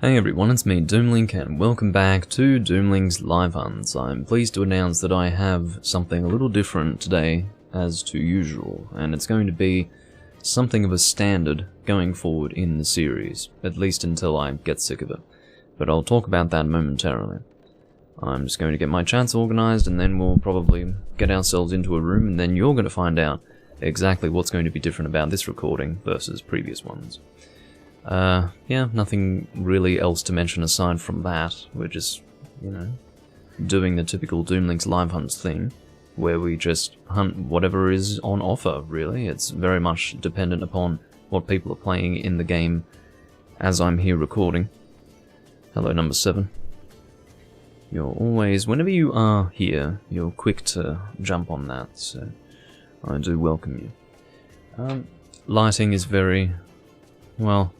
Hey everyone, it's me, Doomlink, and welcome back to Doomlink's Live Hunts. I'm pleased to announce that I have something a little different today, as to usual, and it's going to be something of a standard going forward in the series, at least until I get sick of it. But I'll talk about that momentarily. I'm just going to get my chats organised, and then we'll probably get ourselves into a room, and then you're going to find out exactly what's going to be different about this recording versus previous ones. Yeah, nothing really else to mention aside from that. We're just, doing the typical Doomlink's Live Hunts thing, where we just hunt whatever is on offer, really. It's very much dependent upon what people are playing in the game as I'm here recording. Hello, number 7. You're always, whenever you are here, you're quick to jump on that, so I do welcome you. Lighting is very, well,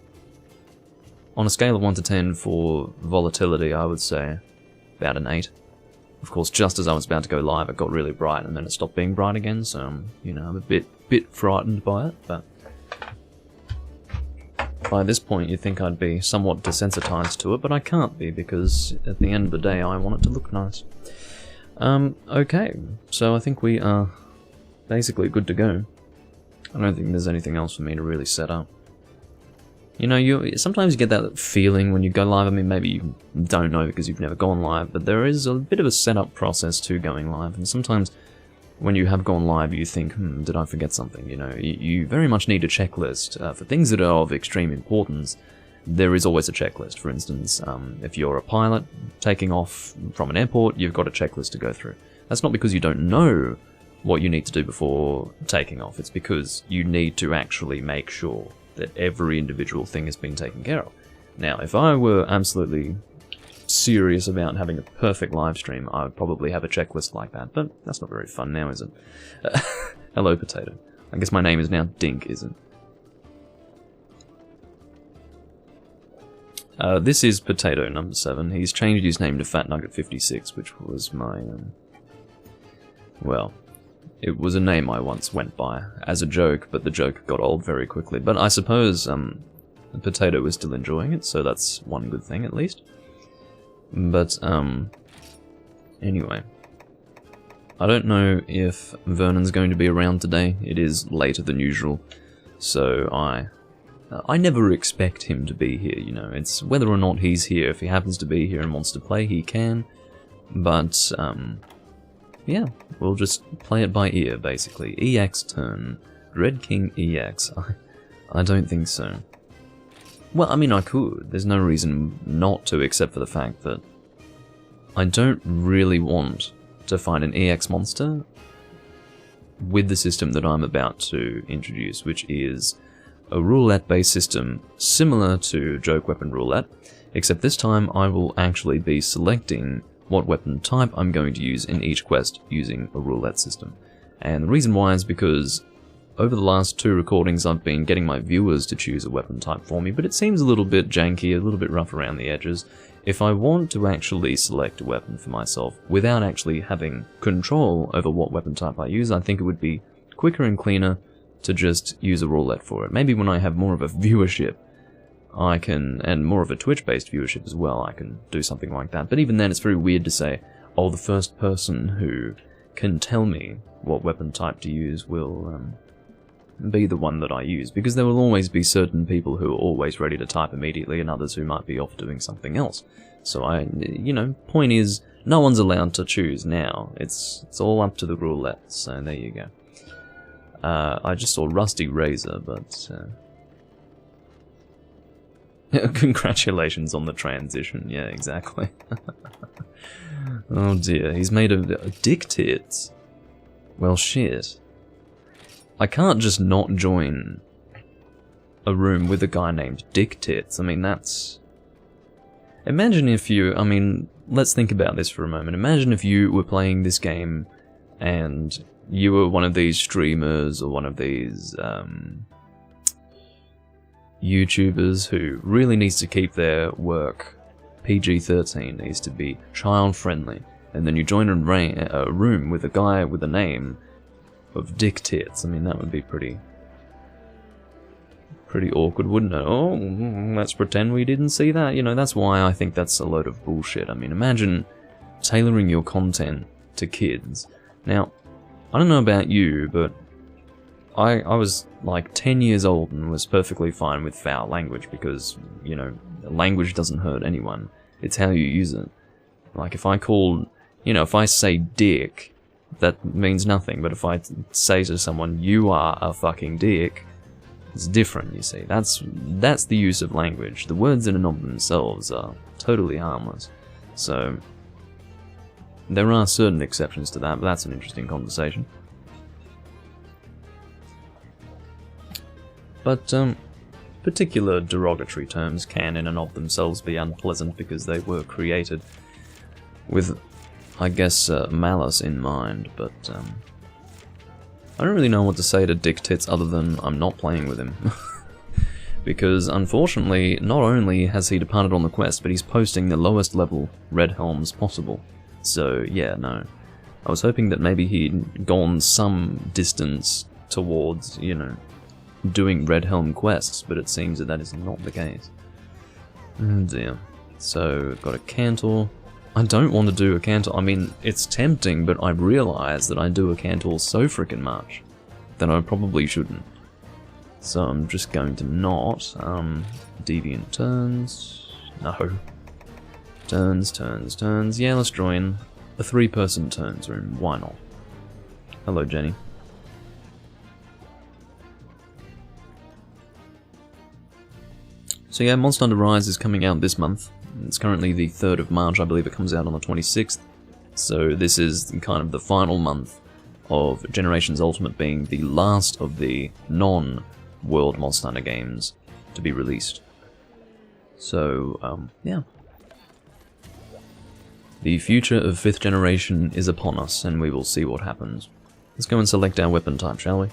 on a scale of 1 to 10 for volatility, I would say about an 8. Of course, just as I was about to go live, it got really bright, and then it stopped being bright again, so I'm a bit frightened by it, but by this point you'd think I'd be somewhat desensitized to it, but I can't be, because at the end of the day I want it to look nice. Okay, so I think we are basically good to go. I don't think there's anything else for me to really set up. Sometimes you get that feeling when you go live. I mean, maybe you don't know because you've never gone live, but there is a bit of a setup process to going live, and sometimes when you have gone live you think, did I forget something? You very much need a checklist. For things that are of extreme importance, there is always a checklist. For instance, if you're a pilot taking off from an airport, you've got a checklist to go through. That's not because you don't know what you need to do before taking off, it's because you need to actually make sure that every individual thing has been taken care of. Now, if I were absolutely serious about having a perfect live stream, I would probably have a checklist like that, but that's not very fun now, is it? Hello, Potato. I guess my name is now Dink, isn't it? This is Potato, number 7. He's changed his name to Fat Nugget 56, which was my, well, it was a name I once went by as a joke, but the joke got old very quickly. But I suppose Potato is still enjoying it, so that's one good thing at least. But anyway, I don't know if Vernon's going to be around today. It is later than usual, so I never expect him to be here. It's whether or not he's here. If he happens to be here and wants to play, he can. But yeah, we'll just play it by ear, basically. EX turn. Dread King EX. I don't think so. Well, I mean, I could. There's no reason not to, except for the fact that I don't really want to find an EX monster with the system that I'm about to introduce, which is a roulette-based system similar to Joke Weapon Roulette, except this time I will actually be selecting what weapon type I'm going to use in each quest using a roulette system. And the reason why is because over the last 2 recordings I've been getting my viewers to choose a weapon type for me, but it seems a little bit janky, a little bit rough around the edges. If I want to actually select a weapon for myself without actually having control over what weapon type I use, I think it would be quicker and cleaner to just use a roulette for it. Maybe when I have more of a viewership, I can, and more of a Twitch-based viewership as well, I can do something like that. But even then, it's very weird to say, oh, the first person who can tell me what weapon type to use will be the one that I use, because there will always be certain people who are always ready to type immediately, and others who might be off doing something else. So point is, no one's allowed to choose now. It's all up to the roulette, so there you go. I just saw Rusty Razor, but congratulations on the transition. Yeah, exactly. Oh dear, he's made of dick tits. Well, shit. I can't just not join a room with a guy named Dick Tits. I mean, that's... Imagine if you... I mean, let's think about this for a moment. Imagine if you were playing this game and you were one of these streamers or one of these YouTubers who really needs to keep their work PG-13, needs to be child-friendly, and then you join a room with a guy with a name of Dick Tits. I mean, that would be pretty Pretty awkward, wouldn't it? Oh, let's pretend we didn't see that. You know, that's why I think that's a load of bullshit. I mean, imagine tailoring your content to kids. Now, I don't know about you, but I was like 10 years old and was perfectly fine with foul language because, you know, language doesn't hurt anyone. It's how you use it. Like, if I call, you know, if I say dick, that means nothing. But if I say to someone, you are a fucking dick, it's different, you see. That's the use of language. The words in and of themselves are totally harmless. So, there are certain exceptions to that, but that's an interesting conversation. But, particular derogatory terms can in and of themselves be unpleasant because they were created with, I guess, malice in mind, but, I don't really know what to say to Dick Tits other than I'm not playing with him. Because, unfortunately, not only has he departed on the quest, but he's posting the lowest level red helms possible. So, yeah, no. I was hoping that maybe he'd gone some distance towards, you know, doing red helm quests, but it seems that that is not the case. Oh dear. So, got a Cantor. I don't want to do a Cantor. I mean, it's tempting, but I realise that I do a Cantor so freaking much that I probably shouldn't. So I'm just going to not. Deviant turns. No. Turns. Yeah, let's join a 3-person turns room. Why not? Hello, Jenny. So yeah, Monster Hunter Rise is coming out this month. It's currently the 3rd of March, I believe it comes out on the 26th. So this is kind of the final month of Generations Ultimate being the last of the non-World Monster Hunter games to be released. So, yeah. The future of 5th generation is upon us, and we will see what happens. Let's go and select our weapon type, shall we?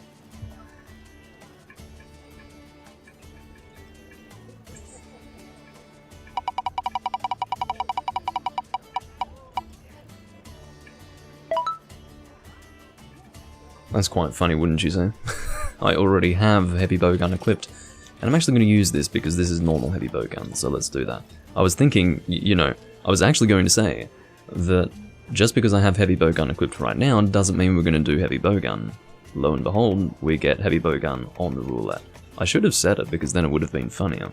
That's quite funny, wouldn't you say? I already have heavy bowgun equipped, and I'm actually going to use this because this is normal heavy bowgun, so let's do that. I was thinking, you know, I was actually going to say that just because I have heavy bowgun equipped right now doesn't mean we're going to do heavy bowgun. Lo and behold, we get heavy bowgun on the roulette. I should have said it because then it would have been funnier,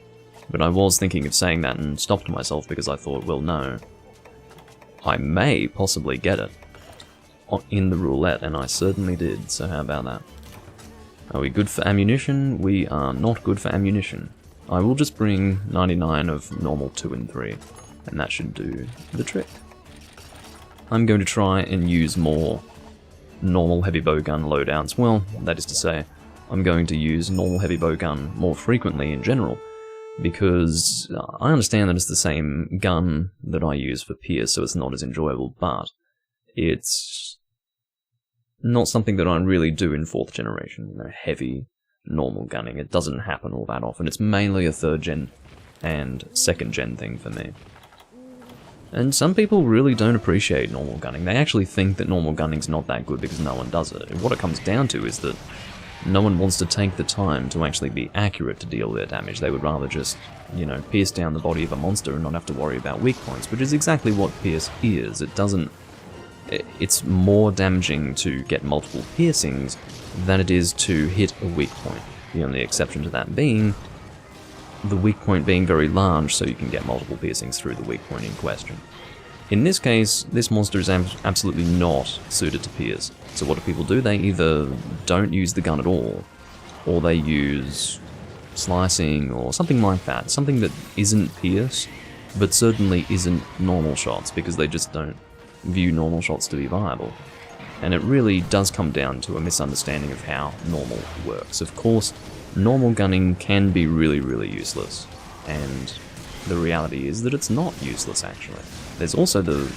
but I was thinking of saying that and stopped myself because I thought, well, no, I may possibly get it in the roulette, and I certainly did, so how about that? Are we good for ammunition? We are not good for ammunition. I will just bring 99 of normal 2 and 3, and that should do the trick. I'm going to try and use more normal heavy bowgun loadouts. Well, that is to say, I'm going to use normal heavy bowgun more frequently in general, because I understand that it's the same gun that I use for Pierce, so it's not as enjoyable, but it's not something that I really do in 4th generation, you know, heavy, normal gunning. It doesn't happen all that often. It's mainly a 3rd gen and 2nd gen thing for me. And some people really don't appreciate normal gunning. They actually think that normal gunning's not that good because no one does it. And what it comes down to is that no one wants to take the time to actually be accurate to deal their damage. They would rather just, you know, pierce down the body of a monster and not have to worry about weak points, which is exactly what pierce is. It's more damaging to get multiple piercings than it is to hit a weak point. The only exception to that being the weak point being very large, so you can get multiple piercings through the weak point in question. In this case, this monster is absolutely not suited to pierce. So what do people do? They either don't use the gun at all, or they use slicing or something like that. Something that isn't pierce, but certainly isn't normal shots, because they just don't view normal shots to be viable. And it really does come down to a misunderstanding of how normal works. Of course, normal gunning can be really, really useless, and the reality is that it's not useless actually. There's also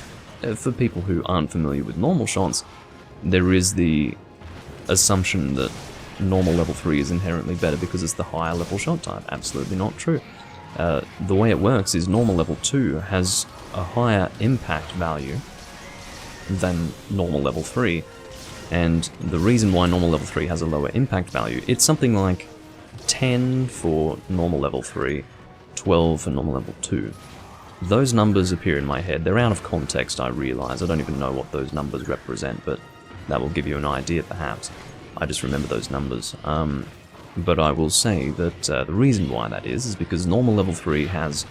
for people who aren't familiar with normal shots, there is the assumption that normal level 3 is inherently better because it's the higher level shot type. Absolutely not true. The way it works is normal level 2 has a higher impact value than normal level 3, and the reason why normal level 3 has a lower impact value, it's something like 10 for normal level 3, 12 for normal level 2. Those numbers appear in my head. They're out of context, I realise. I don't even know what those numbers represent, but that will give you an idea, perhaps. I just remember those numbers. But I will say that the reason why that is because normal level 3 has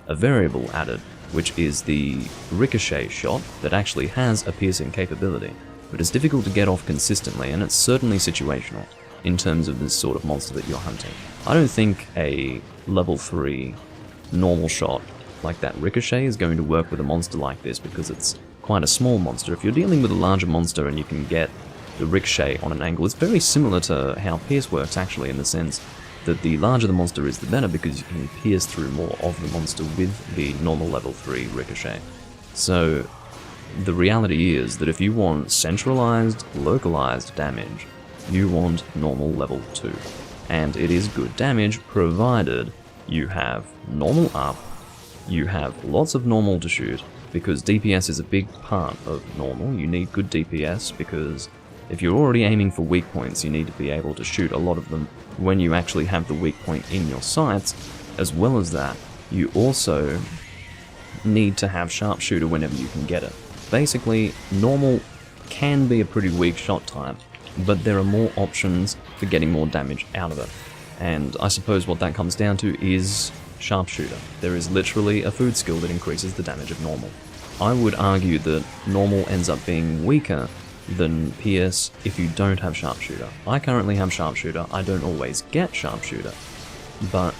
a variable added, which is the ricochet shot that actually has a piercing capability. But it's difficult to get off consistently, and it's certainly situational in terms of this sort of monster that you're hunting. I don't think a level 3 normal shot like that ricochet is going to work with a monster like this because it's quite a small monster. If you're dealing with a larger monster and you can get the ricochet on an angle, it's very similar to how pierce works actually, in the sense that the larger the monster is the better because you can pierce through more of the monster with the normal level 3 ricochet. So the reality is that if you want centralized, localized damage, you want normal level 2. And it is good damage provided you have normal up, you have lots of normal to shoot, because DPS is a big part of normal. You need good DPS because if you're already aiming for weak points, you need to be able to shoot a lot of them when you actually have the weak point in your sights. As well as that, you also need to have sharpshooter whenever you can get it. Basically, normal can be a pretty weak shot type, but there are more options for getting more damage out of it. And I suppose what that comes down to is sharpshooter. There is literally a food skill that increases the damage of normal. I would argue that normal ends up being weaker than pierce if you don't have sharpshooter. I currently have sharpshooter. I don't always get sharpshooter, but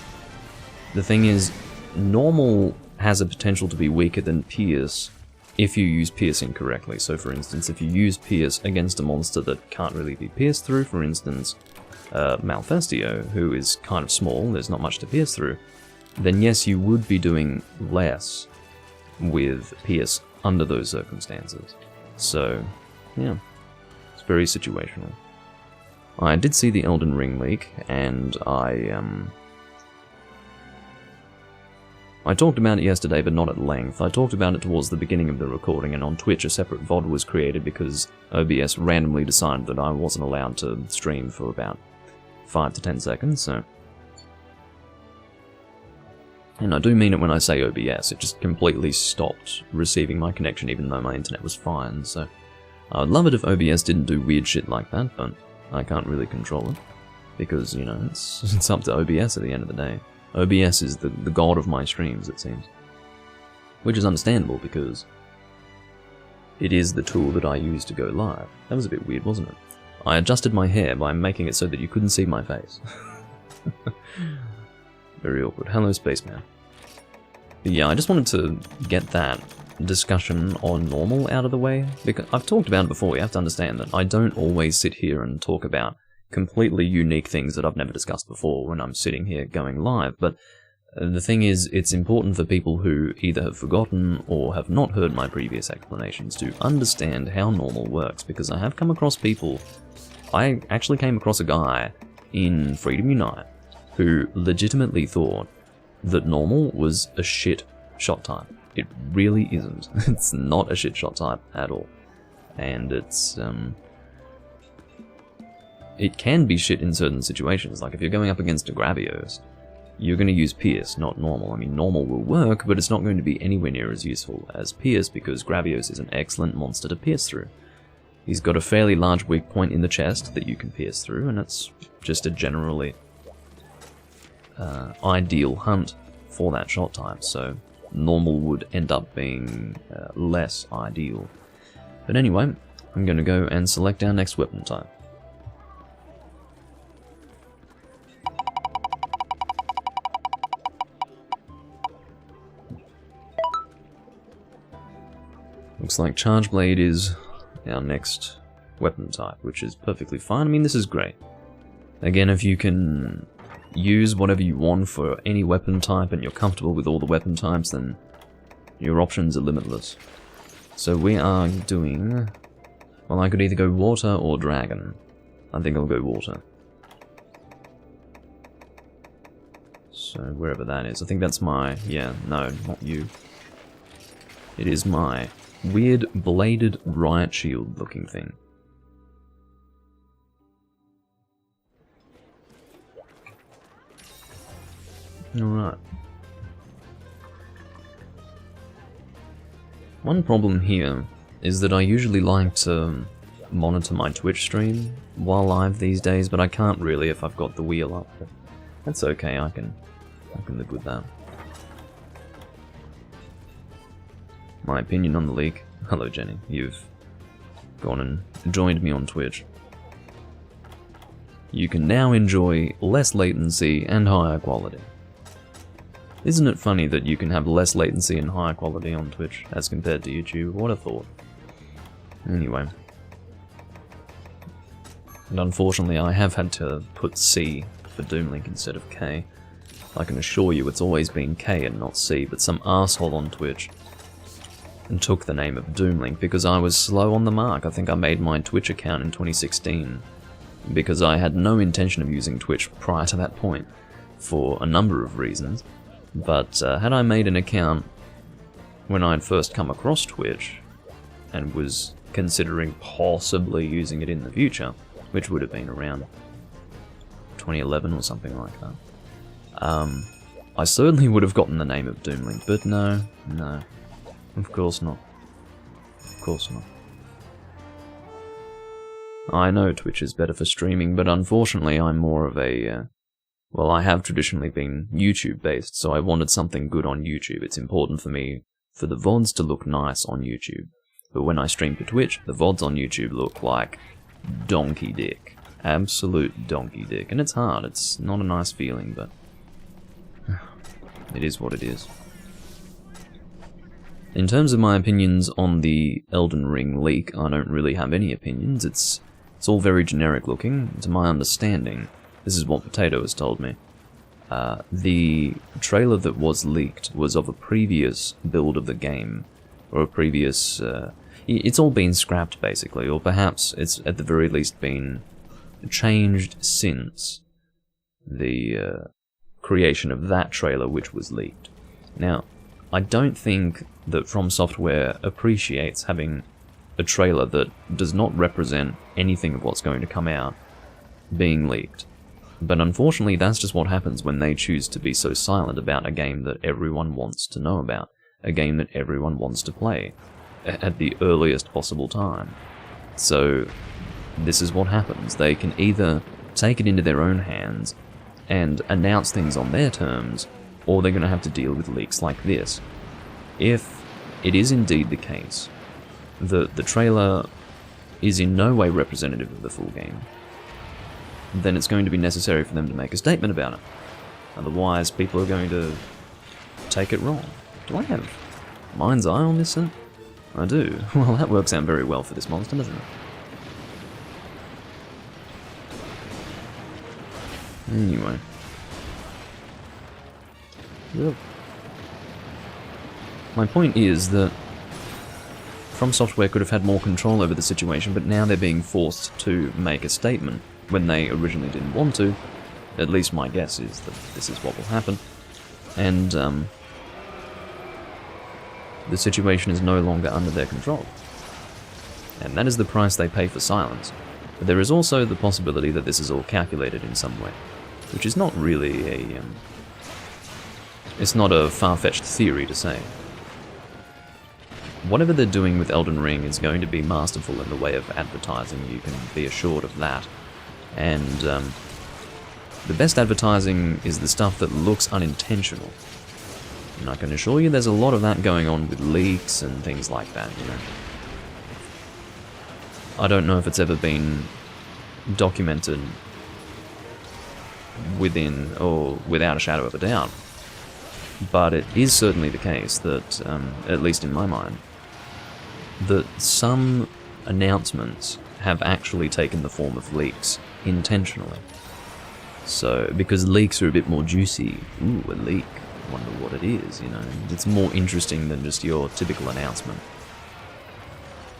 the thing is, normal has a potential to be weaker than pierce if you use piercing correctly. So for instance, if you use pierce against a monster that can't really be pierced through, for instance Malfestio, who is kind of small, there's not much to pierce through, then yes, you would be doing less with pierce under those circumstances. So yeah, it's very situational. I did see the Elden Ring leak, and I talked about it yesterday, but not at length. I talked about it towards the beginning of the recording, and on Twitch a separate VOD was created because OBS randomly decided that I wasn't allowed to stream for about 5 to 10 seconds, so... And I do mean it when I say OBS, it just completely stopped receiving my connection even though my internet was fine, so... I'd love it if OBS didn't do weird shit like that, but I can't really control it. Because, you know, it's up to OBS at the end of the day. OBS is the god of my streams, it seems. Which is understandable, because it is the tool that I use to go live. That was a bit weird, wasn't it? I adjusted my hair by making it so that you couldn't see my face. Very awkward. Hello, Spaceman. But yeah, I just wanted to get that discussion on normal out of the way, because I've talked about it before. You have to understand that I don't always sit here and talk about completely unique things that I've never discussed before when I'm sitting here going live, but the thing is, it's important for people who either have forgotten or have not heard my previous explanations to understand how normal works, because I have come across people... I actually came across a guy in Freedom Unite who legitimately thought that normal was a shit shot type. It really isn't. It's not a shit shot type at all. And it's, it can be shit in certain situations, like if you're going up against a Gravios, you're going to use Pierce, not normal. I mean, normal will work, but it's not going to be anywhere near as useful as Pierce, because Gravios is an excellent monster to pierce through. He's got a fairly large weak point in the chest that you can pierce through, and it's just a generally ideal hunt for that shot type, so normal would end up being less ideal. But anyway, I'm going to go and select our next weapon type. Looks like Charge Blade is our next weapon type, which is perfectly fine. I mean, this is great. Again, if you can use whatever you want for any weapon type and you're comfortable with all the weapon types, then your options are limitless. So we are doing... well, I could either go water or dragon. I think I'll go water. So wherever that is. I think that's my... yeah, no, not you. It is my weird bladed riot shield looking thing. Alright. One problem here is that I usually like to monitor my Twitch stream while live these days, but I can't really if I've got the wheel up. But that's okay, I can live with that. My opinion on the leak. Hello Jenny, you've gone and joined me on Twitch. You can now enjoy less latency and higher quality. Isn't it funny that you can have less latency and higher quality on Twitch as compared to YouTube? What a thought. Anyway. And unfortunately I have had to put C for Doomlink instead of K. I can assure you it's always been K and not C, but some arsehole on Twitch and took the name of Doomlink because I was slow on the mark. I think I made my Twitch account in 2016 because I had no intention of using Twitch prior to that point for a number of reasons. But had I made an account when I'd first come across Twitch and was considering possibly using it in the future, which would have been around 2011 or something like that, I certainly would have gotten the name of Doomlink, but no. Of course not. Of course not. I know Twitch is better for streaming, but unfortunately I'm more of a... well, I have traditionally been YouTube-based, so I wanted something good on YouTube. It's important for me for the VODs to look nice on YouTube. But when I stream to Twitch, the VODs on YouTube look like donkey dick. Absolute donkey dick. And it's hard. It's not a nice feeling, but... it is what it is. In terms of my opinions on the Elden Ring leak, I don't really have any opinions. It's all very generic looking. To my understanding, this is what Potato has told me. The trailer that was leaked was of a previous build of the game, or a previous... it's all been scrapped, basically, or perhaps it's at the very least been changed since the creation of that trailer which was leaked. Now, I don't think that From Software appreciates having a trailer that does not represent anything of what's going to come out being leaked. But unfortunately, that's just what happens when they choose to be so silent about a game that everyone wants to know about, a game that everyone wants to play, at the earliest possible time. So, this is what happens. They can either take it into their own hands and announce things on their terms, or they're going to have to deal with leaks like this. If it is indeed the case that the trailer is in no way representative of the full game, then it's going to be necessary for them to make a statement about it. Otherwise, people are going to take it wrong. Do I have mind's eye on this set? I do. Well, that works out very well for this monster, doesn't it? Anyway. Yep. My point is that From Software could have had more control over the situation, but now they're being forced to make a statement when they originally didn't want to. At least my guess is that this is what will happen. And, the situation is no longer under their control. And that is the price they pay for silence. But there is also the possibility that this is all calculated in some way, which is not really a, it's not a far-fetched theory to say. Whatever they're doing with Elden Ring is going to be masterful in the way of advertising, you can be assured of that. And the best advertising is the stuff that looks unintentional. And I can assure you there's a lot of that going on with leaks and things like that, you know. I don't know if it's ever been documented within or without a shadow of a doubt, but it is certainly the case that, at least in my mind, that some announcements have actually taken the form of leaks intentionally. So, because leaks are a bit more juicy, ooh, a leak, wonder what it is, you know, it's more interesting than just your typical announcement.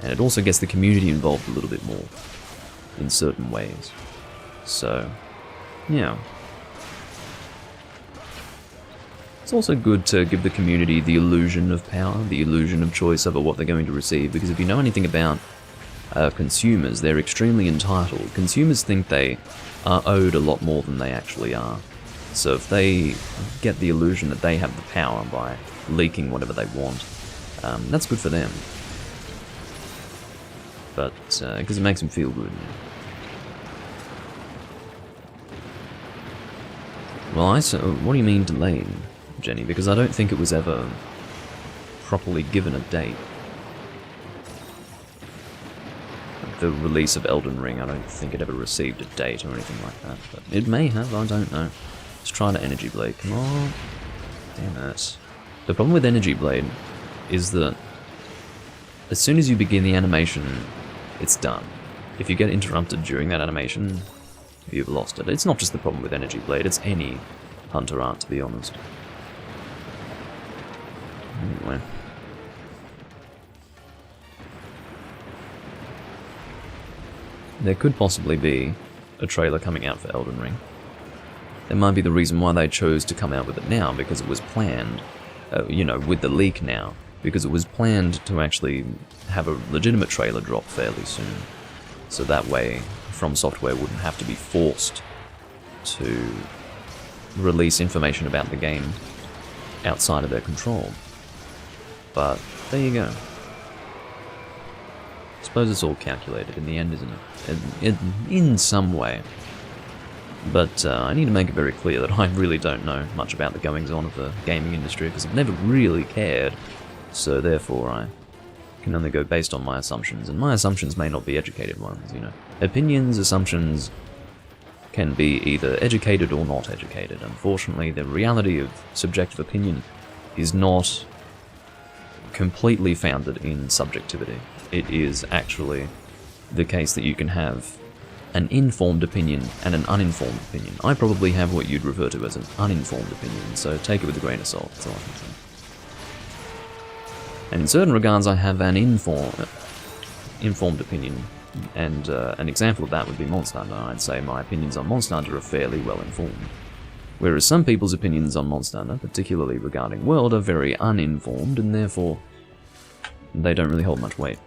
And it also gets the community involved a little bit more, in certain ways. So, yeah. It's also good to give the community the illusion of power, the illusion of choice over what they're going to receive, because if you know anything about consumers, they're extremely entitled. Consumers think they are owed a lot more than they actually are. So if they get the illusion that they have the power by leaking whatever they want, that's good for them. But, because it makes them feel good. Well, what do you mean delayed, Jenny? Because I don't think it was ever properly given a date. The release of Elden Ring, I don't think it ever received a date or anything like that. But it may have, I don't know. Let's try the Energy Blade, come on. Damn it. The problem with Energy Blade is that as soon as you begin the animation, it's done. If you get interrupted during that animation, you've lost it. It's not just the problem with Energy Blade, it's any Hunter art, to be honest. Anyway. There could possibly be a trailer coming out for Elden Ring. That might be the reason why they chose to come out with it now, because it was planned, you know, with the leak now, because it was planned to actually have a legitimate trailer drop fairly soon. So that way, From Software wouldn't have to be forced to release information about the game outside of their control. But there you go. I suppose it's all calculated in the end, isn't it? In some way. But I need to make it very clear that I really don't know much about the goings-on of the gaming industry, because I've never really cared, so therefore I can only go based on my assumptions, and my assumptions may not be educated ones, you know. Opinions, assumptions can be either educated or not educated. Unfortunately, the reality of subjective opinion is not completely founded in subjectivity. It is actually the case that you can have an informed opinion and an uninformed opinion. I probably have what you'd refer to as an uninformed opinion, so take it with a grain of salt, that's all I can say. And in certain regards I have an informed opinion, and an example of that would be Monster Hunter. I'd say my opinions on Monster Hunter are fairly well informed. Whereas some people's opinions on Monster Hunter, particularly regarding World, are very uninformed, and therefore they don't really hold much weight.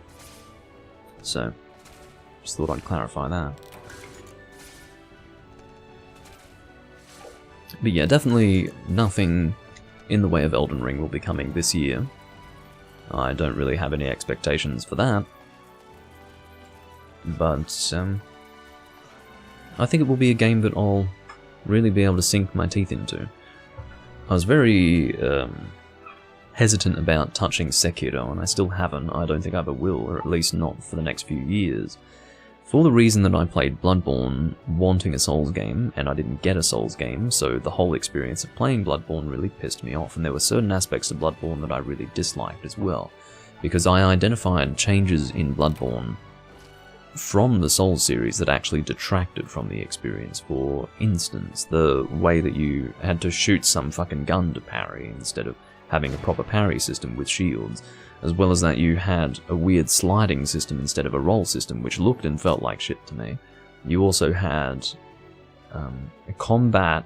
So, just thought I'd clarify that. But yeah, definitely nothing in the way of Elden Ring will be coming this year. I don't really have any expectations for that. But, I think it will be a game that I'll really be able to sink my teeth into. I was very hesitant about touching Sekiro, and I still haven't. I don't think I ever will, or at least not for the next few years. For the reason that I played Bloodborne wanting a Souls game, and I didn't get a Souls game, so the whole experience of playing Bloodborne really pissed me off, and there were certain aspects of Bloodborne that I really disliked as well, because I identified changes in Bloodborne from the Souls series that actually detracted from the experience. For instance, the way that you had to shoot some fucking gun to parry instead of having a proper parry system with shields, as well as that you had a weird sliding system instead of a roll system, which looked and felt like shit to me. You also had a combat...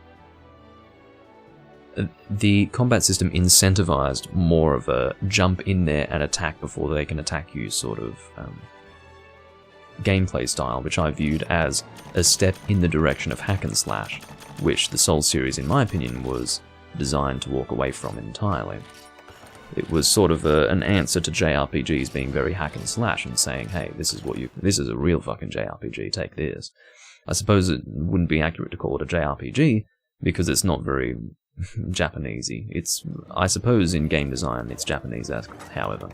the combat system incentivized more of a jump in there and attack before they can attack you sort of gameplay style, which I viewed as a step in the direction of hack and slash, which the Souls series, in my opinion, was designed to walk away from entirely. It was sort of an answer to JRPGs being very hack and slash and saying, hey, this is a real fucking JRPG, take this. I suppose it wouldn't be accurate to call it a JRPG, because it's not very Japanesey. It's, I suppose in game design it's Japanese-esque, however.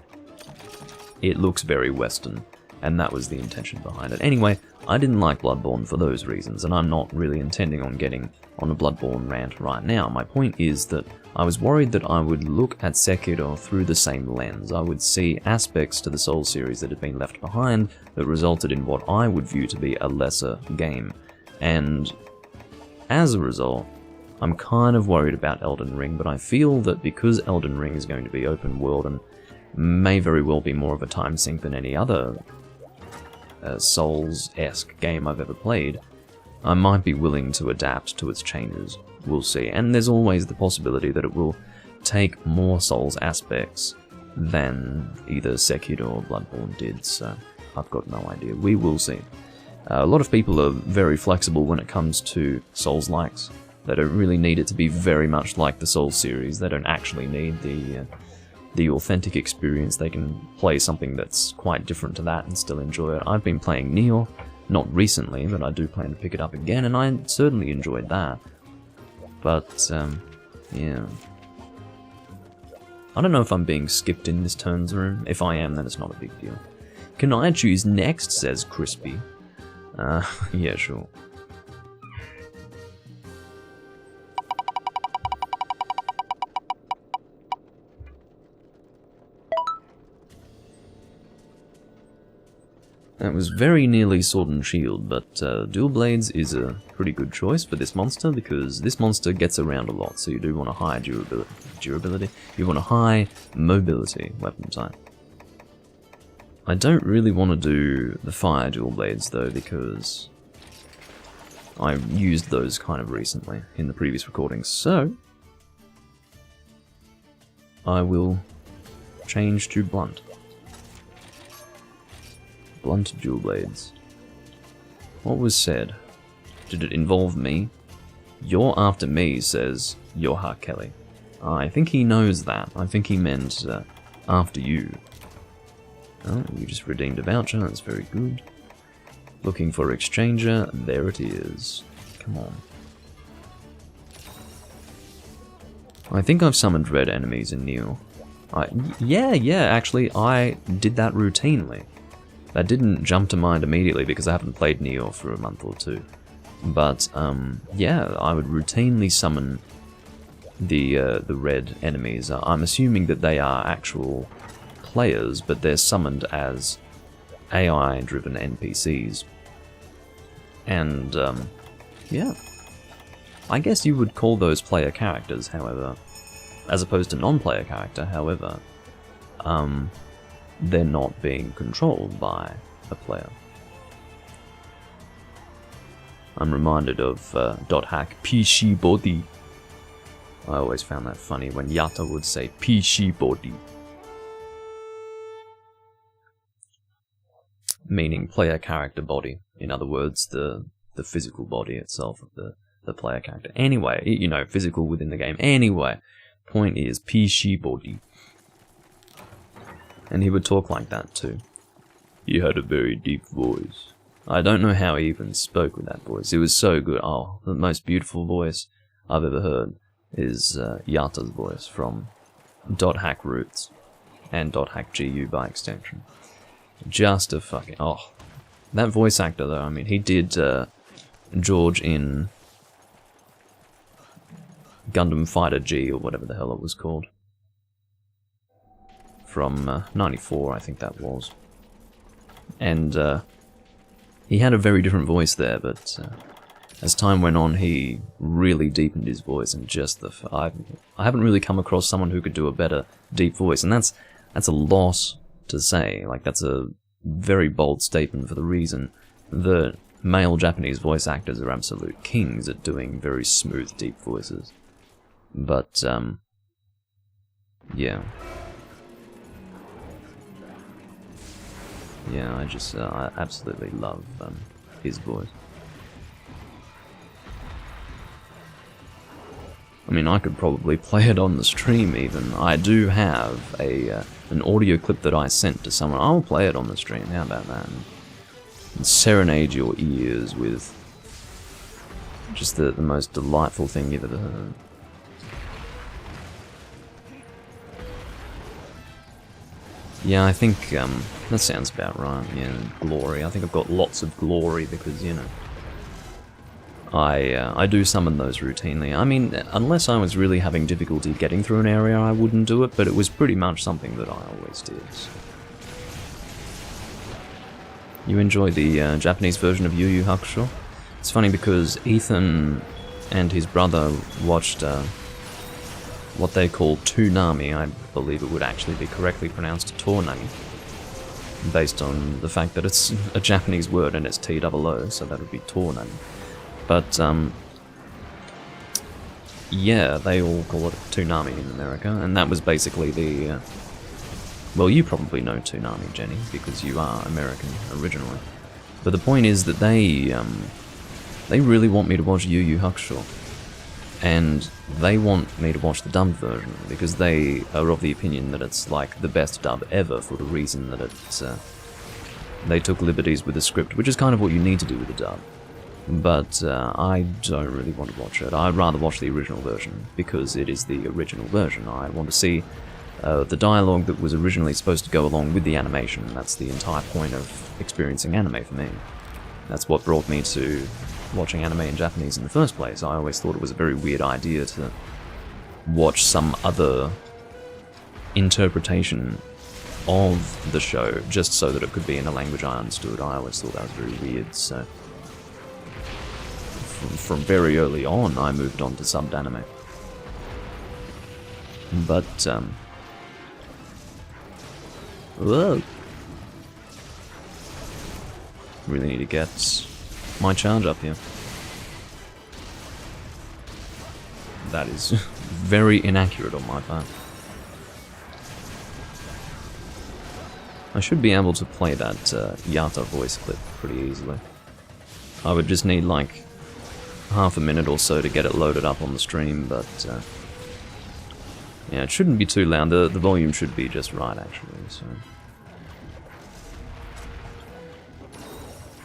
It looks very Western, and that was the intention behind it. Anyway, I didn't like Bloodborne for those reasons, and I'm not really intending on getting on a Bloodborne rant right now. My point is that I was worried that I would look at Sekiro through the same lens. I would see aspects to the Souls series that had been left behind that resulted in what I would view to be a lesser game. And as a result, I'm kind of worried about Elden Ring, but I feel that because Elden Ring is going to be open world and may very well be more of a time sink than any other Souls-esque game I've ever played, I might be willing to adapt to its changes. We'll see. And there's always the possibility that it will take more Souls aspects than either Sekiro or Bloodborne did, so I've got no idea. We will see. A lot of people are very flexible when it comes to Souls-likes. They don't really need it to be very much like the Souls series. They don't actually need the authentic experience. They can play something that's quite different to that and still enjoy it. I've been playing Neo, not recently, but I do plan to pick it up again, and I certainly enjoyed that. But, yeah. I don't know if I'm being skipped in this turns room. If I am, then it's not a big deal. Can I choose next, says Crispy. Yeah, sure. That was very nearly Sword and Shield, but Dual Blades is a pretty good choice for this monster, because this monster gets around a lot, so you do want a high durability. You want a high mobility weapon type. I don't really want to do the Fire Dual Blades, though, because I used those kind of recently in the previous recordings, so I will change to Blunt. Blunt Dual Blades. What was said? Did it involve me? You're after me, says Yoha Kelly. I think he knows that. I think he meant after you. Oh, you just redeemed a voucher, that's very good. Looking for exchanger, there it is. Come on. I think I've summoned red enemies in Neo. Yeah, actually, I did that routinely. That didn't jump to mind immediately because I haven't played Neo for a month or two. But, yeah, I would routinely summon the red enemies. I'm assuming that they are actual players, but they're summoned as AI-driven NPCs. And, yeah. I guess you would call those player characters, however, as opposed to non-player character, however, they're not being controlled by a player. I'm reminded of .hack PC body. I always found that funny when Yatta would say PC body. Meaning player character body. In other words, the physical body itself of the player character. Anyway, you know, physical within the game. Anyway, point is PC body. And he would talk like that too. He had a very deep voice. I don't know how he even spoke with that voice. It was so good. Oh, the most beautiful voice I've ever heard is Yatta's voice from .hack Roots and .hack GU by extension. Just a fucking... oh. That voice actor though, I mean, he did George in Gundam Fighter G or whatever the hell it was called. From 94, I think that was. And he had a very different voice there, but as time went on, he really deepened his voice, and just I haven't really come across someone who could do a better deep voice, and that's a loss to say. Like, that's a very bold statement for the reason that male Japanese voice actors are absolute kings at doing very smooth, deep voices. But yeah. Yeah, I absolutely love his voice. I mean, I could probably play it on the stream even. I do have an audio clip that I sent to someone. I'll play it on the stream, how about that? And serenade your ears with just the most delightful thing you've ever heard. Yeah, I think that sounds about right. Yeah, glory. I think I've got lots of glory because, you know, I do summon those routinely. I mean, unless I was really having difficulty getting through an area, I wouldn't do it, but it was pretty much something that I always did. So. You enjoy the Japanese version of Yu Yu Hakusho? It's funny because Ethan and his brother watched what they call Toonami. I believe it would actually be correctly pronounced Toonami, based on the fact that it's a Japanese word and it's T-double-O, so that would be Toonami. But, yeah, they all call it Toonami in America, and that was basically the, well, you probably know Toonami, Jenny, because you are American originally. But the point is that they really want me to watch Yu Yu Hakusho. and they want me to watch the dubbed version because they are of the opinion that it's like the best dub ever for the reason that it's they took liberties with the script, which is kind of what you need to do with the dub. But I don't really want to watch it. I'd rather watch the original version because it is the original version. I want to see the dialogue that was originally supposed to go along with the animation. That's the entire point of experiencing anime for me. That's what brought me to watching anime in Japanese in the first place. I always thought it was a very weird idea to watch some other interpretation of the show just so that it could be in a language I understood. I always thought that was very weird, so from very early on I moved on to subbed anime. But whoa. Really need to get my charge up here. That is very inaccurate on my part. I should be able to play that Yata voice clip pretty easily. I would just need like half a minute or so to get it loaded up on the stream, but yeah, it shouldn't be too loud. The volume should be just right, actually. So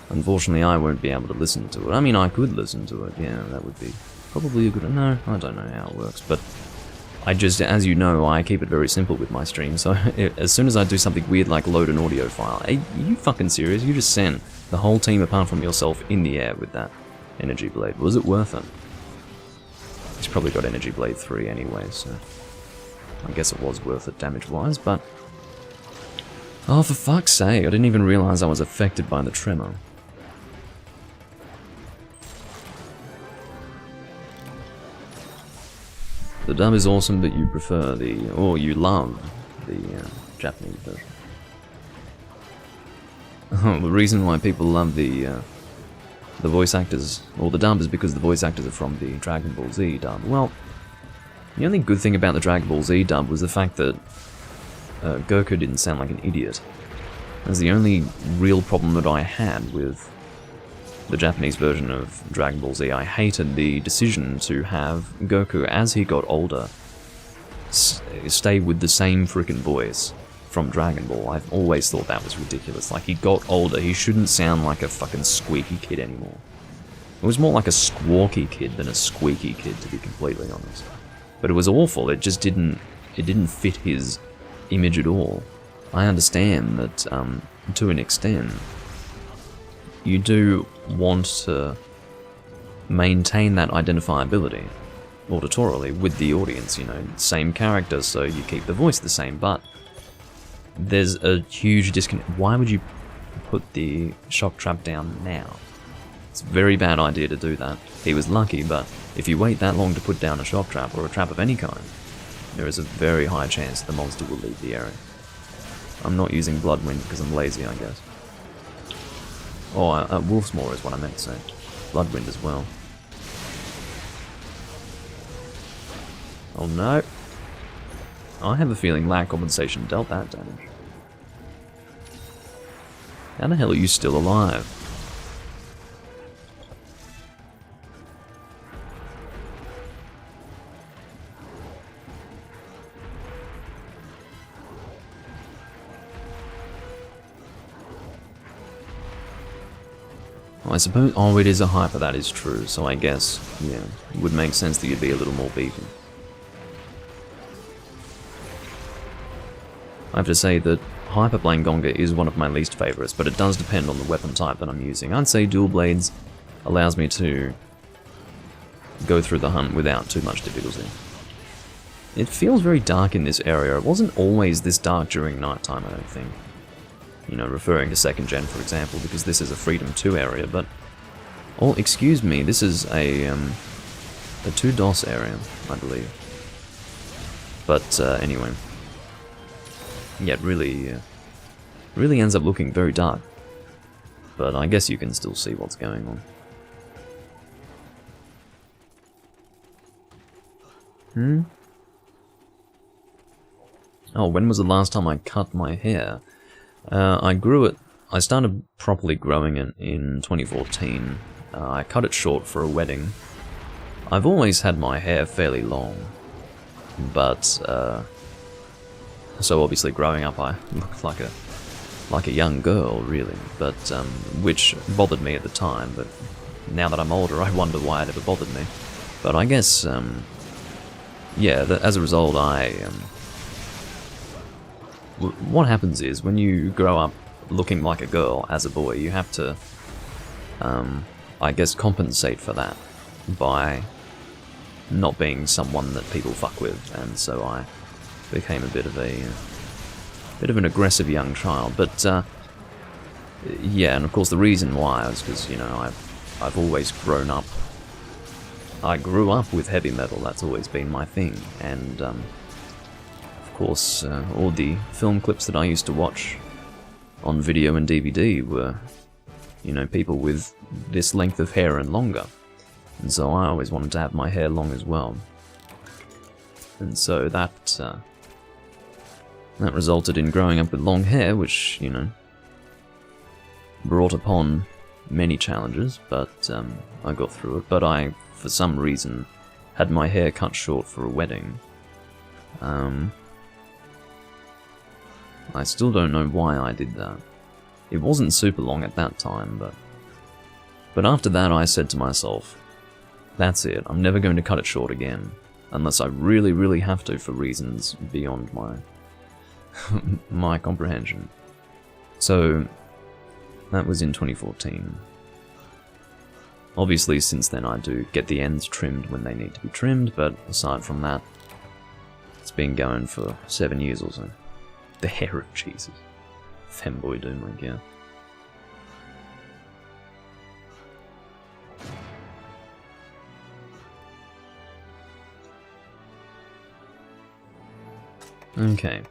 unfortunately, I won't be able to listen to it. I mean, I could listen to it. Yeah, that would be probably a good... No, I don't know how it works, but I just, as you know, I keep it very simple with my stream, so as soon as I do something weird like load an audio file, are you fucking serious? You just sent the whole team apart from yourself in the air with that energy blade. Was it worth it? He's probably got energy blade 3 anyway, so I guess it was worth it damage-wise, but... Oh, for fuck's sake, I didn't even realize I was affected by the tremor. The dub is awesome, but you prefer the... or you love the Japanese version. The reason why people love the voice actors, or the dub, is because the voice actors are from the Dragon Ball Z dub. Well, the only good thing about the Dragon Ball Z dub was the fact that Goku didn't sound like an idiot. That's the only real problem that I had with the Japanese version of Dragon Ball Z. I hated the decision to have Goku, as he got older, stay with the same freaking voice from Dragon Ball. I've always thought that was ridiculous. Like, he got older, he shouldn't sound like a fucking squeaky kid anymore. It was more like a squawky kid than a squeaky kid, to be completely honest. But it was awful, it just didn't fit his image at all. I understand that, to an extent, you do want to maintain that identifiability auditorily with the audience, you know, same character, so you keep the voice the same, but there's a huge disconnect. Why would you put the shock trap down now? It's a very bad idea to do that. He was lucky, but if you wait that long to put down a shock trap or a trap of any kind, there is a very high chance the monster will leave the area. I'm not using Bloodwind because I'm lazy, I guess. Oh, Wolf's Maw is what I meant to say. Bloodwind as well. Oh no. I have a feeling lag compensation dealt that damage. How the hell are you still alive? I suppose... Oh, it is a hyper, that is true, so I guess, yeah, it would make sense that you'd be a little more beefy. I have to say that Hyper Blangonga is one of my least favourites, but it does depend on the weapon type that I'm using. I'd say Dual Blades allows me to go through the hunt without too much difficulty. It feels very dark in this area. It wasn't always this dark during nighttime, I don't think. You know, referring to 2nd Gen, for example, because this is a Freedom 2 area, but... Oh, excuse me, this is a 2-DOS area, I believe. But, anyway. Yeah, it really ends up looking very dark. But I guess you can still see what's going on. Oh, when was the last time I cut my hair? I grew it... I started properly growing it in 2014. I cut it short for a wedding. I've always had my hair fairly long, but so obviously growing up I looked like a young girl, really, but which bothered me at the time. But now that I'm older, I wonder why it ever bothered me. But I guess, yeah, as a result, what happens is when you grow up looking like a girl as a boy, you have to, I guess, compensate for that by not being someone that people fuck with, and so I became a bit of an aggressive young child. But yeah, and of course the reason why was because, you know, I've always grown up. I grew up with heavy metal. That's always been my thing, and of course all the film clips that I used to watch on video and DVD were, you know, people with this length of hair and longer. And so I always wanted to have my hair long as well. And so that resulted in growing up with long hair, which, you know, brought upon many challenges, but I got through it. But I, for some reason, had my hair cut short for a wedding. I still don't know why I did that. It wasn't super long at that time, but after that I said to myself, that's it, I'm never going to cut it short again, unless I really, really have to for reasons beyond my my comprehension. So that was in 2014. Obviously since then I do get the ends trimmed when they need to be trimmed, but aside from that, it's been going for 7 years or so. The hair of Jesus. Femboy Doomlink, yeah. Okay.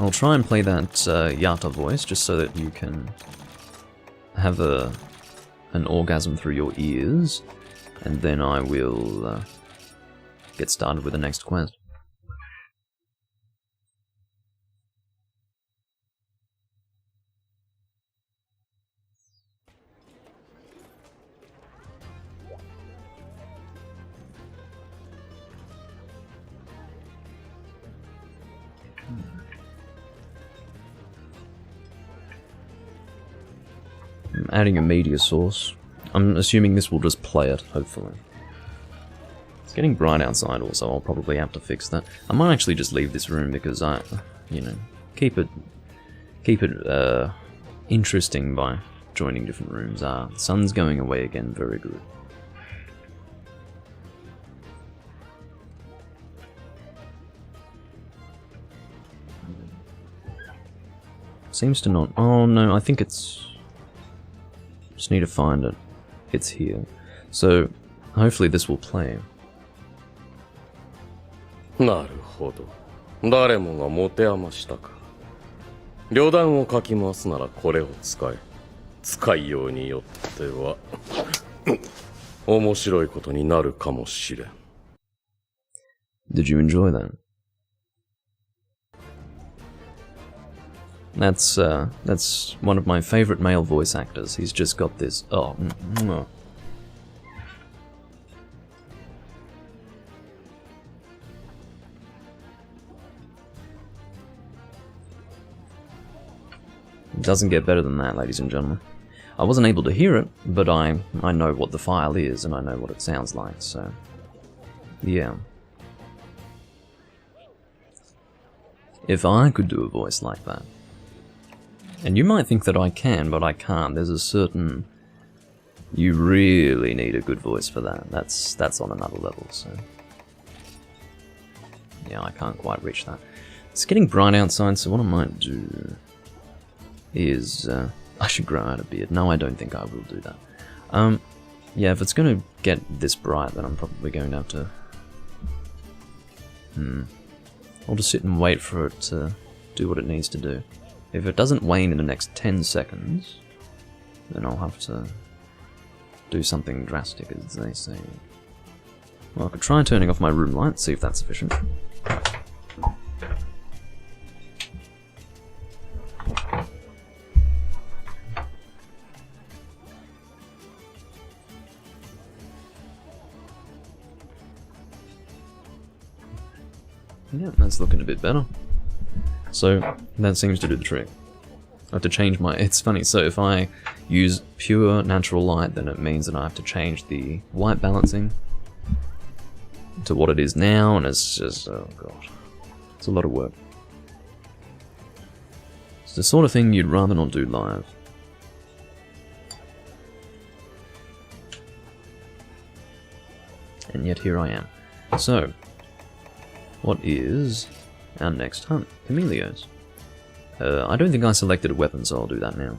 I'll try and play that Yata voice just so that you can have an orgasm through your ears, and then I will get started with the next quest. I'm adding a media source. I'm assuming this will just play it, hopefully. It's getting bright outside also, I'll probably have to fix that. I might actually just leave this room because I, you know, keep it interesting by joining different rooms. Sun's going away again, very good. Seems to not... Oh no, I think it's... Just need to find it. It's here. So, hopefully this will play. なるほど。誰もが持て余したか。旅団をかき回すならこれを使え。使いようによっては面白いことになるかもしれん。Did you enjoy that? That's one of my favorite male voice actors. He's just got this. Oh, It doesn't get better than that, ladies and gentlemen. I wasn't able to hear it, but I know what the file is and I know what it sounds like. So, yeah. If I could do a voice like that. And you might think that I can, but I can't. There's a certain... You really need a good voice for that. That's on another level, so... Yeah, I can't quite reach that. It's getting bright outside, so what I might do... is... I should grow out a beard. No, I don't think I will do that. Yeah, if it's gonna get this bright, then I'm probably going to have to... I'll just sit and wait for it to do what it needs to do. If it doesn't wane in the next 10 seconds, then I'll have to do something drastic, as they say. Well, I could try turning off my room light, see if that's sufficient. Yeah, that's looking a bit better. So, that seems to do the trick. I have to change my... It's funny, so if I use pure natural light, then it means that I have to change the white balancing to what it is now, and it's just... oh god. It's a lot of work. It's the sort of thing you'd rather not do live. And yet here I am. So, what is our next hunt? Chameleos. I don't think I selected a weapon, so I'll do that now.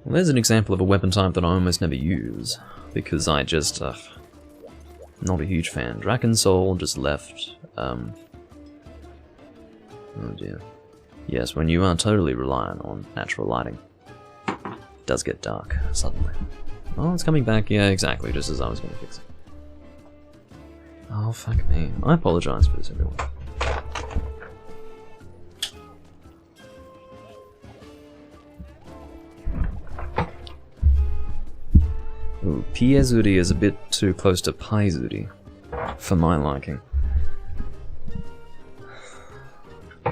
Well, there's an example of a weapon type that I almost never use, because I just, not a huge fan. Draken Soul just left, oh dear. Yes, when you are totally reliant on natural lighting, it does get dark, suddenly. Oh, it's coming back, yeah, exactly, just as I was going to fix it. Oh, fuck me. I apologize for this, everyone. Ooh, Piezuri is a bit too close to Paizuri, for my liking.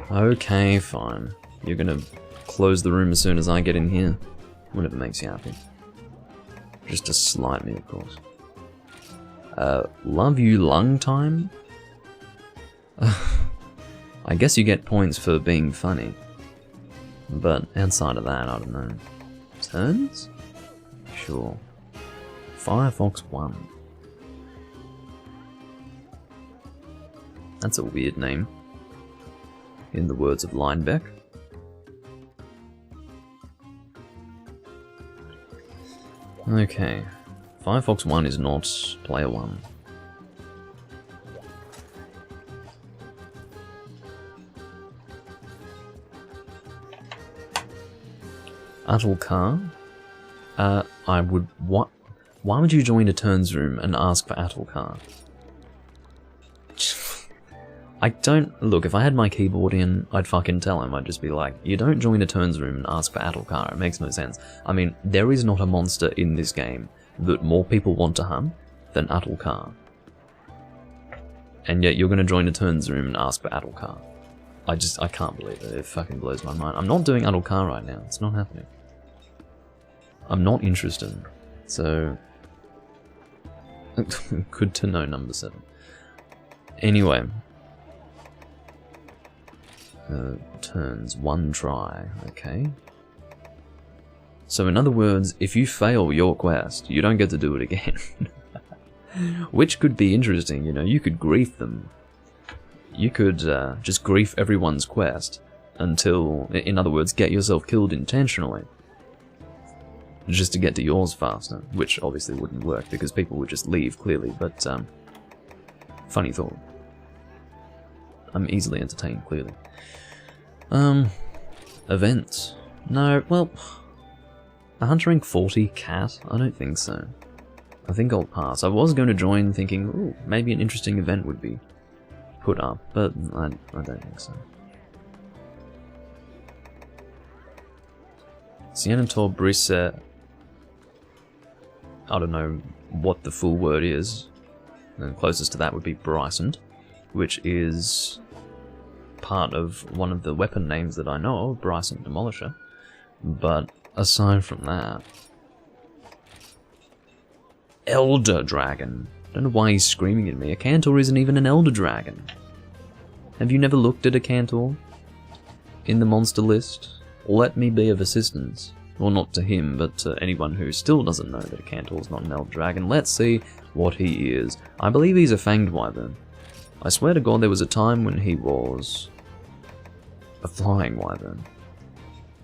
Okay, fine. You're gonna close the room as soon as I get in here. Whatever makes you happy. Just to slight me, of course. Love you lung time? I guess you get points for being funny. But outside of that, I don't know. Turns? Sure. Firefox 1. That's a weird name. In the words of Linebeck. Okay. Firefox 1 is not player 1. Atulkar? I would... what? Why would you join a turns room and ask for Atulkar? I don't... Look, if I had my keyboard in, I'd fucking tell him. I'd just be like, you don't join a turns room and ask for Atulkar. It makes no sense. I mean, there is not a monster in this game that more people want to hunt than Atulkar. And yet you're going to join a turns room and ask for Atulkar. I can't believe it. It fucking blows my mind. I'm not doing Atulkar right now. It's not happening. I'm not interested. So... good to know, number 7. Anyway... turns, 1 try, okay. So in other words, if you fail your quest, you don't get to do it again. Which could be interesting, you know, you could grief them. You could just grief everyone's quest until, in other words, get yourself killed intentionally. Just to get to yours faster, which obviously wouldn't work because people would just leave, clearly, but funny thought. I'm easily entertained, clearly. Events. No, well, a Hunter Rank 40 cat? I don't think so. I think I'll pass. I was going to join thinking, ooh, maybe an interesting event would be put up, but I don't think so. Senator Brisse. I don't know what the full word is. And closest to that would be Bryson, which is part of one of the weapon names that I know of, Bryson Demolisher. But aside from that... Elder Dragon. Don't know why he's screaming at me. A Cantor isn't even an Elder Dragon. Have you never looked at a Cantor in the monster list? Let me be of assistance. Well, not to him, but to anyone who still doesn't know that a Cantor's not an Elder Dragon. Let's see what he is. I believe he's a Fanged Wyvern. I swear to God there was a time when he was a Flying Wyvern.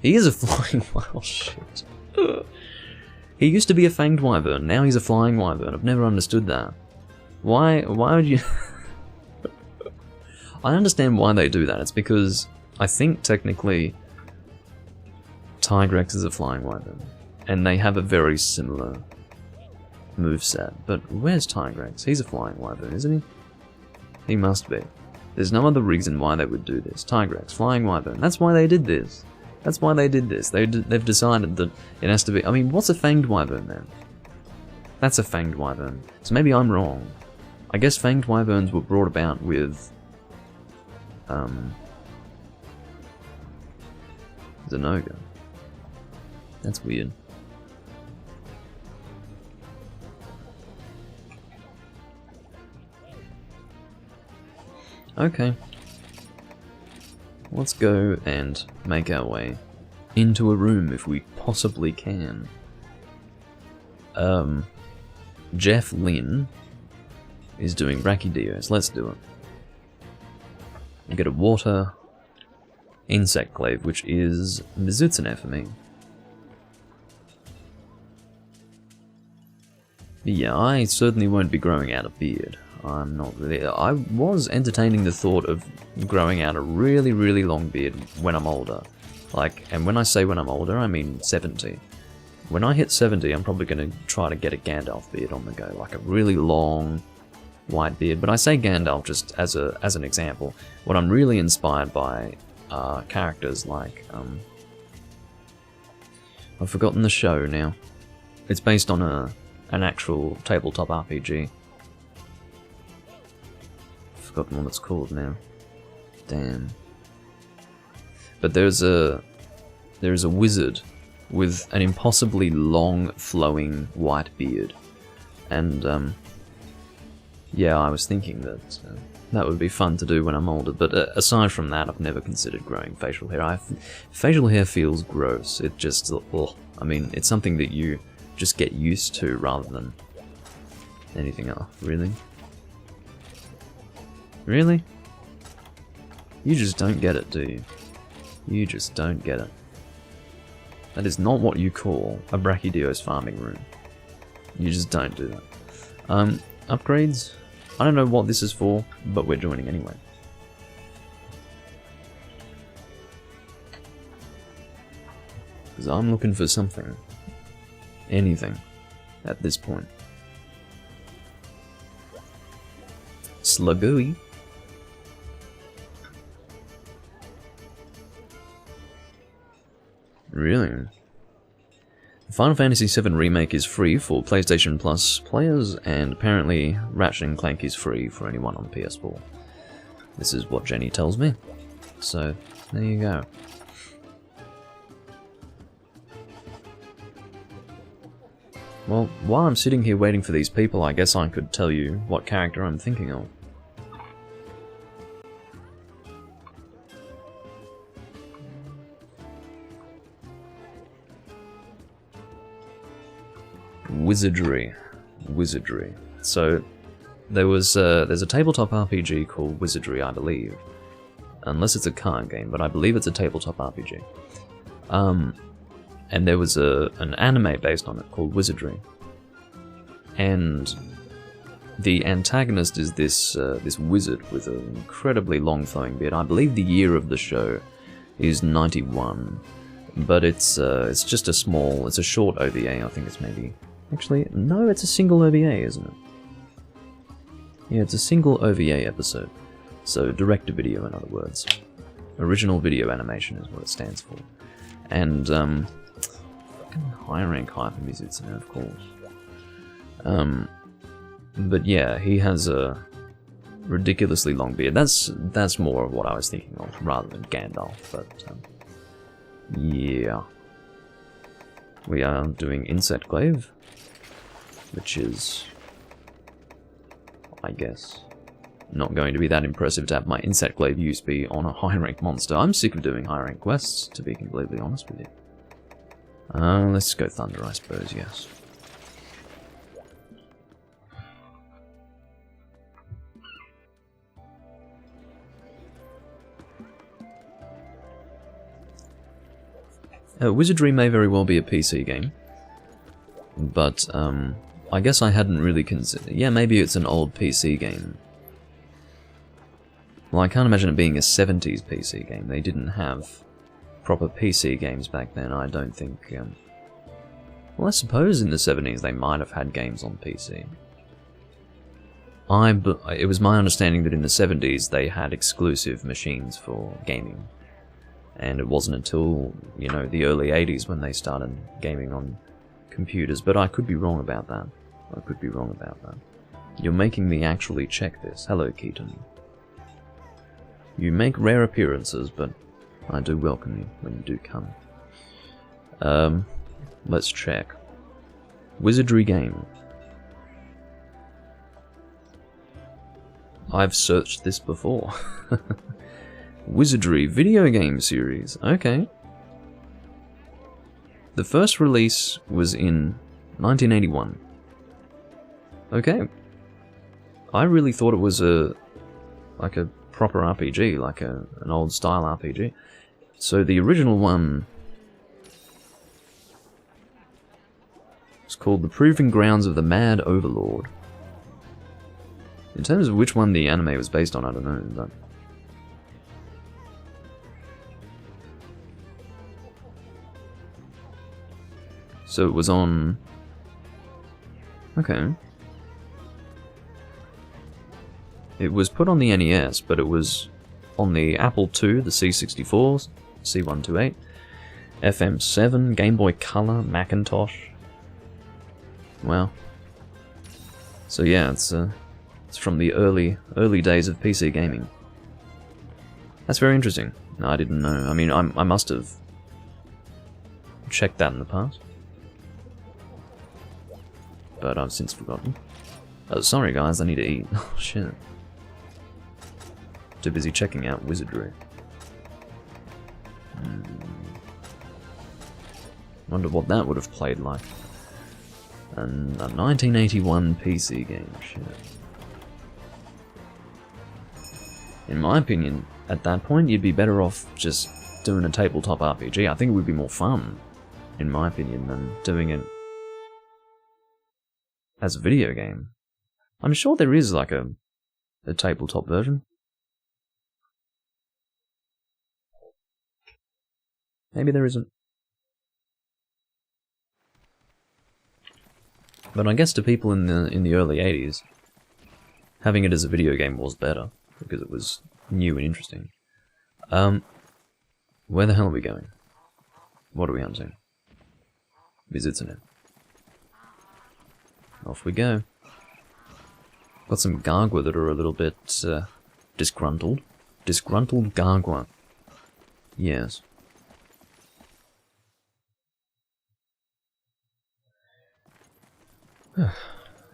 He is a Flying Wyvern. Oh, shit. He used to be a Fanged Wyvern, now he's a Flying Wyvern. I've never understood that. Why would you... I understand why they do that. It's because I think technically Tigrex is a Flying Wyvern, and they have a very similar moveset. But where's Tigrex? He's a Flying Wyvern, isn't he? He must be. There's no other reason why they would do this. Tigrex, Flying Wyvern, that's why they did this. That's why they did this. They've decided that it has to be... I mean, what's a Fanged Wyvern then? That's a Fanged Wyvern. So maybe I'm wrong. I guess Fanged Wyverns were brought about with... Zenoga. That's weird. Okay. Let's go and make our way into a room if we possibly can. Jeff Lynn is doing Brachydios. Let's do it. We get a water insect glaive, which is Mizutsune for me. Yeah, I certainly won't be growing out a beard. I'm not really... I was entertaining the thought of growing out a really, really long beard when I'm older. Like, and when I say when I'm older, I mean 70. When I hit 70, I'm probably going to try to get a Gandalf beard on the go. Like a really long, white beard. But I say Gandalf just as an example. What I'm really inspired by are characters like... I've forgotten the show now. It's based on an actual tabletop RPG. Forgotten what it's called now. Damn. But there's a wizard with an impossibly long, flowing white beard, and yeah, I was thinking that that would be fun to do when I'm older. But aside from that, I've never considered growing facial hair. Facial hair feels gross. It just, I mean, it's something that you just get used to rather than anything else. Really? Really? You just don't get it, do you? You just don't get it. That is not what you call a Brachydios farming room. You just don't do that. Upgrades? I don't know what this is for, but we're joining anyway. Because I'm looking for something. Anything. At this point. Slugooey. Really? Final Fantasy VII Remake is free for PlayStation Plus players, and apparently Ratchet & Clank is free for anyone on PS4. This is what Jenny tells me. So, there you go. Well, while I'm sitting here waiting for these people, I guess I could tell you what character I'm thinking of. Wizardry. So, there's a tabletop RPG called Wizardry, I believe. Unless it's a card game, but I believe it's a tabletop RPG. And there was an anime based on it called Wizardry. And the antagonist is this wizard with an incredibly long flowing beard. I believe the year of the show is 91. But it's just it's a short OVA, I think it's maybe... Actually, no, it's a single OVA, isn't it? Yeah, it's a single OVA episode. So, direct-to-video, in other words. Original video animation is what it stands for. And, high rank Hypermusic, of course. But yeah, he has a ridiculously long beard. That's more of what I was thinking of, rather than Gandalf, but, yeah. We are doing Insect Glaive, which is, I guess, not going to be that impressive to have my Insect Glaive use be on a high-rank monster. I'm sick of doing high-rank quests, to be completely honest with you. Let's go Thunder, I suppose, yes. Wizardry may very well be a PC game, but I guess I hadn't really considered... Yeah, maybe it's an old PC game. Well, I can't imagine it being a 70s PC game. They didn't have proper PC games back then, I don't think... Well, I suppose in the 70s they might have had games on PC. it was my understanding that in the 70s they had exclusive machines for gaming. And it wasn't until, you know, the early 80s when they started gaming on computers. But I could be wrong about that. I could be wrong about that. You're making me actually check this. Hello, Keaton. You make rare appearances, but I do welcome you when you do come. Let's check. Wizardry game. I've searched this before. Wizardry video game series. Okay. The first release was in 1981. Okay. I really thought it was like a proper RPG, like an old style RPG. So the original one was called The Proving Grounds of the Mad Overlord. In terms of which one the anime was based on, I don't know, but... So it was on... Okay. It was put on the NES, but it was on the Apple II, the C64, C128, FM7, Game Boy Color, Macintosh. Wow. So yeah, it's from the early days of PC gaming. That's very interesting. No, I didn't know. I mean, I must have checked that in the past, but I've since forgotten. Oh, sorry guys, I need to eat. Oh shit. Too busy checking out Wizardry. Wonder what that would have played like. And a 1981 PC game, shit. In my opinion, at that point, you'd be better off just doing a tabletop RPG. I think it would be more fun, in my opinion, than doing it as a video game. I'm sure there is like a tabletop version. Maybe there isn't. But I guess to people in the early 80s, having it as a video game was better, because it was new and interesting. Where the hell are we going? What are we hunting? Visitsune. Off we go. Got some Gargwa that are a little bit disgruntled. Disgruntled Gargwa. Yes.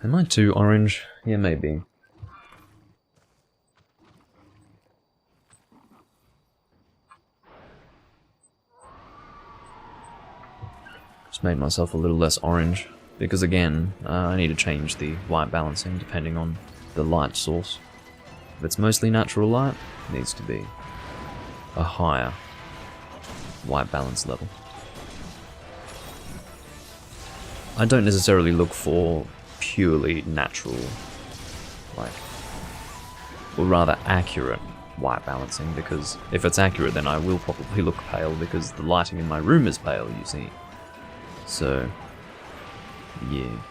Am I too orange? Yeah, maybe. Just made myself a little less orange, because again, I need to change the white balancing depending on the light source. If it's mostly natural light, it needs to be a higher white balance level. I don't necessarily look for purely natural, like, or rather accurate white balancing, because if it's accurate then I will probably look pale, because the lighting in my room is pale, you see. So, yeah.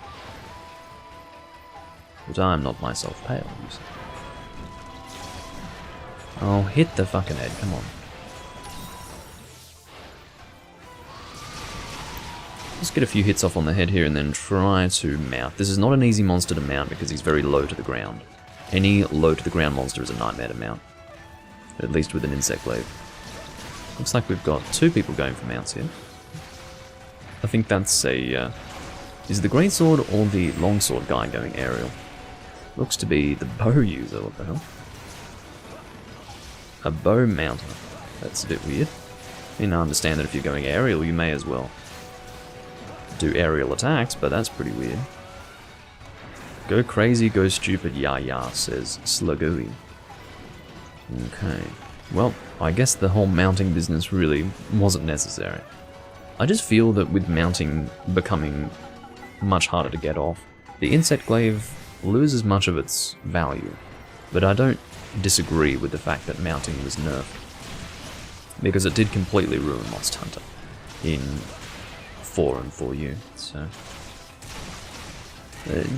But I am not myself pale, you see. Oh, hit the fucking head, come on. Just get a few hits off on the head here and then try to mount. This is not an easy monster to mount because he's very low to the ground. Any low to the ground monster is a nightmare to mount. At least with an insect glaive. Looks like we've got two people going for mounts here. I think that's a... is the greatsword or the longsword guy going aerial? Looks to be the bow user, what the hell? A bow mounter. That's a bit weird. I mean, I understand that if you're going aerial, you may as well do aerial attacks, but that's pretty weird. Go crazy, go stupid, ya, says Slugooey. Okay. Well, I guess the whole mounting business really wasn't necessary. I just feel that with mounting becoming much harder to get off, the insect glaive loses much of its value. But I don't disagree with the fact that mounting was nerfed, because it did completely ruin Monster Hunter in 4 and 4U, so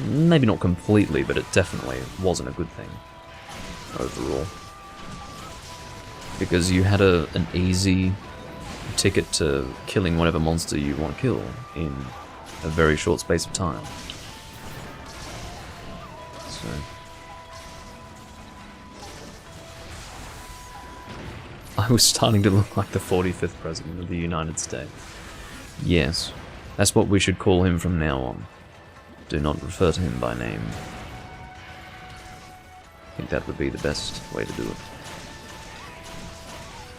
Maybe not completely, but it definitely wasn't a good thing overall. Because you had an easy ticket to killing whatever monster you want to kill in a very short space of time. So... I was starting to look like the 45th President of the United States. Yes, that's what we should call him from now on. Do not refer to him by name. I think that would be the best way to do it.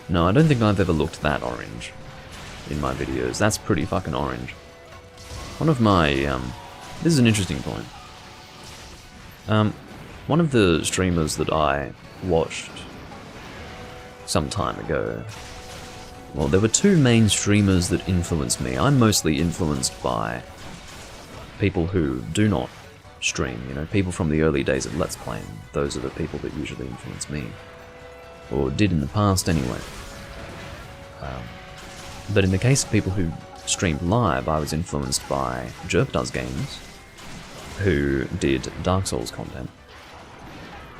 No, I don't think I've ever looked that orange in my videos. That's pretty fucking orange. One of my, this is an interesting point. One of the streamers that I watched some time ago, well, there were two main streamers that influenced me. I'm mostly influenced by people who do not stream, you know, people from the early days of Let's Playing. Those are the people that usually influence me. Or did in the past anyway. But in the case of people who streamed live, I was influenced by Jerp Does Games, who did Dark Souls content.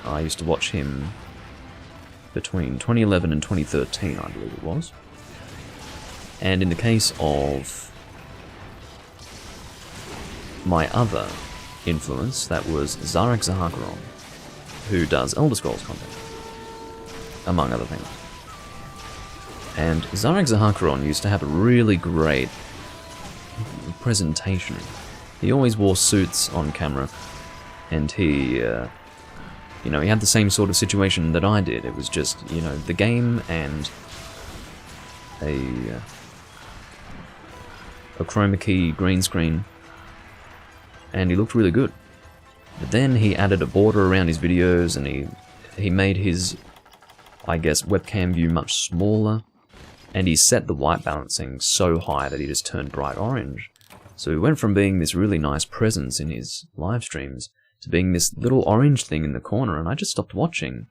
I used to watch him between 2011 and 2013, I believe it was. And in the case of my other influence, that was Zarek Zahakiron, who does Elder Scrolls content, among other things. And Zarek Zahakiron used to have a really great presentation. He always wore suits on camera, and he, you know, he had the same sort of situation that I did. It was just, you know, the game and a chroma key green screen, and he looked really good. But then he added a border around his videos, and he made his, I guess, webcam view much smaller, and he set the white balancing so high that he just turned bright orange. So he went from being this really nice presence in his live streams to being this little orange thing in the corner, and I just stopped watching.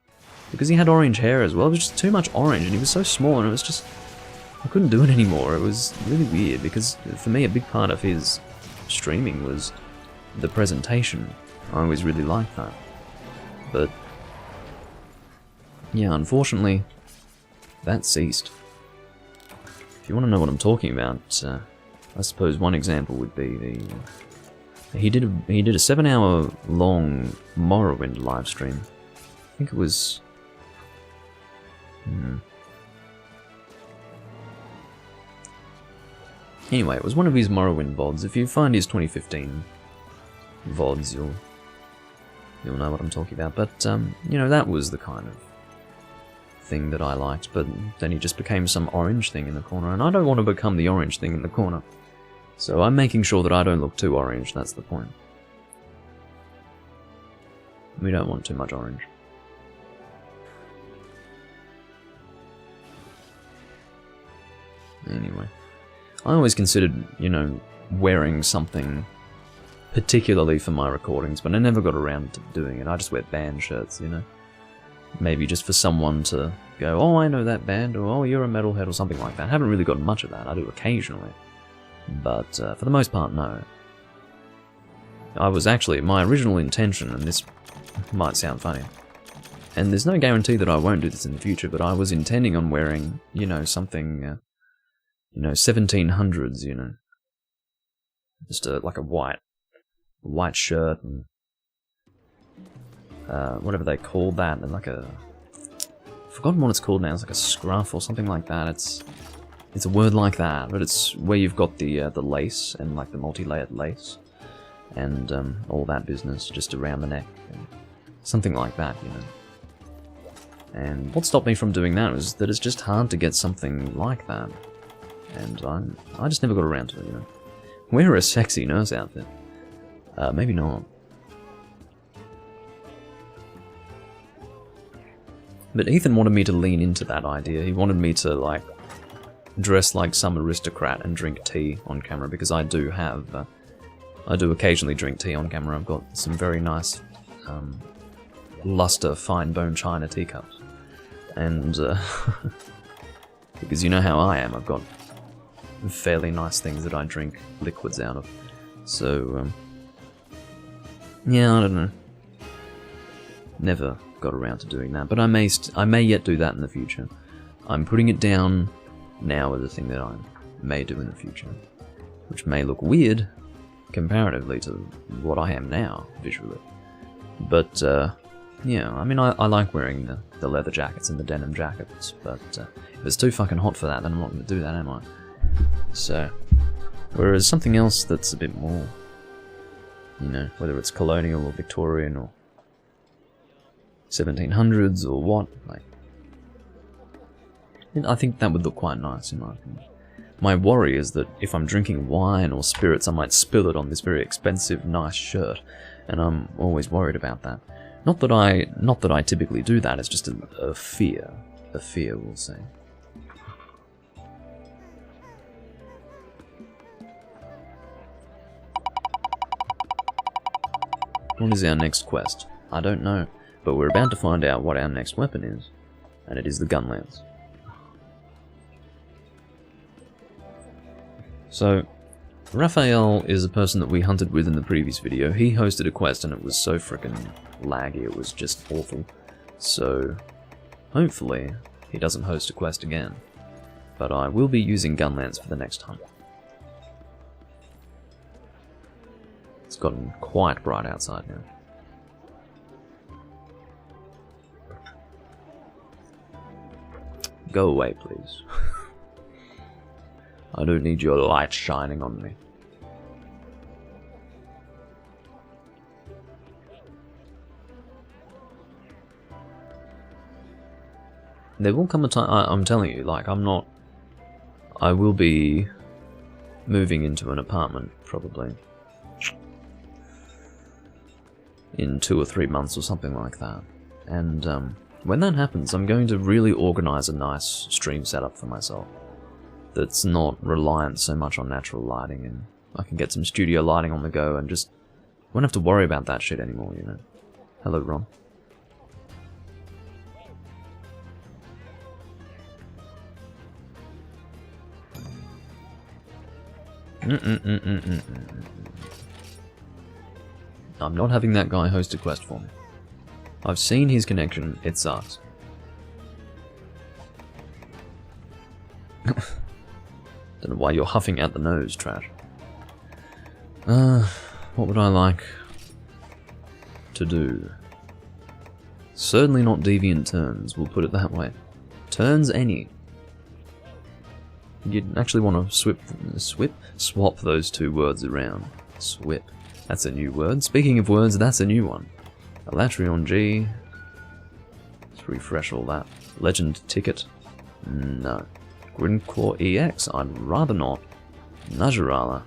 Because he had orange hair as well, it was just too much orange, and he was so small, and it was just... I couldn't do it anymore. It was really weird, because for me a big part of his streaming was the presentation. I always really liked that. But... yeah, unfortunately, that ceased. If you want to know what I'm talking about, I suppose one example would be the... He did a 7-hour long Morrowind live stream. I think it was... Anyway, it was one of his Morrowind VODs. If you find his 2015 VODs, you'll know what I'm talking about. But, you know, that was the kind of thing that I liked. But then he just became some orange thing in the corner, and I don't want to become the orange thing in the corner. So I'm making sure that I don't look too orange, that's the point. We don't want too much orange. Anyway. I always considered, you know, wearing something particularly for my recordings, but I never got around to doing it. I just wear band shirts, you know. Maybe just for someone to go, oh, I know that band, or oh, you're a metalhead, or something like that. I haven't really got much of that. I do occasionally. But for the most part, no. I was actually, my original intention, and this might sound funny, and there's no guarantee that I won't do this in the future, but I was intending on wearing, you know, something, you know, 1700s, you know. Just like a white shirt, and whatever they call that, and like a... I've forgotten what it's called now, it's like a scruff or something like that. It's a word like that, but it's where you've got the lace, and like the multi-layered lace, and all that business just around the neck, and something like that, you know. And what stopped me from doing that was that it's just hard to get something like that, and I just never got around to it, you know. Wear a sexy nurse outfit. Maybe not. But Ethan wanted me to lean into that idea. He wanted me to, like, dress like some aristocrat and drink tea on camera, because I do have, I do occasionally drink tea on camera. I've got some very nice, luster, fine bone china teacups. And, because you know how I am, I've got fairly nice things that I drink liquids out of. So, Yeah, I don't know. Never got around to doing that, but I may yet do that in the future. I'm putting it down now as a thing that I may do in the future, which may look weird comparatively to what I am now, visually. But, yeah, I mean, I like wearing the leather jackets and the denim jackets, but if it's too fucking hot for that, then I'm not going to do that, am I? So, whereas something else that's a bit more, you know, whether it's colonial or Victorian or 1700s or what, like, I think that would look quite nice in my opinion. My worry is that if I'm drinking wine or spirits, I might spill it on this very expensive, nice shirt, and I'm always worried about that. Not that I typically do that. It's just a fear, we'll say. What is our next quest? I don't know, but we're about to find out what our next weapon is, and it is the gun lance. So, Raphael is a person that we hunted with in the previous video. He hosted a quest and it was so frickin' laggy, it was just awful. So, hopefully, he doesn't host a quest again. But I will be using Gunlance for the next hunt. It's gotten quite bright outside now. Go away, please. I don't need your light shining on me. There will come a time, I'm telling you, like, I will be moving into an apartment, probably, in 2 or 3 months or something like that. And, when that happens, I'm going to really organize a nice stream setup for myself that's not reliant so much on natural lighting, and I can get some studio lighting on the go and just won't have to worry about that shit anymore, you know. Hello, Ron. I'm not having that guy host a quest for me. I've seen his connection, it sucks. Don't know why you're huffing out the nose, trash. What would I like to do? Certainly not deviant turns, we'll put it that way. Turns any. You'd actually want to swap those 2 words around. Swip. That's a new word. Speaking of words, that's a new one. Elatrion G. Let's refresh all that. Legend Ticket. No. Grincore EX, I'd rather not. Najarala.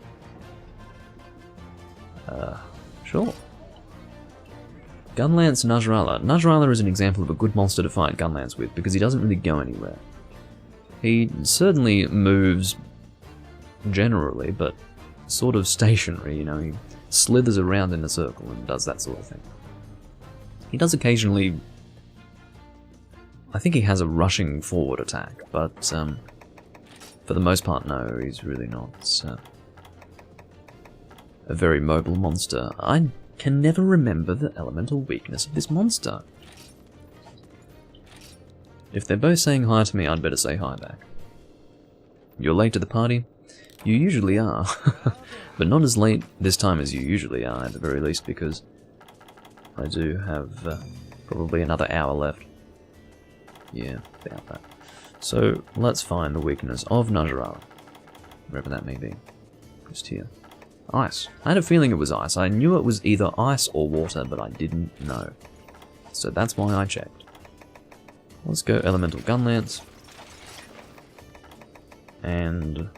Sure. Gunlance Najarala. Najarala is an example of a good monster to fight Gunlance with, because he doesn't really go anywhere. He certainly moves generally, but sort of stationary, you know, he slithers around in a circle and does that sort of thing. He does occasionally... I think he has a rushing forward attack, but, for the most part, no, he's really not a very mobile monster. I can never remember the elemental weakness of this monster. If they're both saying hi to me, I'd better say hi back. You're late to the party? You usually are. But not as late this time as you usually are, at the very least, because I do have probably another hour left. Yeah, about that. So, let's find the weakness of Najarala, wherever that may be. Just here. Ice. I had a feeling it was ice. I knew it was either ice or water, but I didn't know. So that's why I checked. Let's go Elemental Gunlance. And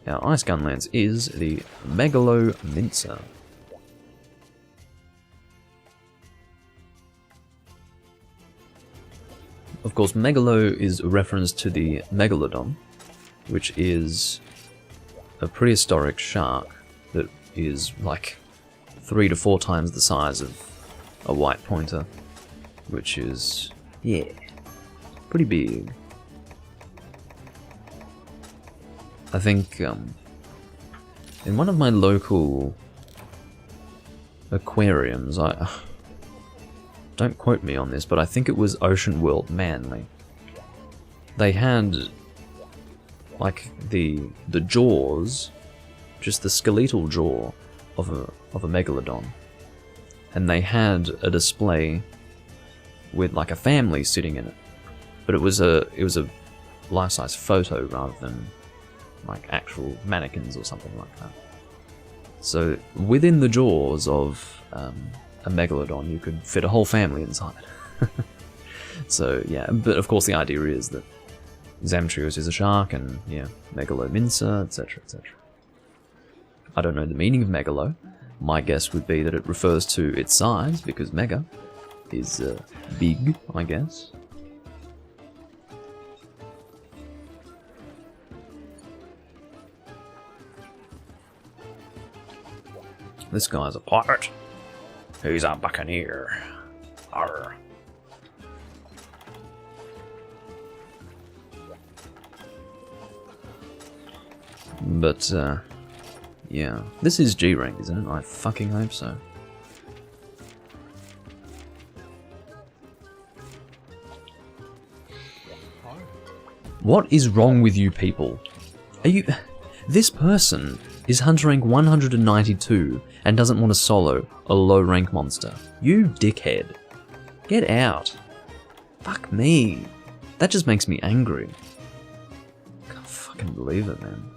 our Ice Gunlance is the Megalomincer. Of course, Megalo is a reference to the Megalodon, which is a prehistoric shark that is like 3 to 4 times the size of a white pointer, which is, yeah, pretty big. I think, in one of my local aquariums. Don't quote me on this, but I think it was Ocean World Manly. They had like the jaws, just the skeletal jaw of a megalodon, and they had a display with like a family sitting in it, but it was a life-size photo rather than like actual mannequins or something like that. So within the jaws of a megalodon, you could fit a whole family inside. So yeah, but of course the idea is that Zamtrios is a shark, and yeah, Megalominsa, etc., etc. I don't know the meaning of megalo. My guess would be that it refers to its size, because mega is big, I guess. This guy's a pirate. He's a buccaneer. Arr. But, yeah. This is G rank, isn't it? I fucking hope so. What is wrong with you people? Are you... This person is hunter rank 192 and doesn't want to solo a low rank monster. You dickhead. Get out. Fuck me. That just makes me angry. Can't fucking believe it, man.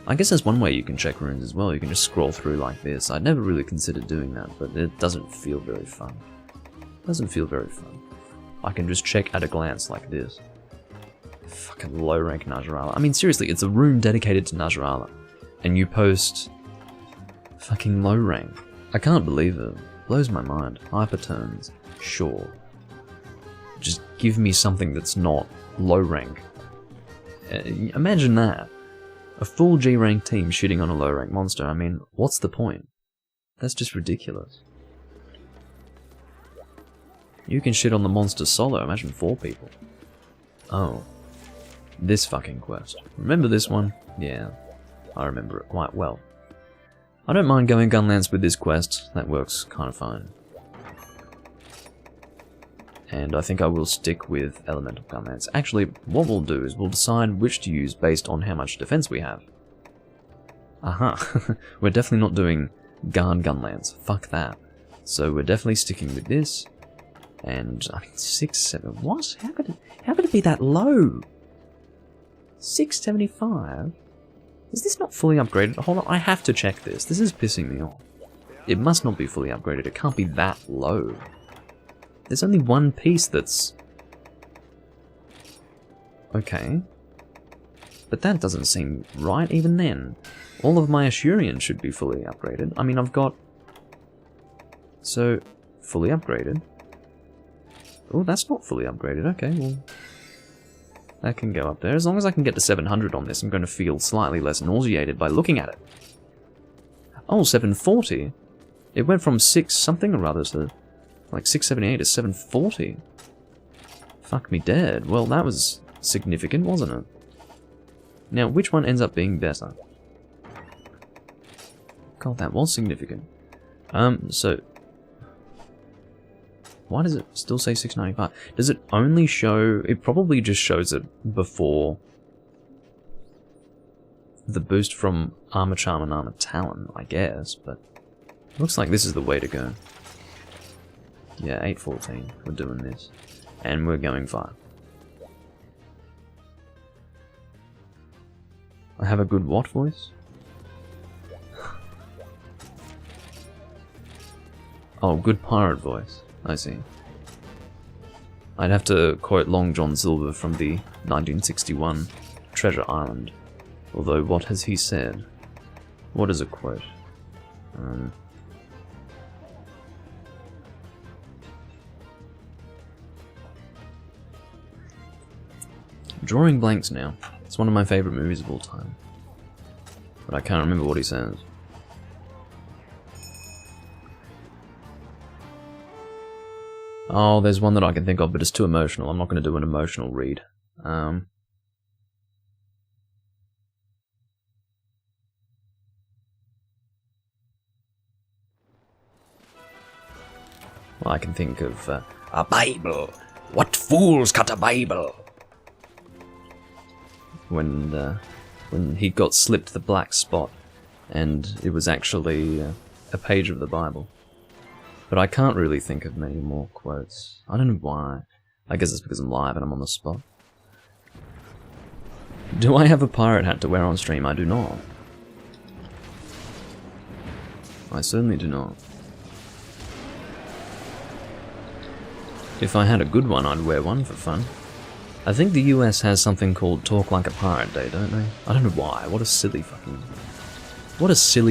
I guess there's one way you can check runes as well. You can just scroll through like this. I'd never really considered doing that, but it doesn't feel very fun. It doesn't feel very fun. I can just check at a glance like this. Fucking low rank Najarala. I mean, seriously, it's a rune dedicated to Najarala, and you post fucking low rank. I can't believe it. Blows my mind. Hyperturns. Sure. Just give me something that's not low rank. Imagine that. A full G rank team shitting on a low rank monster. I mean, what's the point? That's just ridiculous. You can shit on the monster solo. Imagine 4 people. Oh. This fucking quest. Remember this one? Yeah. I remember it quite well. I don't mind going Gunlance with this quest. That works kind of fine. And I think I will stick with Elemental Gunlance. Actually, what we'll do is we'll decide which to use based on how much defense we have. Aha. We're definitely not doing Guard Gunlance. Fuck that. So we're definitely sticking with this. And, I mean, 6-7... What? How could it be that low? 675? Is this not fully upgraded? Hold on, I have to check this. This is pissing me off. It must not be fully upgraded. It can't be that low. There's only one piece that's... Okay. But that doesn't seem right even then. All of my Ashurians should be fully upgraded. I mean, I've got... So, fully upgraded. Oh, that's not fully upgraded. Okay, well... That can go up there. As long as I can get to 700 on this, I'm going to feel slightly less nauseated by looking at it. Oh, 740? It went from 6 something or other to... Like 678 to 740. Fuck me dead. Well, that was significant, wasn't it? Now, which one ends up being better? God, that was significant. So... Why does it still say 695? Does it only show... It probably just shows it before the boost from Armor Charm and Armor Talon, I guess, but... Looks like this is the way to go. Yeah, 814. We're doing this. And we're going 5. I have a good what voice? Oh, good pirate voice. I see. I'd have to quote Long John Silver from the 1961 Treasure Island. Although, what has he said? What is a quote? Drawing blanks now. It's one of my favourite movies of all time. But I can't remember what he says. Oh, there's one that I can think of, but it's too emotional. I'm not going to do an emotional read. Well, I can think of a Bible. What fools cut a Bible? When he got slipped the black spot, and it was actually a page of the Bible. But I can't really think of many more quotes. I don't know why. I guess it's because I'm live and I'm on the spot. Do I have a pirate hat to wear on stream? I do not. I certainly do not. If I had a good one, I'd wear one for fun. I think the US has something called Talk Like a Pirate Day, don't they? I don't know why. What a silly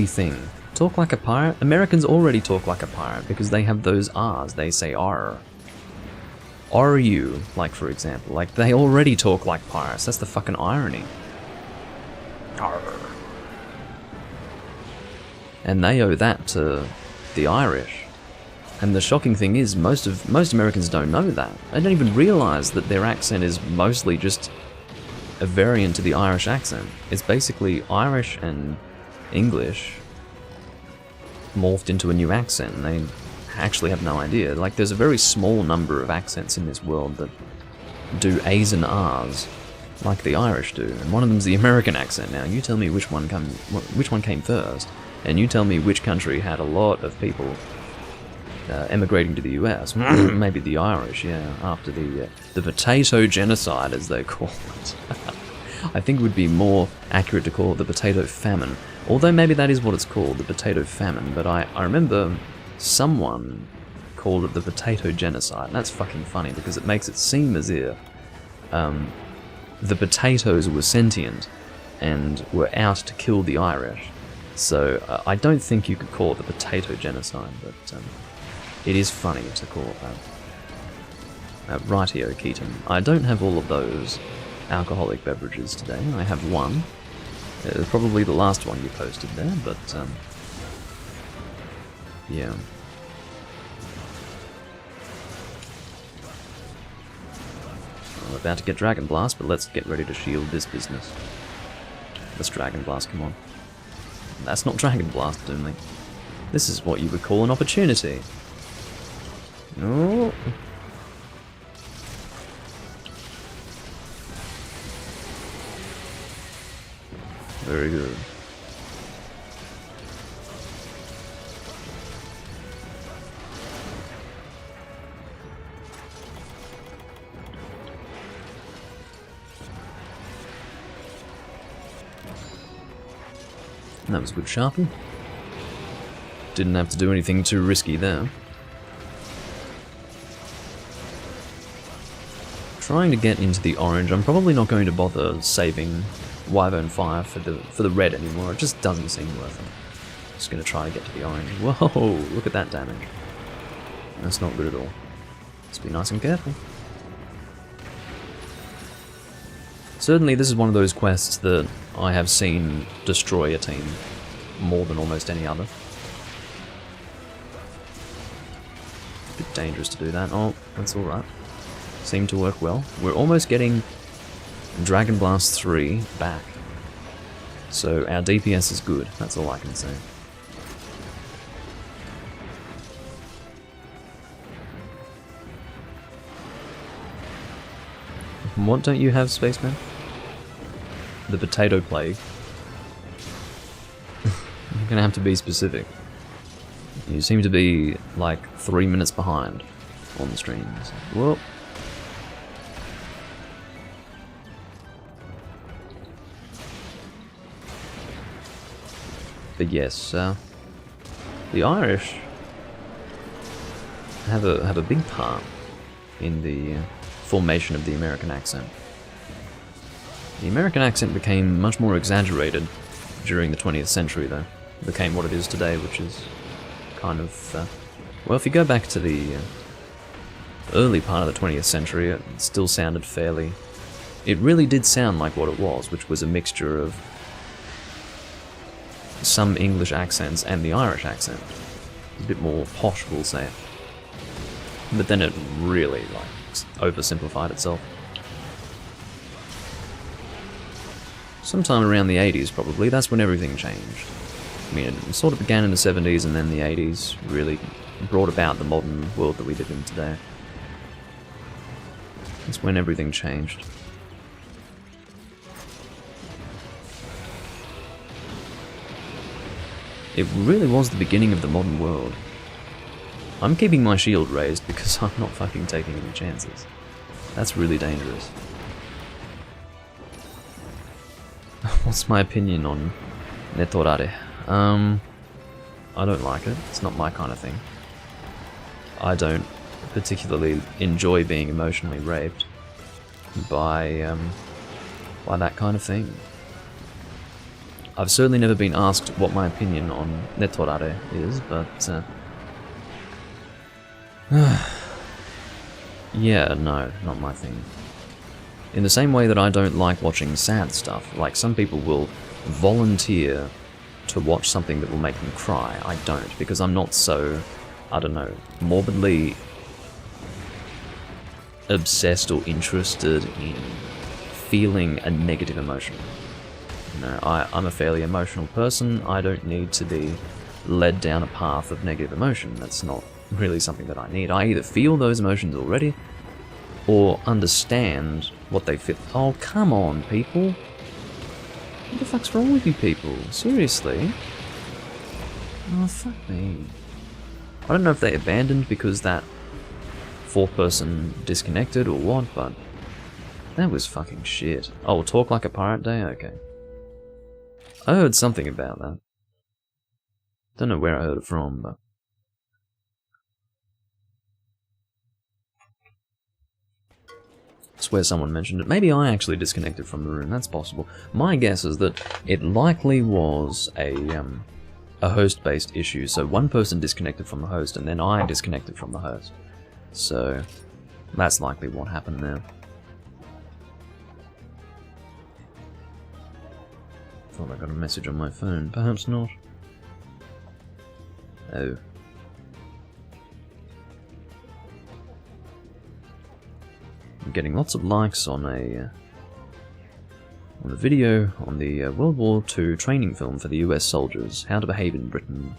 thing. Talk like a pirate? Americans already talk like a pirate because they have those R's. They say R. Are you, like for example. Like, they already talk like pirates. That's the fucking irony. Arr. And they owe that to the Irish. And the shocking thing is, most Americans don't know that. They don't even realize that their accent is mostly just a variant to the Irish accent. It's basically Irish and English morphed into a new accent, and they actually have no idea. Like, there's a very small number of accents in this world that do A's and R's like the Irish do, and one of them's the American accent. Now, you tell me which one came first, and you tell me which country had a lot of people emigrating to the US. Maybe the Irish, yeah, after the potato genocide, as they call it. I think it would be more accurate to call it the potato famine. Although maybe that is what it's called, the potato famine. But I remember someone called it the potato genocide. And that's fucking funny because it makes it seem as if the potatoes were sentient and were out to kill the Irish. So I don't think you could call it the potato genocide, but it is funny to call it that. Rightio, Keaton. I don't have all of those alcoholic beverages today. I have one. Probably the last one you posted there, but yeah. I'm about to get Dragon Blast, but let's get ready to shield this business. Let's Dragon Blast, come on. That's not Dragon Blast, Doomlink. This is what you would call an opportunity. Oh. Very good. That was a good sharpen. Didn't have to do anything too risky there. Trying to get into the orange. I'm probably not going to bother saving Wyvern Fire for the red anymore. It just doesn't seem worth it. Just gonna try to get to the orange. Whoa, look at that damage. That's not good at all. Let's be nice and careful. Certainly this is one of those quests that I have seen destroy a team more than almost any other. Bit dangerous to do that. Oh, that's alright. Seemed to work well. We're almost getting Dragon Blast 3 back. So our DPS is good, that's all I can say. What don't you have, Spaceman? The potato plague. You're gonna have to be specific. You seem to be like 3 minutes behind on the streams. Whoop. But yes, the Irish have a big part in the formation of the American accent. The American accent became much more exaggerated during the 20th century, though. It became what it is today, which is kind of... well, if you go back to the early part of the 20th century, it still sounded fairly... It really did sound like what it was, which was a mixture of some English accents and the Irish accent. A bit more posh, we'll say. But then it really, oversimplified itself. Sometime around the 80s, probably, that's when everything changed. I mean, it sort of began in the 70s, and then the 80s really brought about the modern world that we live in today. It's when everything changed. It really was the beginning of the modern world. I'm keeping my shield raised because I'm not fucking taking any chances. That's really dangerous. What's my opinion on Netorare? I don't like it. It's not my kind of thing. I don't particularly enjoy being emotionally raped by that kind of thing. I've certainly never been asked what my opinion on Netorare is, but yeah, no, not my thing. In the same way that I don't like watching sad stuff, like some people will volunteer to watch something that will make them cry. I don't, because I'm not so, I don't know, morbidly obsessed or interested in feeling a negative emotion. You know, I'm a fairly emotional person. I don't need to be led down a path of negative emotion. That's not really something that I need. I either feel those emotions already, or understand what they feel. Oh, come on, people. What the fuck's wrong with you people? Seriously? Oh, fuck me. I don't know if they abandoned because that fourth person disconnected or what, but that was fucking shit. Oh, talk like a pirate day? Okay. I heard something about that. Don't know where I heard it from, but I swear someone mentioned it. Maybe I actually disconnected from the room, that's possible. My guess is that it likely was a host-based issue, so one person disconnected from the host, and then I disconnected from the host. So, that's likely what happened there. Thought I got a message on my phone, perhaps not. Oh. I'm getting lots of likes on a video on the World War II training film for the US soldiers, How to Behave in Britain,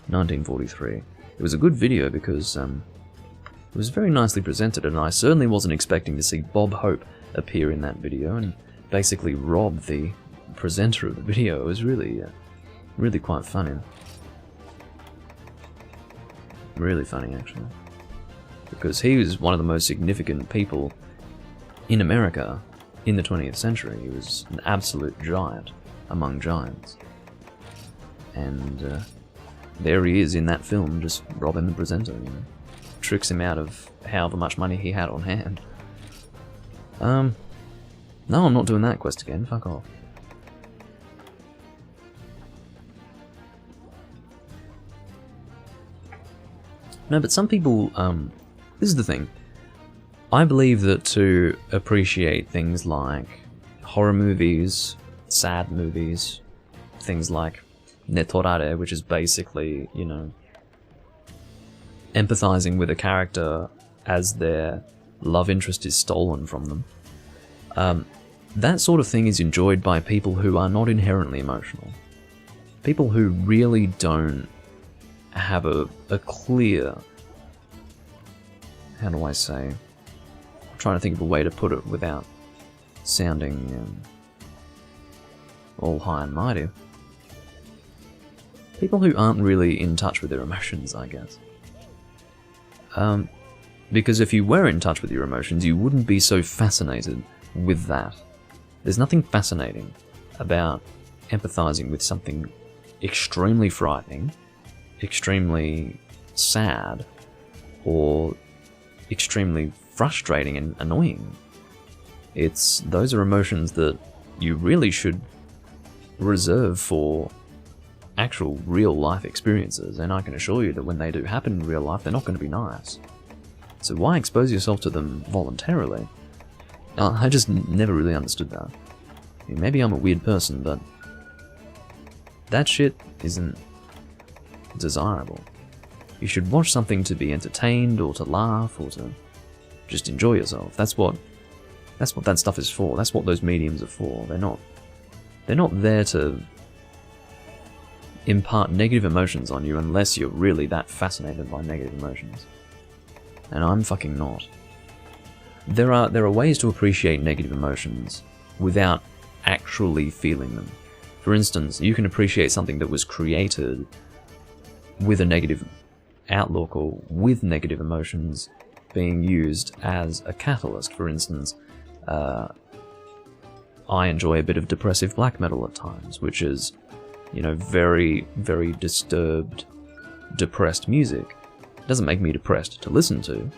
1943. It was a good video because it was very nicely presented, and I certainly wasn't expecting to see Bob Hope appear in that video and basically rob the presenter of the video. It was really, really quite funny. Really funny, actually. Because he was one of the most significant people in America in the 20th century. He was an absolute giant among giants. And there he is in that film, just robbing the presenter, you know. Tricks him out of however much money he had on hand. No, I'm not doing that quest again, fuck off. No, but some people, this is the thing. I believe that to appreciate things like horror movies, sad movies, things like Netorare, which is basically, you know, empathizing with a character as their love interest is stolen from them. That sort of thing is enjoyed by people who are not inherently emotional. People who really don't have a clear, how do I say, I'm trying to think of a way to put it without sounding all high and mighty. People who aren't really in touch with their emotions, I guess. Because if you were in touch with your emotions, you wouldn't be so fascinated with that. There's nothing fascinating about empathizing with something extremely frightening, extremely sad, or extremely frustrating and annoying. Those are emotions that you really should reserve for actual real life experiences, and I can assure you that when they do happen in real life, they're not going to be nice. So why expose yourself to them voluntarily? I just never really understood that. I mean, maybe I'm a weird person, but that shit isn't desirable. You should watch something to be entertained, or to laugh, or to just enjoy yourself. That's what that stuff is for. That's what those mediums are for. They're not there to impart negative emotions on you unless you're really that fascinated by negative emotions. And I'm fucking not. There are ways to appreciate negative emotions without actually feeling them. For instance, you can appreciate something that was created with a negative outlook or with negative emotions being used as a catalyst. For instance, I enjoy a bit of depressive black metal at times, which is, you know, very, very disturbed, depressed music. It doesn't make me depressed to listen to,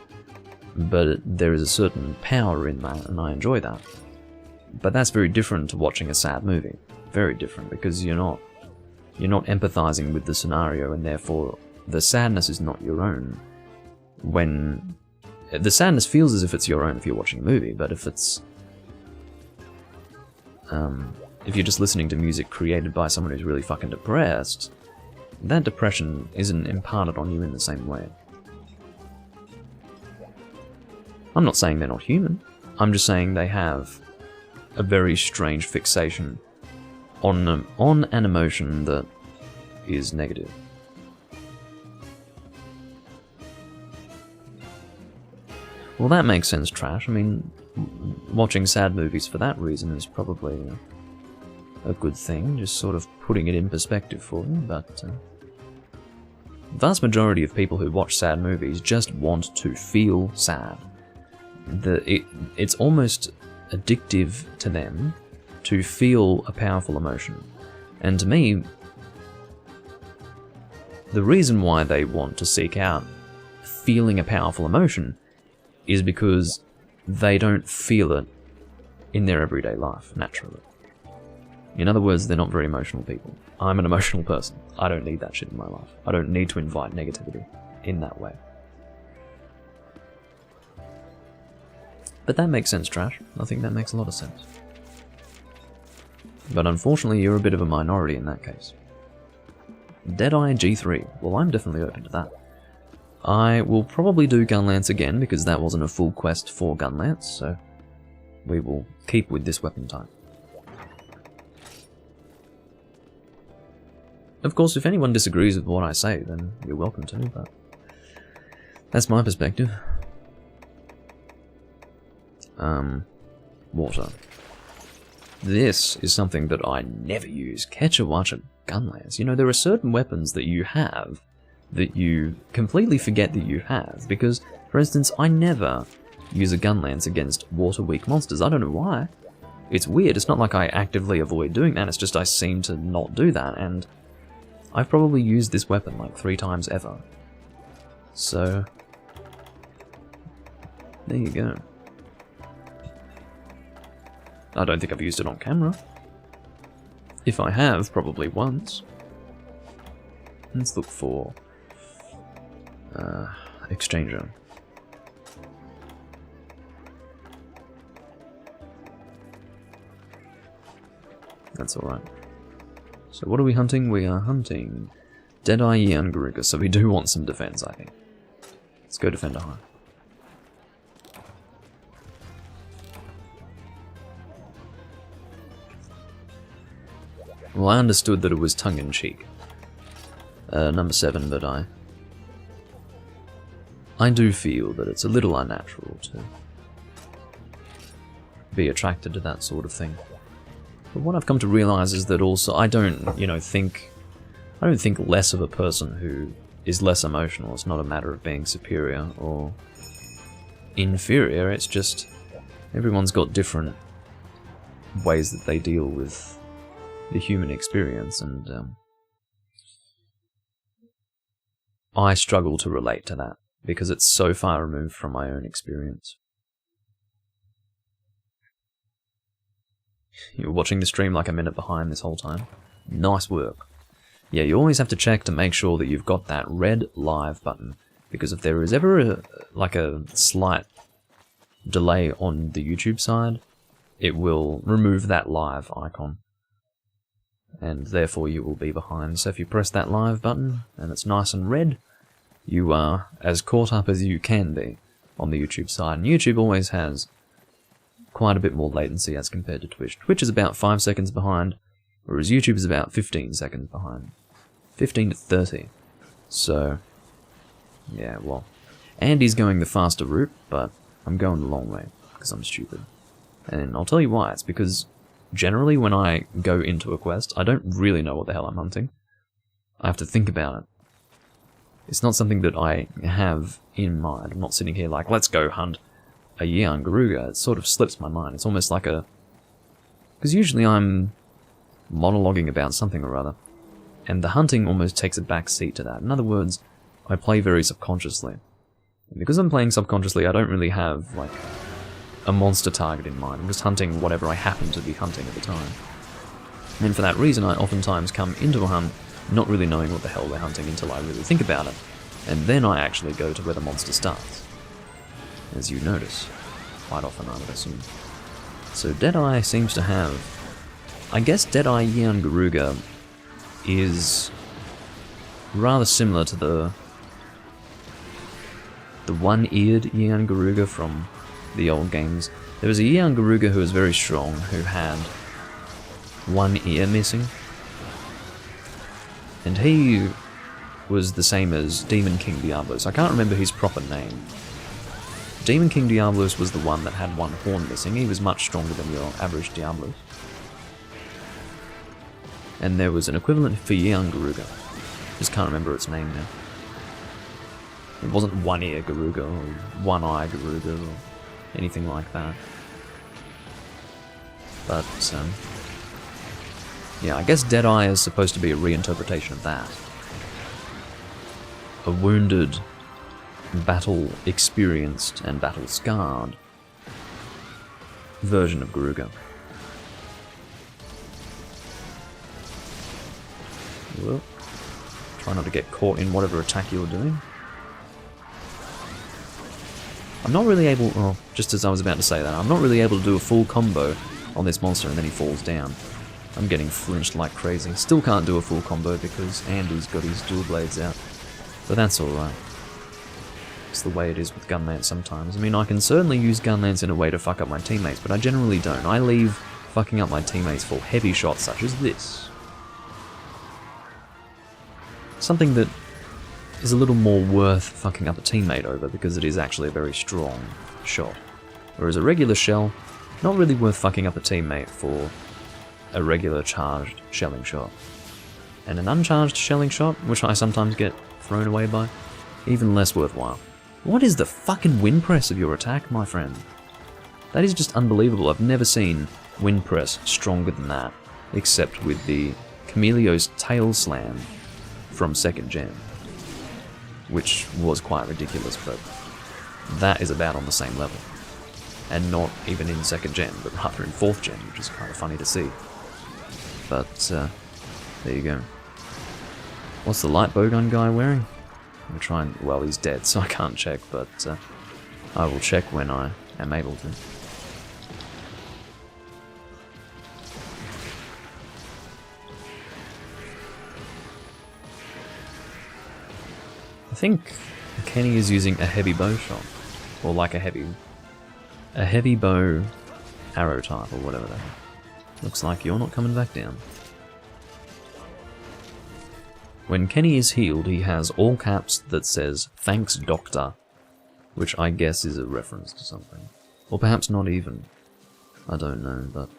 but there is a certain power in that, and I enjoy that. But that's very different to watching a sad movie. Very different, because you're not empathizing with the scenario, and therefore the sadness is not your own. When the sadness feels as if it's your own if you're watching a movie, but if it's if you're just listening to music created by someone who's really fucking depressed, that depression isn't imparted on you in the same way. I'm not saying they're not human. I'm just saying they have a very strange fixation on an emotion that is negative. Well, that makes sense, Trash. I mean, watching sad movies for that reason is probably a good thing, just sort of putting it in perspective for you, but the vast majority of people who watch sad movies just want to feel sad. It's almost addictive to them to feel a powerful emotion. And to me, the reason why they want to seek out feeling a powerful emotion is because they don't feel it in their everyday life, naturally. In other words, they're not very emotional people. I'm an emotional person. I don't need that shit in my life. I don't need to invite negativity in that way. But that makes sense, Trash. I think that makes a lot of sense. But unfortunately, you're a bit of a minority in that case. Deadeye G3. Well, I'm definitely open to that. I will probably do Gunlance again, because that wasn't a full quest for Gunlance, so we will keep with this weapon type. Of course, if anyone disagrees with what I say, then you're welcome to, but that's my perspective. Water. This is something that I never use. Ketchawacha Gunlance. You know, there are certain weapons that you have that you completely forget that you have, because, for instance, I never use a Gunlance against water-weak monsters. I don't know why. It's weird. It's not like I actively avoid doing that, it's just I seem to not do that, and I've probably used this weapon like 3 times ever. So, there you go. I don't think I've used it on camera. If I have, probably once. Let's look for Exchanger. That's alright. So what are we hunting? We are hunting Deadeye Yangaruka, so we do want some defense, I think. Let's go Defender High. Well, I understood that it was tongue-in-cheek. Number 7, but I do feel that it's a little unnatural to be attracted to that sort of thing. But what I've come to realize is that also I don't, you know, think less of a person who is less emotional. It's not a matter of being superior or inferior. It's just everyone's got different ways that they deal with the human experience, and I struggle to relate to that because it's so far removed from my own experience. You were watching the stream like a minute behind this whole time. Nice work. Yeah, you always have to check to make sure that you've got that red live button, because if there is ever a slight delay on the YouTube side, it will remove that live icon, and therefore you will be behind. So if you press that live button and it's nice and red, you are as caught up as you can be on the YouTube side. And YouTube always has quite a bit more latency as compared to Twitch. Twitch is about 5 seconds behind, whereas YouTube is about 15 seconds behind. 15 to 30. So, yeah, well, Andy's going the faster route, but I'm going the long way, because I'm stupid. And I'll tell you why. It's because generally when I go into a quest, I don't really know what the hell I'm hunting. I have to think about it. It's not something that I have in mind. I'm not sitting here like, let's go hunt a Yeon Garuga. It sort of slips my mind. It's almost like a... Because usually I'm monologuing about something or other, and the hunting almost takes a back seat to that. In other words, I play very subconsciously. And because I'm playing subconsciously, I don't really have, like, a monster target in mind. I'm just hunting whatever I happen to be hunting at the time. And for that reason, I oftentimes come into a hunt not really knowing what the hell we're hunting until I really think about it. And then I actually go to where the monster starts. As you notice. Quite often, I would assume. So Deadeye seems to have... I guess Deadeye Yeon Garuga is rather similar to the one-eared Yeon Garuga from the old games. There was a Yeon Garuga who was very strong, who had one ear missing. And he was the same as Demon King Diablos. I can't remember his proper name. Demon King Diablos was the one that had one horn missing. He was much stronger than your average Diablos. And there was an equivalent for Yeon Garuga. Just can't remember its name now. It wasn't one-ear Garuga or one-eye Garuga or anything like that. But, yeah, I guess Deadeye is supposed to be a reinterpretation of that. A wounded, battle-experienced, and battle-scarred version of Garuga. Well, try not to get caught in whatever attack you're doing. I'm not really able... Oh, just as I was about to say that, I'm not really able to do a full combo on this monster and then he falls down. I'm getting flinched like crazy. Still can't do a full combo because Andy's got his dual blades out. But that's alright. It's the way it is with Gunlance sometimes. I mean, I can certainly use Gunlance in a way to fuck up my teammates, but I generally don't. I leave fucking up my teammates for heavy shots such as this. Something that is a little more worth fucking up a teammate over because it is actually a very strong shot. Whereas a regular shell, not really worth fucking up a teammate for a regular charged shelling shot. And an uncharged shelling shot, which I sometimes get thrown away by, even less worthwhile. What is the fucking wind press of your attack, my friend? That is just unbelievable. I've never seen wind press stronger than that, except with the Camelio's Tail Slam from 2nd Gen, which was quite ridiculous, but that is about on the same level. And not even in 2nd Gen, but rather in 4th Gen, which is kind of funny to see. But, there you go. What's the light bowgun guy wearing? I'm trying... Well, he's dead, so I can't check, but I will check when I am able to. I think Kenny is using a heavy bow shot, or like a heavy bow arrow type, or whatever that is. Looks like you're not coming back down. When Kenny is healed, he has all caps that says, "Thanks, Doctor," which I guess is a reference to something. Or perhaps not even. I don't know, but...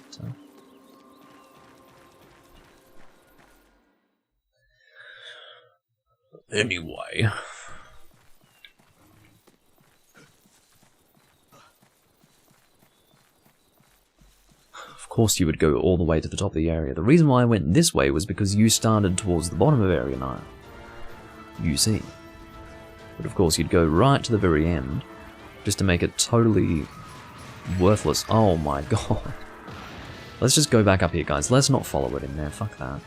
Anyway... Of course you would go all the way to the top of the area. The reason why I went this way was because you started towards the bottom of Area 9. You see. But of course you'd go right to the very end, just to make it totally worthless. Oh my god. Let's just go back up here, guys. Let's not follow it in there. Fuck that.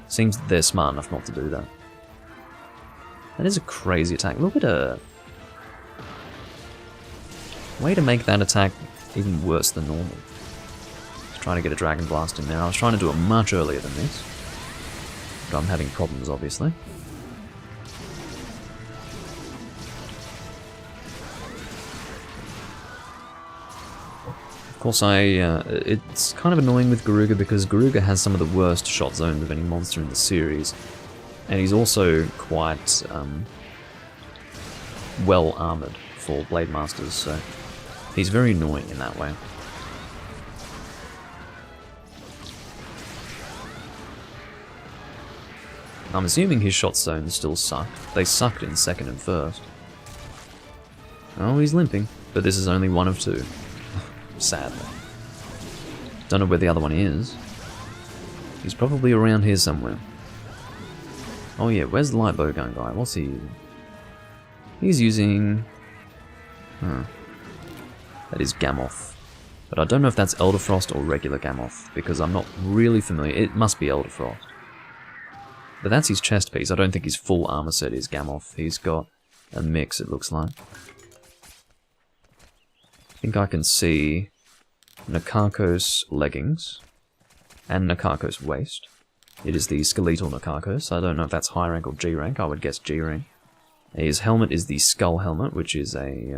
Seems they're smart enough not to do that. That is a crazy attack. Look at her. Way to make that attack even worse than normal. Trying to get a Dragon Blast in there. I was trying to do it much earlier than this, but I'm having problems, obviously. Of course, it's kind of annoying with Garuga because Garuga has some of the worst shot zones of any monster in the series, and he's also quite well armored for Blade Masters, so he's very annoying in that way. I'm assuming his shot zones still suck. They sucked in second and first. Oh, he's limping, but this is only one of two. Sadly. Don't know where the other one is. He's probably around here somewhere. Oh yeah, where's the light bowgun guy? What's he using? He's using... That is Gamoth. But I don't know if that's Elderfrost or regular Gamoth, because I'm not really familiar. It must be Elderfrost. But that's his chest piece. I don't think his full armor set is Gamoth. He's got a mix, it looks like. I think I can see Nakakos leggings and Nakakos waist. It is the skeletal Nakakos. I don't know if that's high rank or G rank. I would guess G rank. His helmet is the skull helmet, which is a...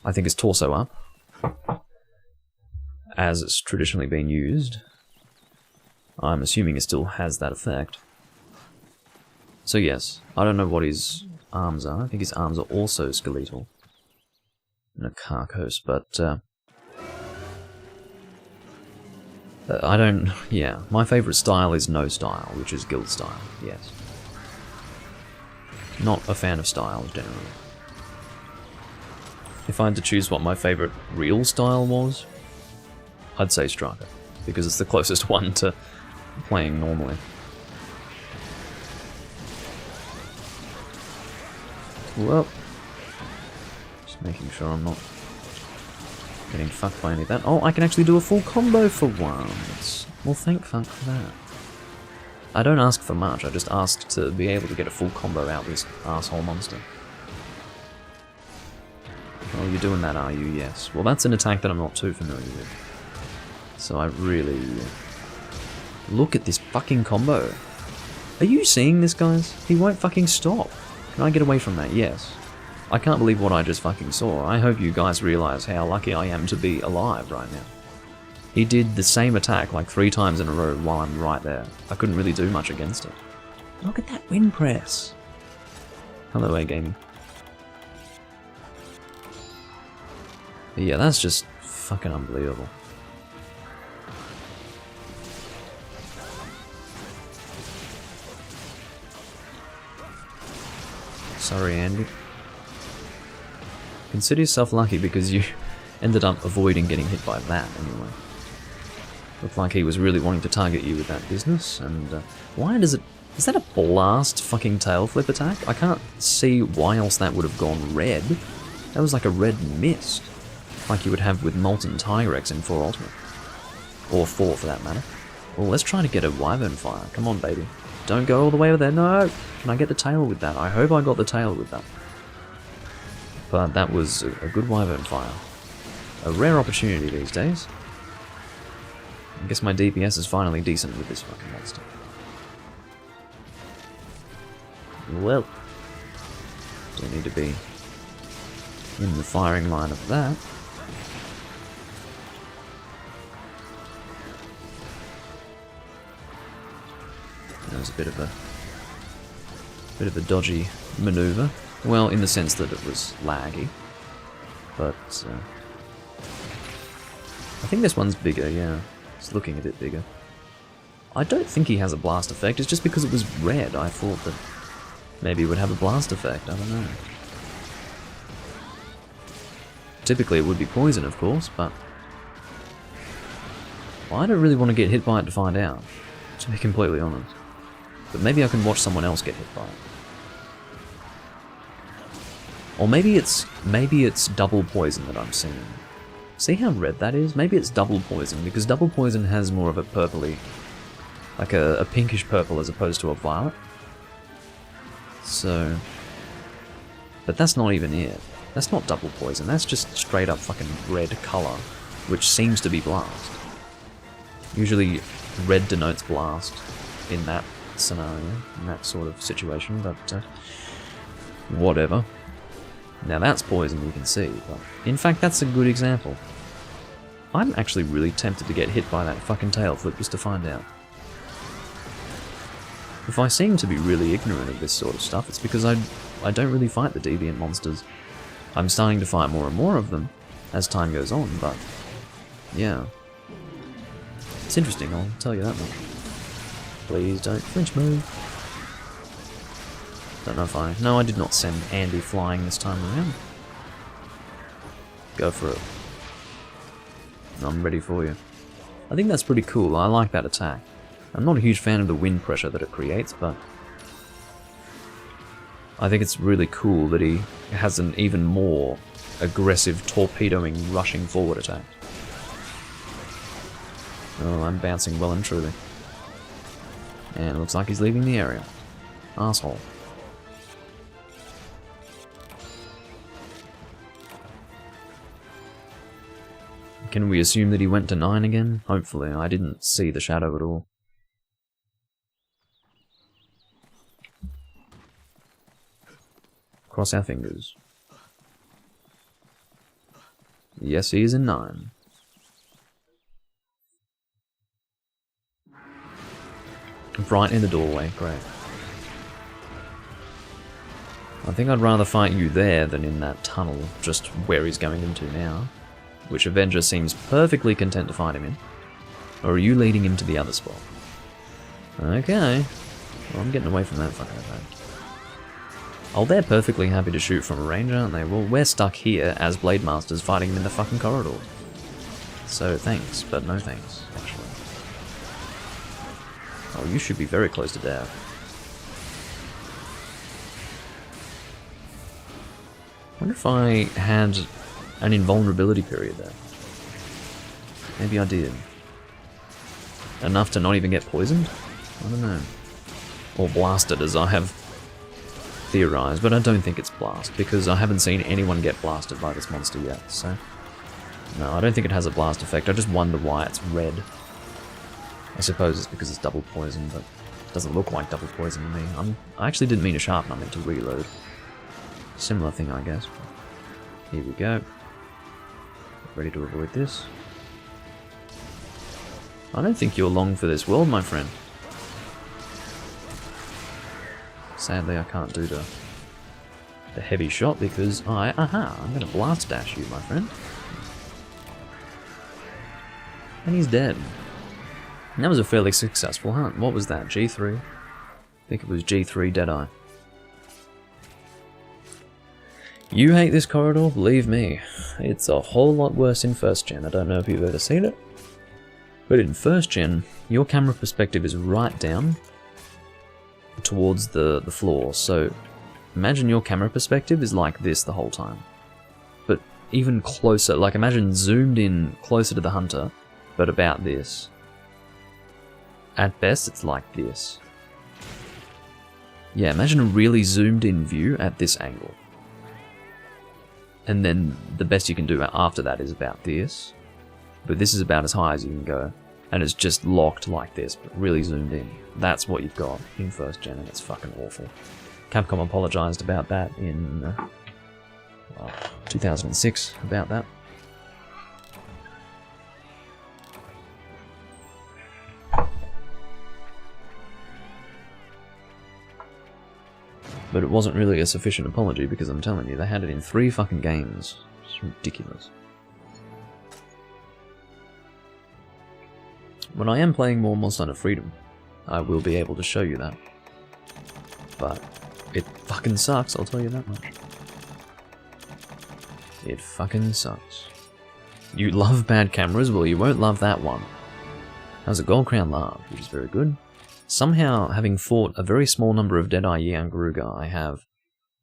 I think it's torso up, as it's traditionally been used. I'm assuming it still has that effect. So yes, I don't know what his arms are. I think his arms are also skeletal. Nakakos, but I don't... Yeah, my favourite style is no style, which is guild style, yes. Not a fan of styles, generally. If I had to choose what my favourite real style was, I'd say Striker, because it's the closest one to playing normally. Well, just making sure I'm not getting fucked by any of that. Oh, I can actually do a full combo for once. Well, thank fuck for that. I don't ask for much, I just asked to be able to get a full combo out of this asshole monster. Oh, you're doing that, are you? Yes. Well, that's an attack that I'm not too familiar with. So I really... Look at this fucking combo. Are you seeing this, guys? He won't fucking stop. Can I get away from that? Yes. I can't believe what I just fucking saw. I hope you guys realize how lucky I am to be alive right now. He did the same attack like 3 times in a row while I'm right there. I couldn't really do much against it. Look at that wind press. Hello, A-Gaming. Yeah, that's just fucking unbelievable. Sorry, Andy. Consider yourself lucky because you ended up avoiding getting hit by that anyway. Looked like he was really wanting to target you with that business, and why does it... Is that a blast fucking tail flip attack? I can't see why else that would have gone red. That was like a red mist. Like you would have with Molten Tigrex in 4 Ultimate. Or 4 for that matter. Well, let's try to get a Wyvern Fire. Come on, baby. Don't go all the way over there. No! Can I get the tail with that? I hope I got the tail with that. But that was a good Wyvern Fire. A rare opportunity these days. I guess my DPS is finally decent with this fucking monster. Well. Don't need to be in the firing line of that. That was a bit of a dodgy maneuver. Well, in the sense that it was laggy. But I think this one's bigger, yeah. It's looking a bit bigger. I don't think he has a blast effect. It's just because it was red. I thought that maybe it would have a blast effect. I don't know. Typically it would be poison, of course, but well, I don't really want to get hit by it to find out, to be completely honest. But maybe I can watch someone else get hit by it. Or maybe it's double poison that I'm seeing. See how red that is? Maybe it's double poison, because double poison has more of a purpley, like a pinkish purple as opposed to a violet. So, but that's not even it. That's not double poison, that's just straight up fucking red colour, which seems to be blast. Usually red denotes blast in that scenario, in that sort of situation, but whatever. Now that's poison, you can see, but in fact that's a good example. I'm actually really tempted to get hit by that fucking tail flip just to find out. If I seem to be really ignorant of this sort of stuff, it's because I don't really fight the deviant monsters. I'm starting to fight more and more of them as time goes on, but yeah. It's interesting, I'll tell you that much. Please don't flinch move. Don't know if I... No, I did not send Andy flying this time around. Go for it. I'm ready for you. I think that's pretty cool, I like that attack. I'm not a huge fan of the wind pressure that it creates, but I think it's really cool that he has an even more aggressive, torpedoing, rushing forward attack. Oh, I'm bouncing well and truly. And it looks like he's leaving the area. Asshole. Can we assume that he went to 9 again? Hopefully, I didn't see the shadow at all. Cross our fingers. Yes, he is in 9. Right in the doorway, great. I think I'd rather fight you there than in that tunnel, just where he's going into now. Which Avenger seems perfectly content to fight him in. Or are you leading him to the other spot? Okay. Well, I'm getting away from that fucking attack. Oh, they're perfectly happy to shoot from a range, aren't they? Well, we're stuck here as Blade Masters fighting him in the fucking corridor. So thanks, but no thanks, actually. Oh, you should be very close to death. I wonder if I had an invulnerability period there. Maybe I did. Enough to not even get poisoned? I don't know. Or blasted, as I have theorized, but I don't think it's blast, because I haven't seen anyone get blasted by this monster yet, so... No, I don't think it has a blast effect, I just wonder why it's red. I suppose it's because it's double poison, but it doesn't look like double poison to me. I actually didn't mean to sharpen, I meant to reload. Similar thing, I guess. Here we go. Ready to avoid this. I don't think you're long for this world, my friend. Sadly, I can't do the heavy shot because I'm gonna blast dash you, my friend. And he's dead. And that was a fairly successful hunt. What was that, G3? I think it was G3 Deadeye. You hate this corridor? Believe me, it's a whole lot worse in 1st gen. I don't know if you've ever seen it, but in 1st gen, your camera perspective is right down towards the floor, so imagine your camera perspective is like this the whole time. But even closer, like imagine zoomed in closer to the hunter, but about this. At best, it's like this. Yeah, imagine a really zoomed in view at this angle. And then the best you can do after that is about this. But this is about as high as you can go. And it's just locked like this, but really zoomed in. That's what you've got in 1st gen, and it's fucking awful. Capcom apologized about that in 2006, about that. But it wasn't really a sufficient apology because I'm telling you, they had it in 3 fucking games. It's ridiculous. When I am playing more Monster Hunter Freedom, I will be able to show you that. But it fucking sucks, I'll tell you that much. It fucking sucks. You love bad cameras? Well, you won't love that one. Has a Gold Crown Large, which is very good. Somehow, having fought a very small number of Deadeye Yang Garuga, I have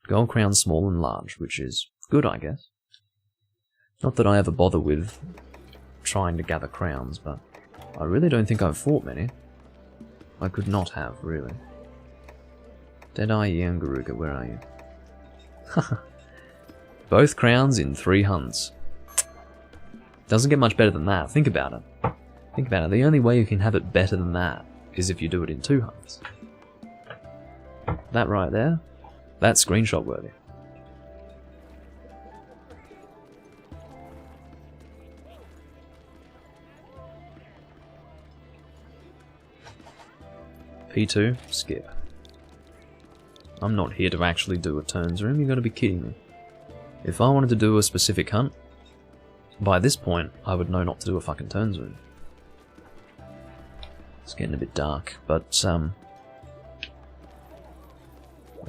Gold Crown Small and Large, which is good, I guess. Not that I ever bother with trying to gather crowns, but I really don't think I've fought many. I could not have, really. Deadeye Yang Garuga, where are you? Both crowns in 3 hunts. Doesn't get much better than that, think about it. Think about it, the only way you can have it better than that is if you do it in 2 hunts. That right there, that's screenshot worthy. P2, skip. I'm not here to actually do a turns room, you gotta be kidding me. If I wanted to do a specific hunt, by this point, I would know not to do a fucking turns room. It's getting a bit dark, but I've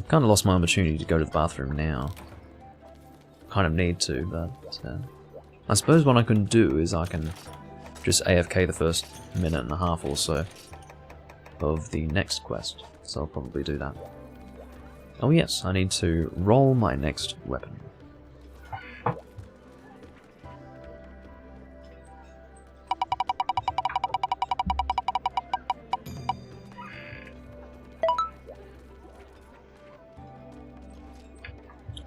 kind of lost my opportunity to go to the bathroom now. Kind of need to, but I suppose what I can do is I can just AFK the first minute and a half or so of the next quest, so I'll probably do that. Oh yes, I need to roll my next weapon.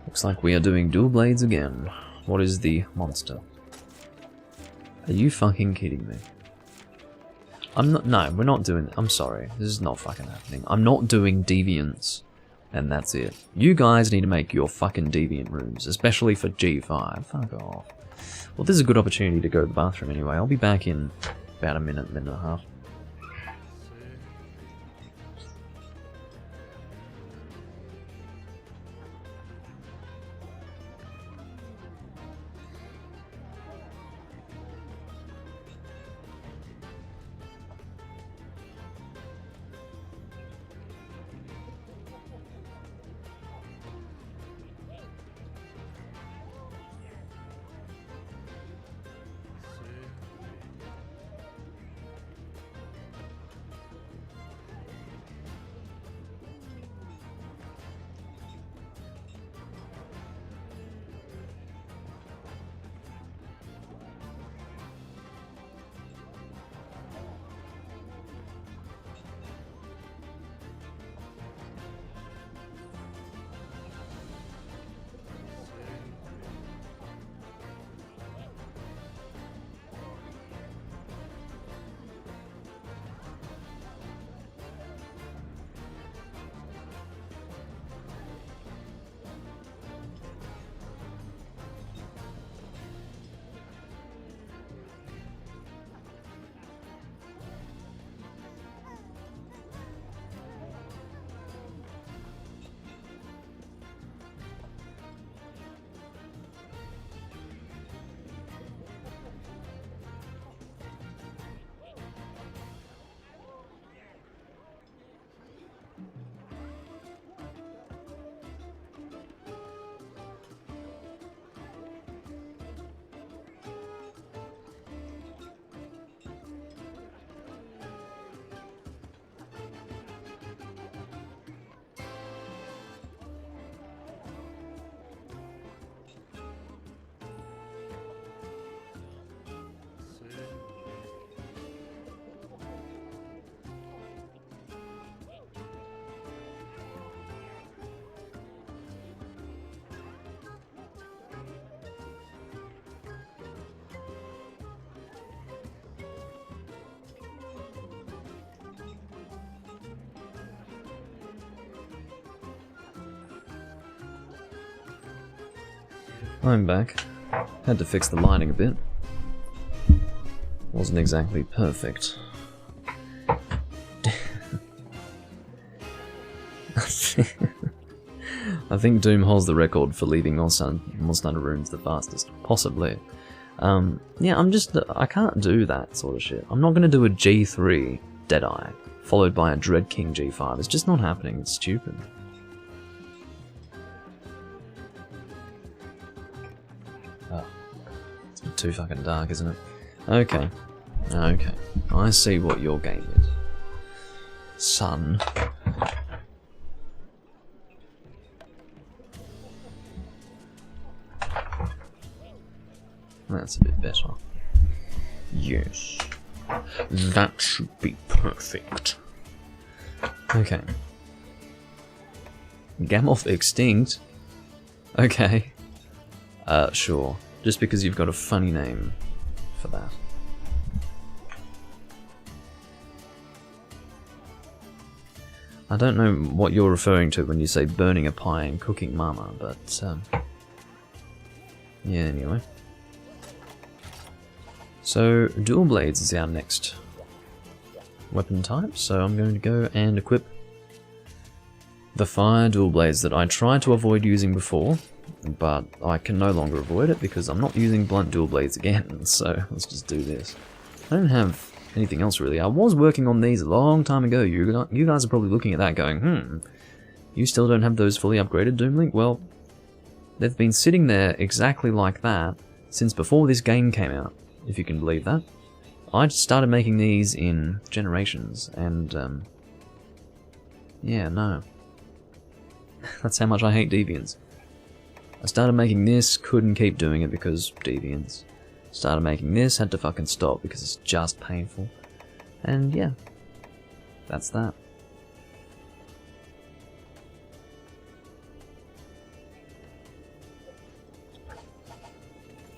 Looks like we are doing dual blades again. What is the monster? Are you fucking kidding me? I'm not. No, we're not doing. I'm sorry. This is not fucking happening. I'm not doing deviants, and that's it. You guys need to make your fucking deviant rooms, especially for G5. Fuck off. Well, this is a good opportunity to go to the bathroom anyway. I'll be back in about a minute and a half. I'm back. Had to fix the lighting a bit. Wasn't exactly perfect. I think Doom holds the record for leaving Monster rooms the fastest. Possibly. Yeah, I can't do that sort of shit. I'm not gonna do a G3 Deadeye, followed by a Dread King G5. It's just not happening, it's stupid. Too fucking dark, isn't it? Okay. Okay. I see what your game is. Son. That's a bit better. Yes. That should be perfect. Okay. Gammoth extinct? Okay. Sure. Just because you've got a funny name for that. I don't know what you're referring to when you say burning a pie and cooking mama, but yeah, anyway. So, Dual Blades is our next weapon type, so I'm going to go and equip the fire dual blades that I tried to avoid using before, but I can no longer avoid it because I'm not using blunt dual blades again, so let's just do this. I don't have anything else really. I was working on these a long time ago. You guys are probably looking at that going, you still don't have those fully upgraded Doomlink? Well, they've been sitting there exactly like that since before this game came out, if you can believe that. I started making these in Generations, and yeah, no. That's how much I hate Deviants. I started making this, couldn't keep doing it because Deviants. Started making this, had to fucking stop because it's just painful. And yeah, that's that.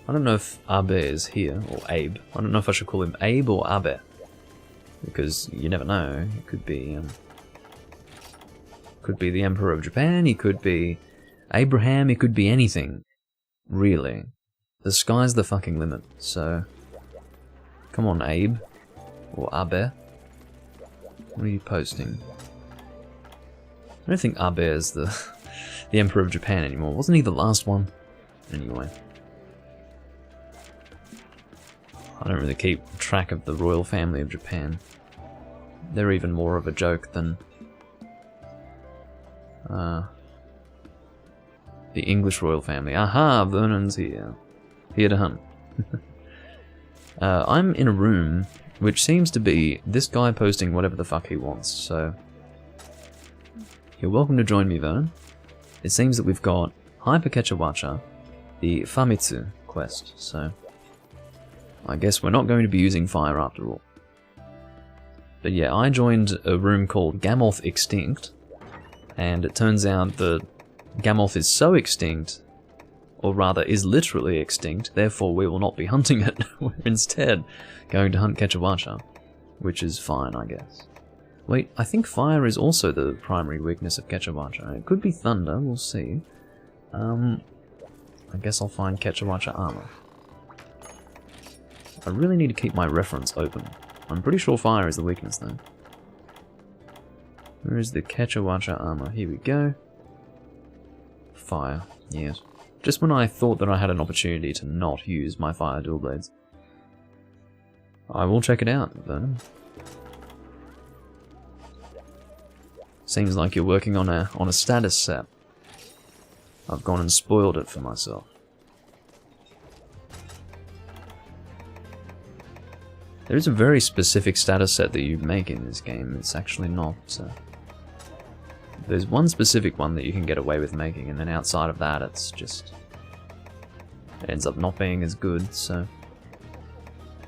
I don't know if Abe is here, or Abe. I don't know if I should call him Abe or Abe. Because you never know, it could be the Emperor of Japan, he could be Abraham, it could be anything. Really. The sky's the fucking limit, so... Come on, Abe. Or Abe. What are you posting? I don't think Abe is the Emperor of Japan anymore. Wasn't he the last one? Anyway. I don't really keep track of the royal family of Japan. They're even more of a joke than... the English royal family. Aha, Vernon's here. Here to hunt. I'm in a room which seems to be this guy posting whatever the fuck he wants, so... You're welcome to join me, Vernon. It seems that we've got Hyper Ketchawacha, the Famitsu quest, so... I guess we're not going to be using fire after all. But yeah, I joined a room called Gammoth Extinct, and it turns out that Gammoth is so extinct, or rather is literally extinct, therefore we will not be hunting it. We're instead going to hunt Ketchawacha, which is fine, I guess. Wait, I think fire is also the primary weakness of Ketchawacha. It could be thunder, we'll see. I guess I'll find Ketchawacha armor. I really need to keep my reference open. I'm pretty sure fire is the weakness though. Where is the Ketchawacha armor? Here we go. Fire, yes. Just when I thought that I had an opportunity to not use my fire dual blades. I will check it out, Vernon. Seems like you're working on a status set. I've gone and spoiled it for myself. There is a very specific status set that you make in this game. It's actually not... There's one specific one that you can get away with making, and then outside of that it's just... It ends up not being as good, so...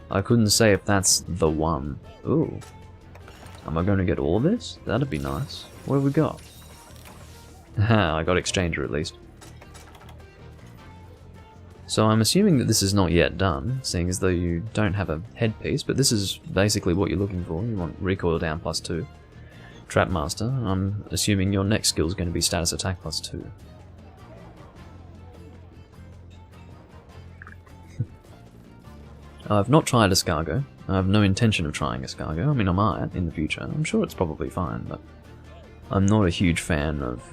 I couldn't say if that's the one. Ooh. Am I going to get all of this? That'd be nice. What have we got? Haha, I got Exchanger at least. So I'm assuming that this is not yet done, seeing as though you don't have a headpiece, but this is basically what you're looking for. You want recoil down +2. Trapmaster, I'm assuming your next skill is going to be status attack +2. I've not tried escargot. I have no intention of trying escargot. I mean, I might in the future. I'm sure it's probably fine, but I'm not a huge fan of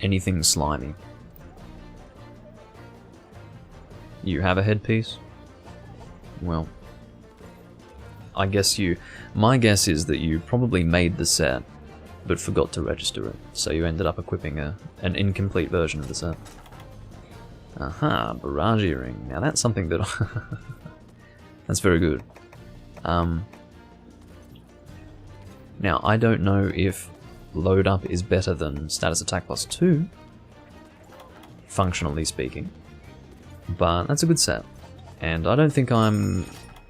anything slimy. You have a headpiece? Well, I guess my guess is that you probably made the set, but forgot to register it, so you ended up equipping an incomplete version of the set. Aha, barrage earring. Now that's something that... that's very good. Now, I don't know if load up is better than status attack +2, functionally speaking. But that's a good set, and I don't think I'm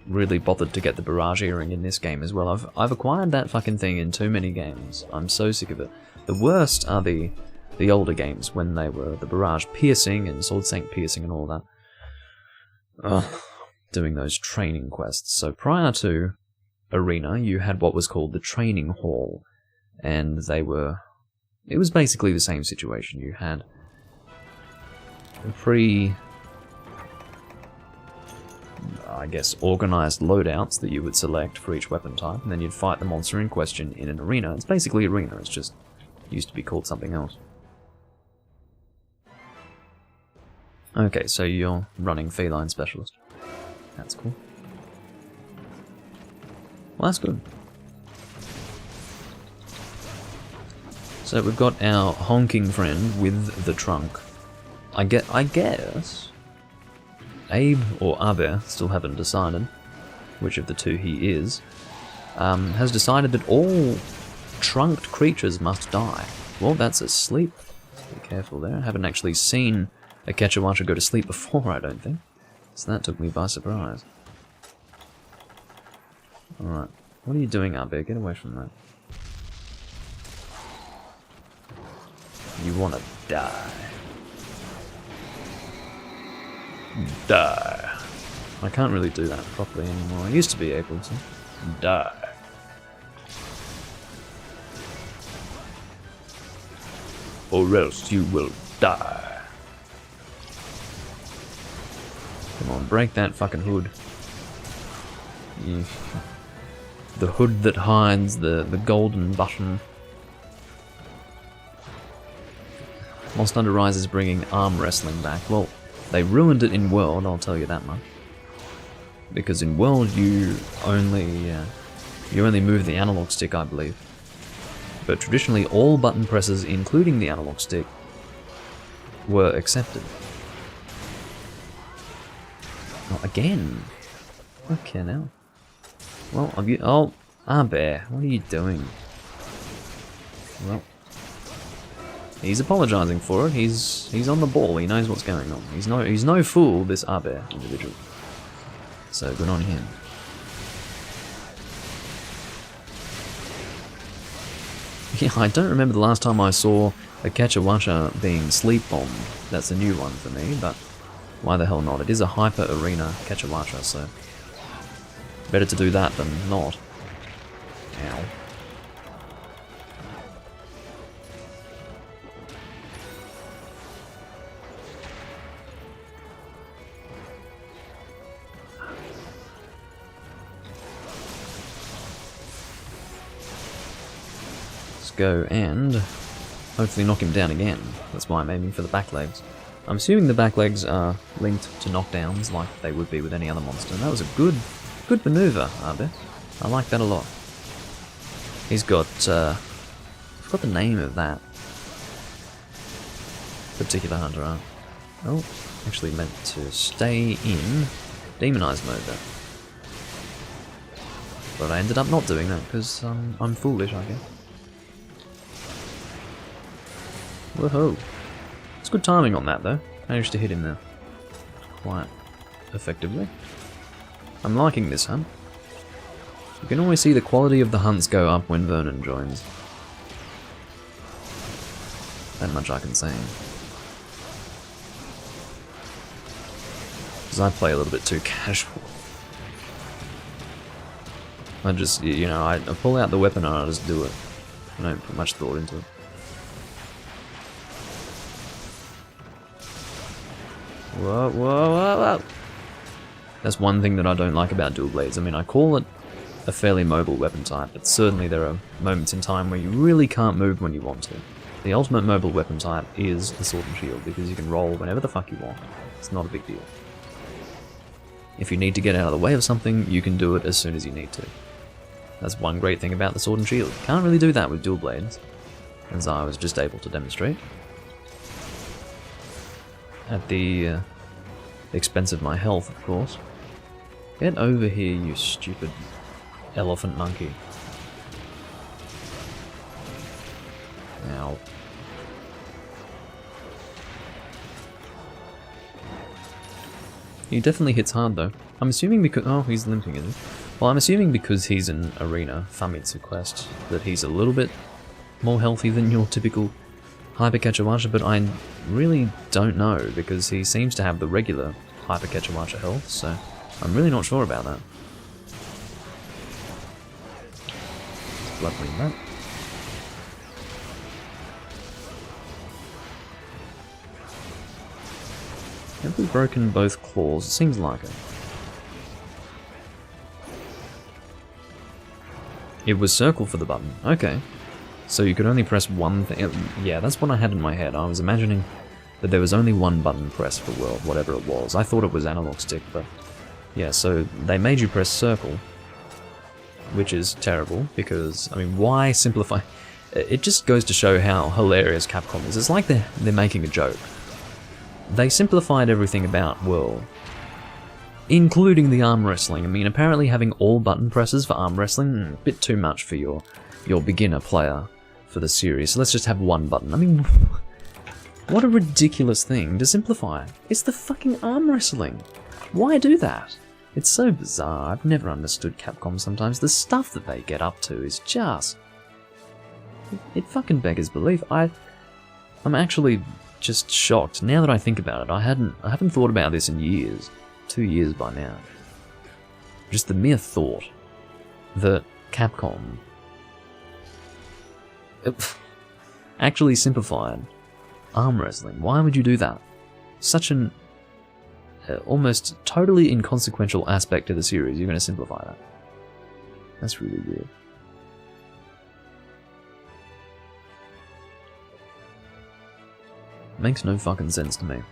really bothered to get the barrage earring in this game as well. I've acquired that fucking thing in too many games. I'm so sick of it. The worst are the older games when they were the barrage piercing and sword sank piercing and all that. Ugh, doing those training quests. So prior to Arena, you had what was called the training hall, and it was basically the same situation. You had I guess, organized loadouts that you would select for each weapon type, and then you'd fight the monster in question in an arena. It's basically arena, it's just used to be called something else. Okay, so you're running Feline Specialist. That's cool. Well, that's good. So we've got our honking friend with the trunk. I guess Abe or Abe, still haven't decided which of the two he is, has decided that all trunked creatures must die. Well, that's asleep. Be careful there. I haven't actually seen a Ketchawatcha go to sleep before, I don't think. So that took me by surprise. Alright. What are you doing, Abe? Get away from that. You wanna die. Die. I can't really do that properly anymore. I used to be able to. Die. Or else you will die. Come on, break that fucking hood. The hood that hides the golden button. Lost Under Rise is bringing arm wrestling back. Well, they ruined it in World, I'll tell you that much. Because in World you only move the analog stick, I believe. But traditionally all button presses, including the analog stick, were accepted. Not again. Okay now. Well, oh, Bear, what are you doing? Well, he's apologising for it. He's on the ball. He knows what's going on. He's no fool, this Bear individual. So good on him. Yeah, I don't remember the last time I saw a Ketchawatcha being sleep bombed. That's a new one for me, but why the hell not? It is a hyper arena Ketchawatcha, so better to do that than not. Ow. Let's go and hopefully knock him down again. That's why I'm aiming for the back legs. I'm assuming the back legs are linked to knockdowns like they would be with any other monster, and that was a good maneuver, Abe. I like that a lot. He's got, I forgot the name of that particular hunter arm. Oh, actually meant to stay in demonized mode there. But I ended up not doing that because I'm foolish, I guess. Woohoo! It's good timing on that though. Managed to hit him there quite effectively. I'm liking this hunt. You can always see the quality of the hunts go up when Vernon joins. That much I can say. Because I play a little bit too casual. I just, you know, I pull out the weapon and I just do it. I don't put much thought into it. Whoa, whoa, whoa, whoa! That's one thing that I don't like about dual blades. I mean, I call it a fairly mobile weapon type, but certainly there are moments in time where you really can't move when you want to. The ultimate mobile weapon type is the sword and shield, because you can roll whenever the fuck you want. It's not a big deal. If you need to get out of the way of something, you can do it as soon as you need to. That's one great thing about the sword and shield. You can't really do that with dual blades, as I was just able to demonstrate. At the expense of my health, of course. Get over here, you stupid elephant monkey. Ow. He definitely hits hard though. I'm assuming because... oh, he's limping, is he? Well, I'm assuming because he's an arena Famitsu quest that he's a little bit more healthy than your typical Hyper Ketchawatcha, but I really don't know because he seems to have the regular Hyper Ketchawatcha health, so I'm really not sure about that. Bloodwing that. Have we broken both claws? It seems like it. It was circle for the button. Okay. So you could only press one thing. Yeah, that's what I had in my head. I was imagining that there was only one button press for world, whatever it was. I thought it was analog stick, but yeah, so they made you press circle, which is terrible because, I mean, why simplify? It just goes to show how hilarious Capcom is. It's like they're making a joke. They simplified everything about World, including the arm wrestling. I mean, apparently having all button presses for arm wrestling, a bit too much for your beginner player for the series. So let's just have one button. I mean, what a ridiculous thing to simplify. It's the fucking arm wrestling. Why do that? It's so bizarre. I've never understood Capcom sometimes. The stuff that they get up to is just... It fucking beggars belief. I'm actually just shocked. Now that I think about it, I haven't thought about this in years. 2 years by now. Just the mere thought that Capcom actually simplified arm wrestling. Why would you do that? Such an almost totally inconsequential aspect to the series. You're going to simplify that. That's really weird. Makes no fucking sense to me.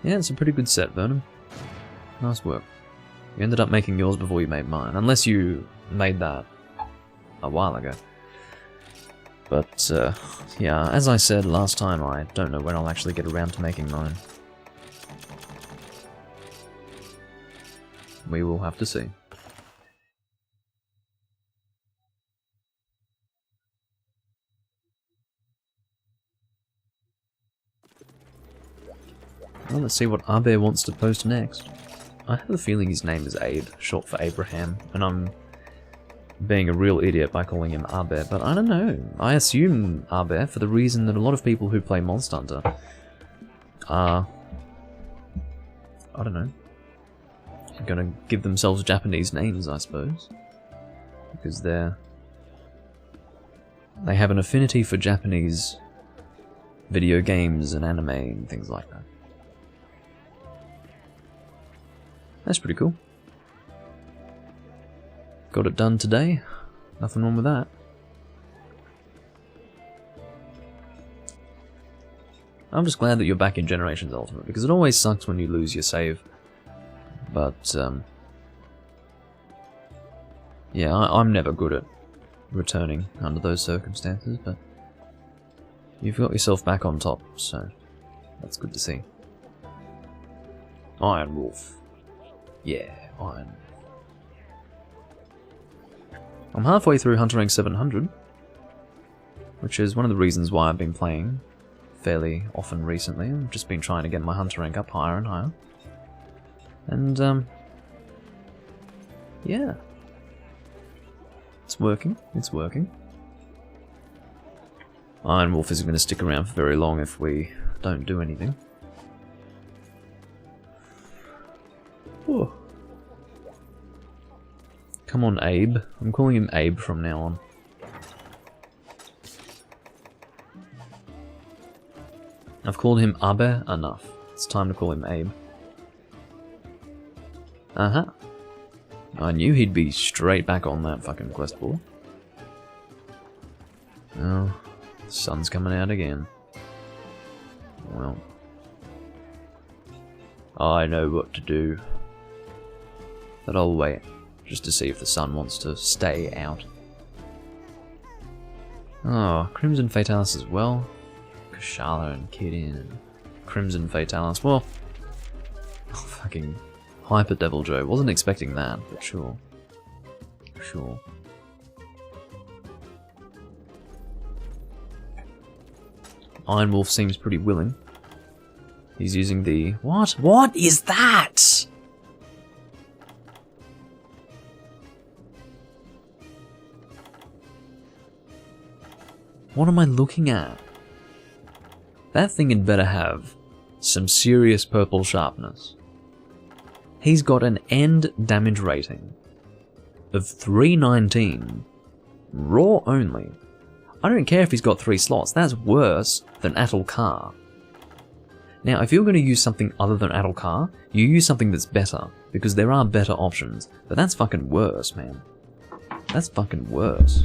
Yeah, it's a pretty good set, Vernon. Nice work. You ended up making yours before you made mine, unless you made that a while ago. But, yeah, as I said last time, I don't know when I'll actually get around to making mine. We will have to see. Well, let's see what Abe wants to post next. I have a feeling his name is Abe, short for Abraham, and I'm being a real idiot by calling him Abe, but I don't know. I assume Abe for the reason that a lot of people who play Monster Hunter are, I don't know, gonna give themselves Japanese names, I suppose. Because they have an affinity for Japanese video games and anime and things like that. That's pretty cool. Got it done today. Nothing wrong with that. I'm just glad that you're back in Generations Ultimate, because it always sucks when you lose your save. But, yeah, I'm never good at returning under those circumstances, but you've got yourself back on top, so that's good to see. Iron Wolf. Yeah, Iron. I'm halfway through Hunter Rank 700, which is one of the reasons why I've been playing fairly often recently. I've just been trying to get my Hunter Rank up higher and higher. And, yeah. It's working, it's working. Iron Wolf isn't going to stick around for very long if we don't do anything. Oh. Come on, Abe. I'm calling him Abe from now on. I've called him Abe enough. It's time to call him Abe. Uh-huh. I knew he'd be straight back on that fucking quest board. Oh, the sun's coming out again. Well, I know what to do. But I'll wait, just to see if the sun wants to stay out. Oh, Crimson Fatalis as well. Kushala and Kiddin and Crimson Fatalis. Well, fucking Hyper Devil Joe. Wasn't expecting that, but sure. Sure. Iron Wolf seems pretty willing. He's using the... What? What is that? What am I looking at? That thing had better have some serious purple sharpness. He's got an end damage rating of 319, raw only. I don't care if he's got 3 slots, that's worse than Atul Kar. Now, if you're going to use something other than Adalkar, you use something that's better, because there are better options. But that's fucking worse, man. That's fucking worse.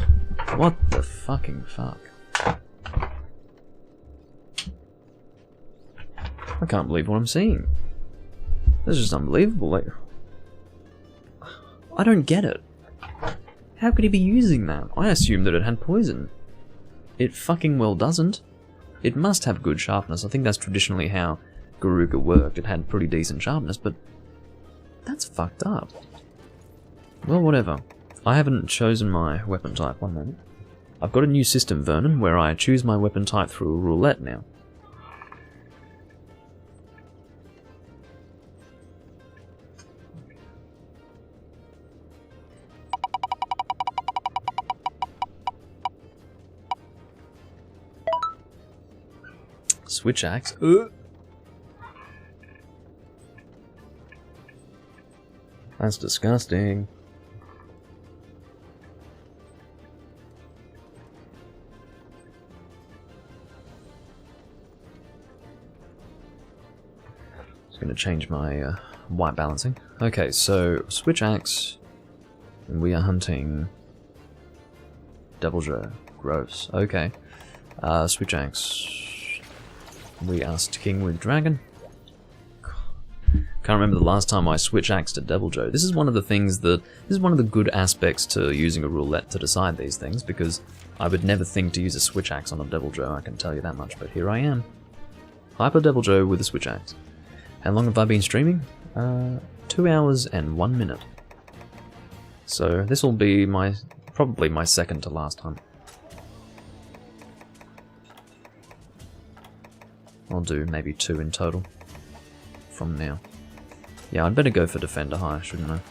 What the fucking fuck? I can't believe what I'm seeing. This is just unbelievable. Like, I don't get it. How could he be using that? I assumed that it had poison. It fucking well doesn't. It must have good sharpness. I think that's traditionally how Garuka worked. It had pretty decent sharpness, but that's fucked up. Well, whatever. I haven't chosen my weapon type. One moment. I've got a new system, Vernon, where I choose my weapon type through a roulette now. Switch axe. That's disgusting. Just gonna change my white balancing. Okay, so switch axe, and we are hunting Devil Joe. Gross. Okay. Switch axe. We are sticking with dragon. Can't remember the last time I switch axe to Devil Joe. This is one of the things that... This is one of the good aspects to using a roulette to decide these things, because I would never think to use a switch axe on a Devil Joe, I can tell you that much, but here I am. Hyper Devil Joe with a switch axe. How long have I been streaming? 2 hours and 1 minute. So this will be probably my second to last hunt. I'll do maybe 2 in total from now. Yeah, I'd better go for Defender High, shouldn't I?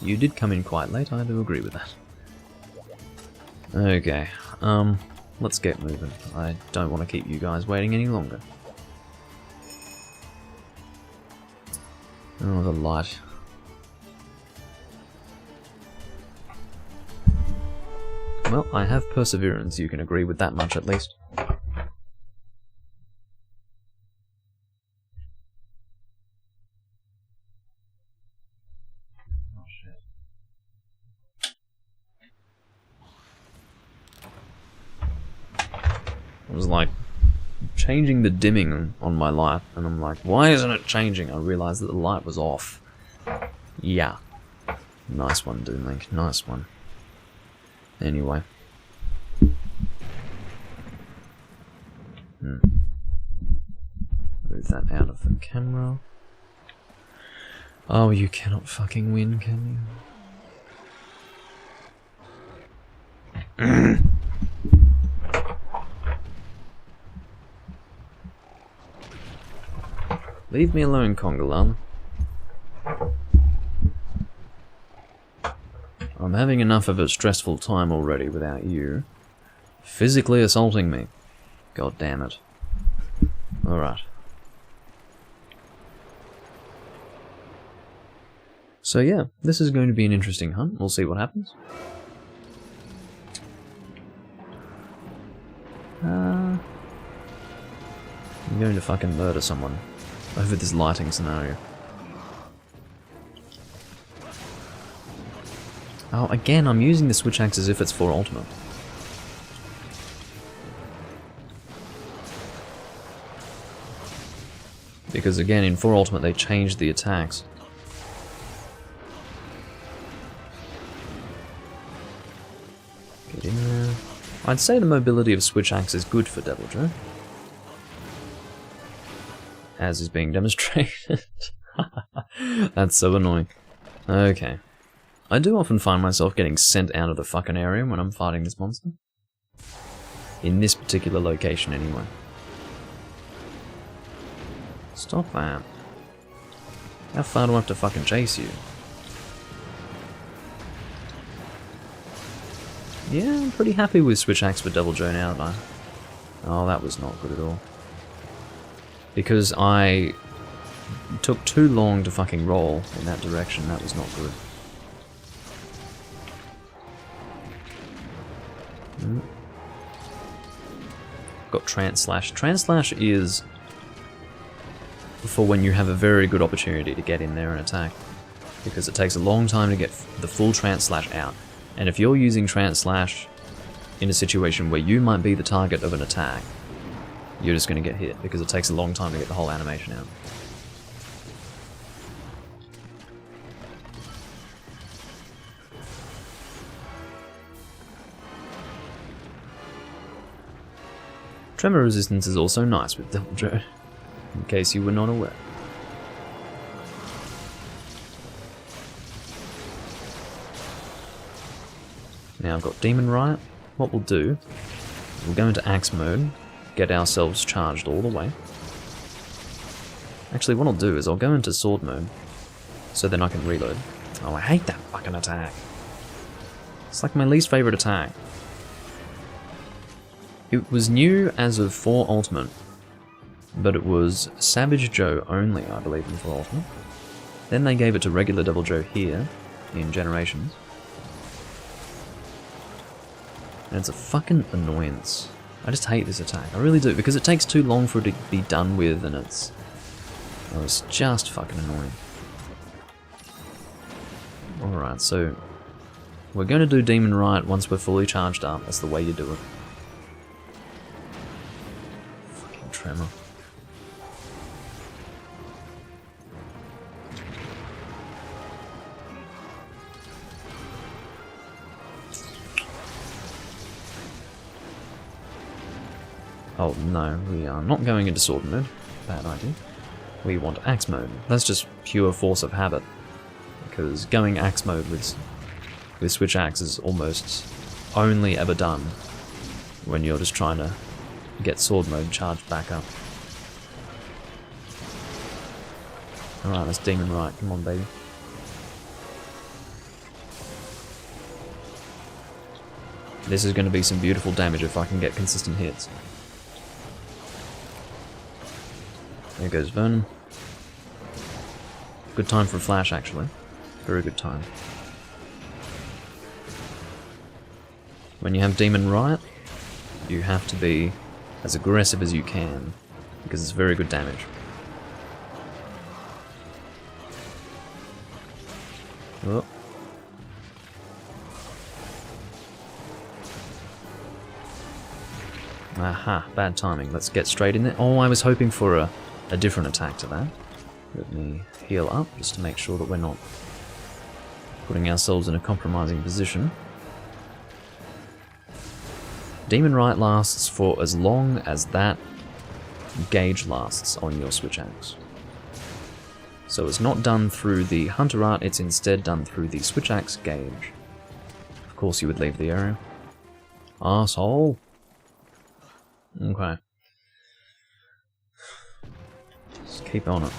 You did come in quite late, I do agree with that. Okay, let's get moving. I don't want to keep you guys waiting any longer. Oh, the light. Well, I have perseverance, you can agree with that much at least. I was like changing the dimming on my light, and I'm like, why isn't it changing? I realized that the light was off. Yeah. Nice one, Doomlink. Nice one. Anyway. Move that out of the camera. Oh, you cannot fucking win, can you? Leave me alone, Congalan. I'm having enough of a stressful time already without you physically assaulting me. God damn it. Alright. So yeah, this is going to be an interesting hunt. We'll see what happens. I'm going to fucking murder someone over this lighting scenario. Oh, again, I'm using the switch axe as if it's for ultimate. Because again, in 4 ultimate they changed the attacks. Get in there. I'd say the mobility of switch axe is good for Devil Joe. As is being demonstrated. That's so annoying. Okay. I do often find myself getting sent out of the fucking area when I'm fighting this monster. In this particular location, anyway. Stop that. How far do I have to fucking chase you? Yeah, I'm pretty happy with switch axe for Devil Joe now, aren't I? Oh, that was not good at all. Because I took too long to fucking roll in that direction, that was not good. Got Translash. Translash is for when you have a very good opportunity to get in there and attack, because it takes a long time to get the full Trance Slash out. And if you're using Trance Slash in a situation where you might be the target of an attack, you're just going to get hit, because it takes a long time to get the whole animation out. Tremor resistance is also nice with Devil Joe, in case you were not aware. Now I've got Demon Riot. What we'll do, we'll go into Axe mode, get ourselves charged all the way. Actually, what I'll do is I'll go into Sword mode, so then I can reload. Oh, I hate that fucking attack. It's like my least favourite attack. It was new as of 4 Ultimate, but it was Savage Joe only, I believe, in 4 Ultimate. Then they gave it to regular Devil Joe here, in Generations. And it's a fucking annoyance. I just hate this attack, I really do, because it takes too long for it to be done with, and it's just fucking annoying. Alright, so we're going to do Demon Riot once we're fully charged up. That's the way you do it. Fucking Tremor. Oh no, we are not going into Sword mode. Bad idea. We want Axe mode. That's just pure force of habit. Because going Axe mode with Switch Axe is almost only ever done when you're just trying to get Sword mode charged back up. Alright, that's Demon Riot. Come on, baby. This is going to be some beautiful damage if I can get consistent hits. There goes Vernon. Good time for a flash, actually. Very good time. When you have Demon Riot, you have to be as aggressive as you can, because it's very good damage. Oh. Aha, bad timing. Let's get straight in there. Oh, I was hoping for a different attack to that. Let me heal up, just to make sure that we're not putting ourselves in a compromising position. Demon Riot lasts for as long as that gauge lasts on your Switch Axe. So it's not done through the Hunter Art, it's instead done through the Switch Axe gauge. Of course you would leave the area. Arsehole. Okay. Just keep on it.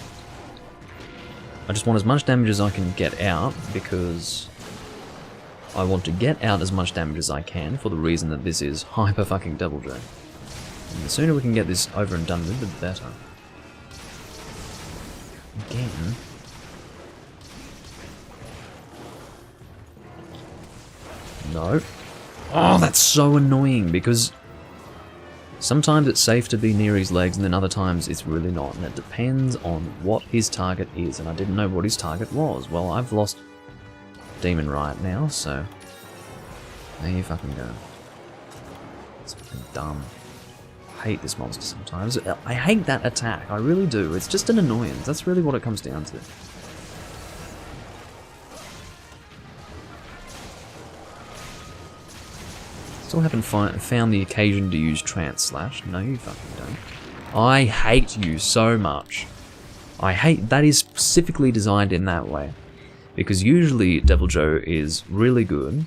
I just want as much damage as I can get out, because I want to get out as much damage as I can for the reason that this is hyper fucking Devil Joe. And the sooner we can get this over and done with, the better. Again. No. Oh, that's so annoying, because sometimes it's safe to be near his legs, and then other times it's really not, and it depends on what his target is, and I didn't know what his target was. Well, I've lost Demon Riot now, so there you fucking go. It's fucking dumb. I hate this monster sometimes. I hate that attack, I really do. It's just an annoyance, that's really what it comes down to. Still haven't found the occasion to use Trance Slash. No, you fucking don't. I hate you so much. I hate that is specifically designed in that way. Because usually Devil Joe is really good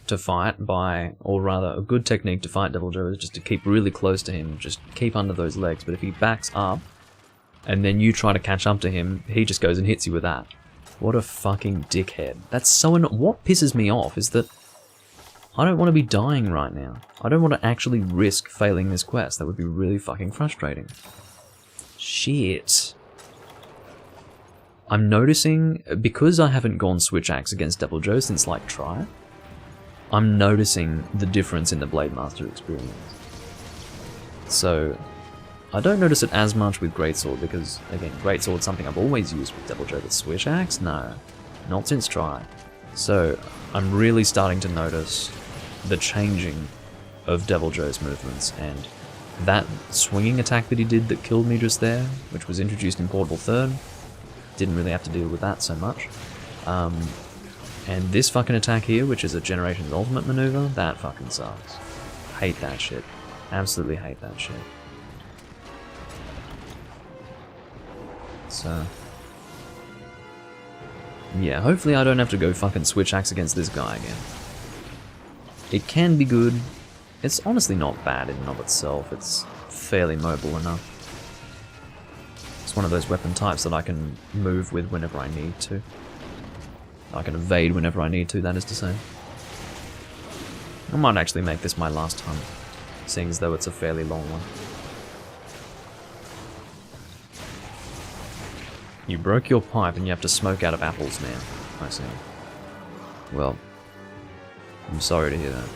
to fight by, or rather a good technique to fight Devil Joe is just to keep really close to him, just keep under those legs. But if he backs up, and then you try to catch up to him, he just goes and hits you with that. What a fucking dickhead. That's so annoying. What pisses me off is that I don't want to be dying right now. I don't want to actually risk failing this quest. That would be really fucking frustrating. Shit. I'm noticing, because I haven't gone Switch Axe against Devil Joe since like Try, I'm noticing the difference in the Blade Master experience. So, I don't notice it as much with Greatsword because, again, Greatsword's something I've always used with Devil Joe, but Switch Axe? No. Not since Try. So, I'm really starting to notice the changing of Devil Joe's movements, and that swinging attack that he did that killed me just there, which was introduced in Portable Third, didn't really have to deal with that so much. And this fucking attack here, which is a Generation's Ultimate maneuver, that fucking sucks. Hate that shit. Absolutely hate that shit. So... yeah, hopefully I don't have to go fucking Switch Axe against this guy again. It can be good. It's honestly not bad in and of itself. It's fairly mobile enough. It's one of those weapon types that I can move with whenever I need to. I can evade whenever I need to, that is to say. I might actually make this my last hunt, seeing as though it's a fairly long one. You broke your pipe and you have to smoke out of apples, man. I see. Well, I'm sorry to hear that.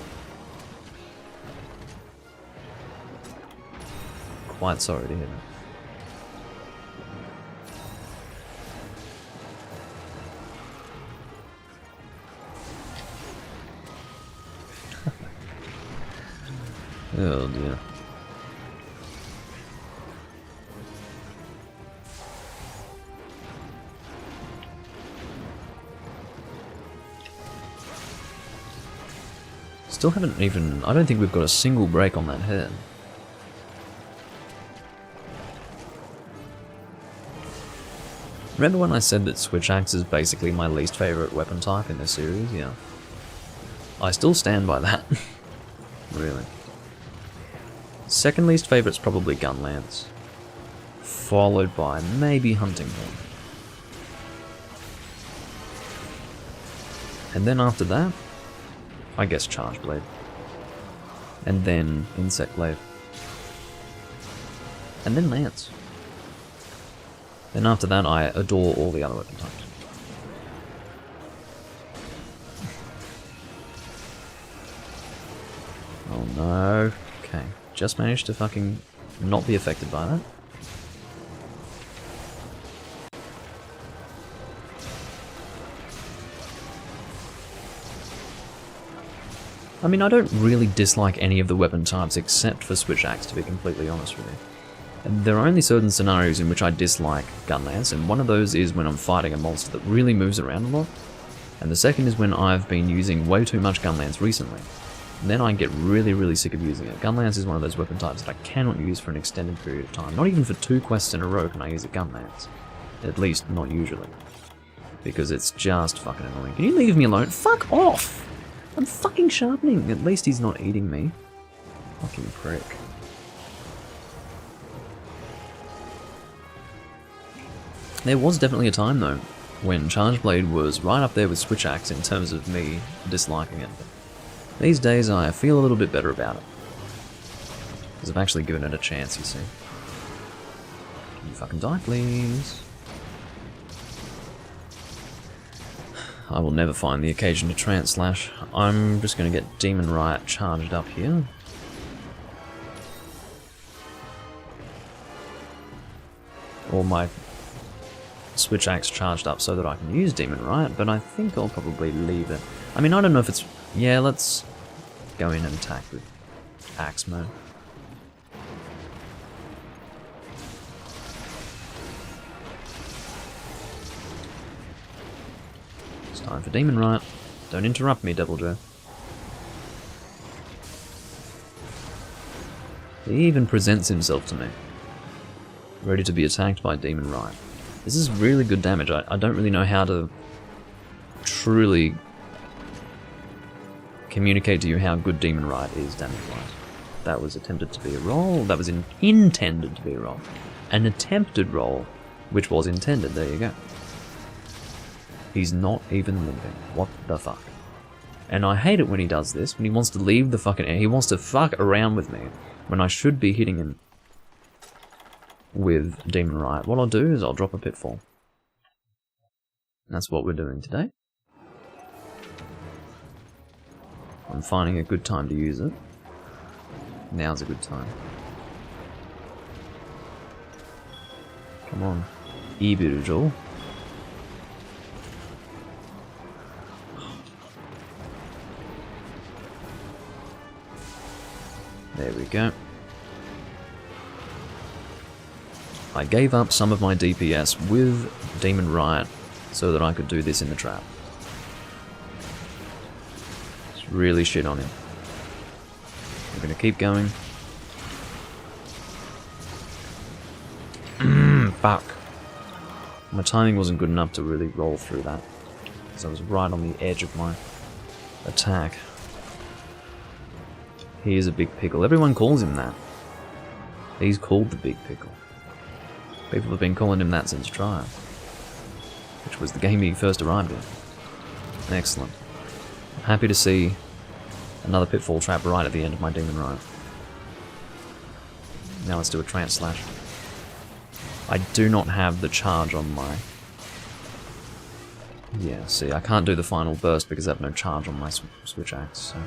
Quite sorry to hear that. Oh dear. Still haven't even... I don't think we've got a single break on that head. Remember when I said that Switch Axe is basically my least favourite weapon type in this series? Yeah. I still stand by that. Really. Second least favourite's probably Gun Lance. Followed by maybe Hunting Horn. And then after that, I guess Charge Blade. And then Insect Blade. And then Lance. Then after that, I adore all the other weapon types. Oh no. Okay. Just managed to fucking not be affected by that. I mean, I don't really dislike any of the weapon types except for Switch Axe, to be completely honest with you. And there are only certain scenarios in which I dislike Gun Lance, and one of those is when I'm fighting a monster that really moves around a lot. And the second is when I've been using way too much Gun Lance recently. And then I get really, really sick of using it. Gun Lance is one of those weapon types that I cannot use for an extended period of time. Not even for 2 quests in a row can I use a Gun Lance. At least, not usually. Because it's just fucking annoying. Can you leave me alone? Fuck off! I'm fucking sharpening. At least he's not eating me. Fucking prick. There was definitely a time, though, when Charge Blade was right up there with Switch Axe in terms of me disliking it. These days, I feel a little bit better about it. Because I've actually given it a chance, you see. Can you fucking die, please? I will never find the occasion to Trance Slash. I'm just going to get Demon Riot charged up here. Or my Switch Axe charged up so that I can use Demon Riot, but I think I'll probably leave it. I mean, I don't know if it's... yeah, let's go in and attack with Axe mode. It's time for Demon Riot. Don't interrupt me, Devil Joe. He even presents himself to me, ready to be attacked by Demon Riot. This is really good damage. I don't really know how to truly communicate to you how good Demon Riot is damage-wise. That was attempted to be a roll. That was intended to be a roll. An attempted roll, which was intended. There you go. He's not even limping. What the fuck? And I hate it when he does this, when he wants to leave the fucking air. He wants to fuck around with me, when I should be hitting him with Demon Riot. What I'll do is I'll drop a Pitfall. That's what we're doing today. I'm finding a good time to use it. Now's a good time. Come on. Ibirujo. There we go. I gave up some of my DPS with Demon Riot so that I could do this in the trap. It's really shit on him. We're gonna keep going. Fuck. My timing wasn't good enough to really roll through that, because I was right on the edge of my attack. He is a big pickle. Everyone calls him that. He's called the Big Pickle. People have been calling him that since Triumph, which was the game he first arrived in. Excellent. I'm happy to see another pitfall trap right at the end of my Demon Riot. Now let's do a Trance Slash. I do not have the charge on my... Yeah, see, I can't do the final burst because I have no charge on my switch axe, so...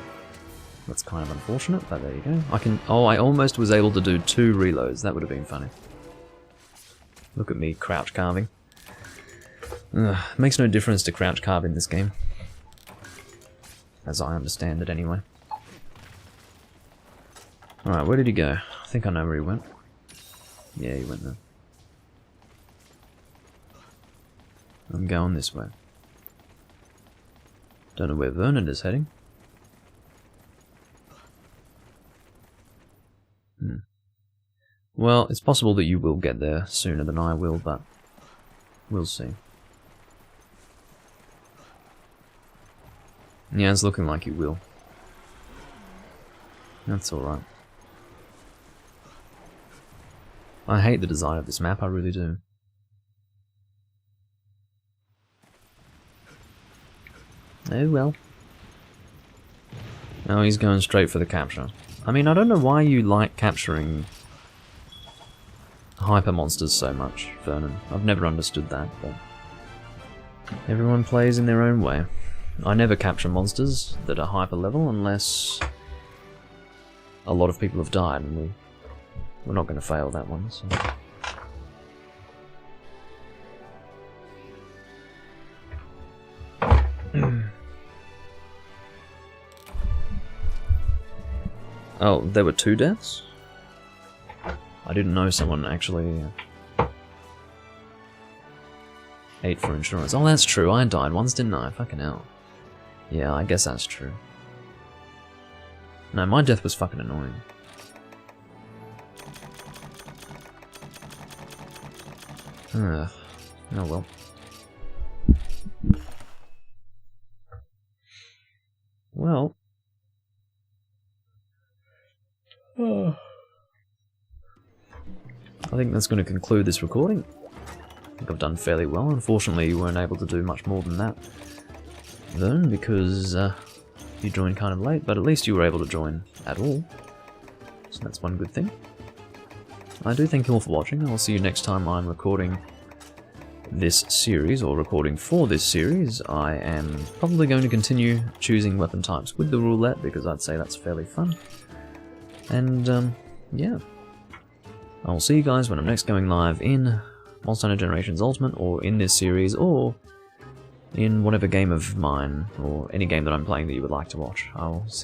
That's kind of unfortunate, but there you go. I can... Oh, I almost was able to do 2 reloads. That would have been funny. Look at me, crouch carving. Ugh, makes no difference to crouch carve in this game. As I understand it, anyway. Alright, where did he go? I think I know where he went. Yeah, he went there. I'm going this way. Don't know where Vernon is heading. Well, it's possible that you will get there sooner than I will, but we'll see. Yeah, it's looking like you will. That's alright. I hate the design of this map, I really do. Oh well. Oh, he's going straight for the capture. I mean, I don't know why you like capturing hyper monsters so much, Vernon. I've never understood that, but everyone plays in their own way. I never capture monsters that are hyper level unless a lot of people have died, and we're not going to fail that one. So. Oh, there were 2 deaths? I didn't know someone actually ate for insurance. Oh, that's true. I died once, didn't I? Fucking hell. Yeah, I guess that's true. No, my death was fucking annoying. Oh well. Well. I think that's going to conclude this recording. I think I've done fairly well. Unfortunately, you weren't able to do much more than that then, because you joined kind of late, but at least you were able to join at all. So that's one good thing. I do thank you all for watching. I'll see you next time I'm recording this series, or recording for this series. I am probably going to continue choosing weapon types with the roulette, because I'd say that's fairly fun. And, yeah. I'll see you guys when I'm next going live in Monster Hunter Generations Ultimate, or in this series, or in whatever game of mine, or any game that I'm playing that you would like to watch. I'll see you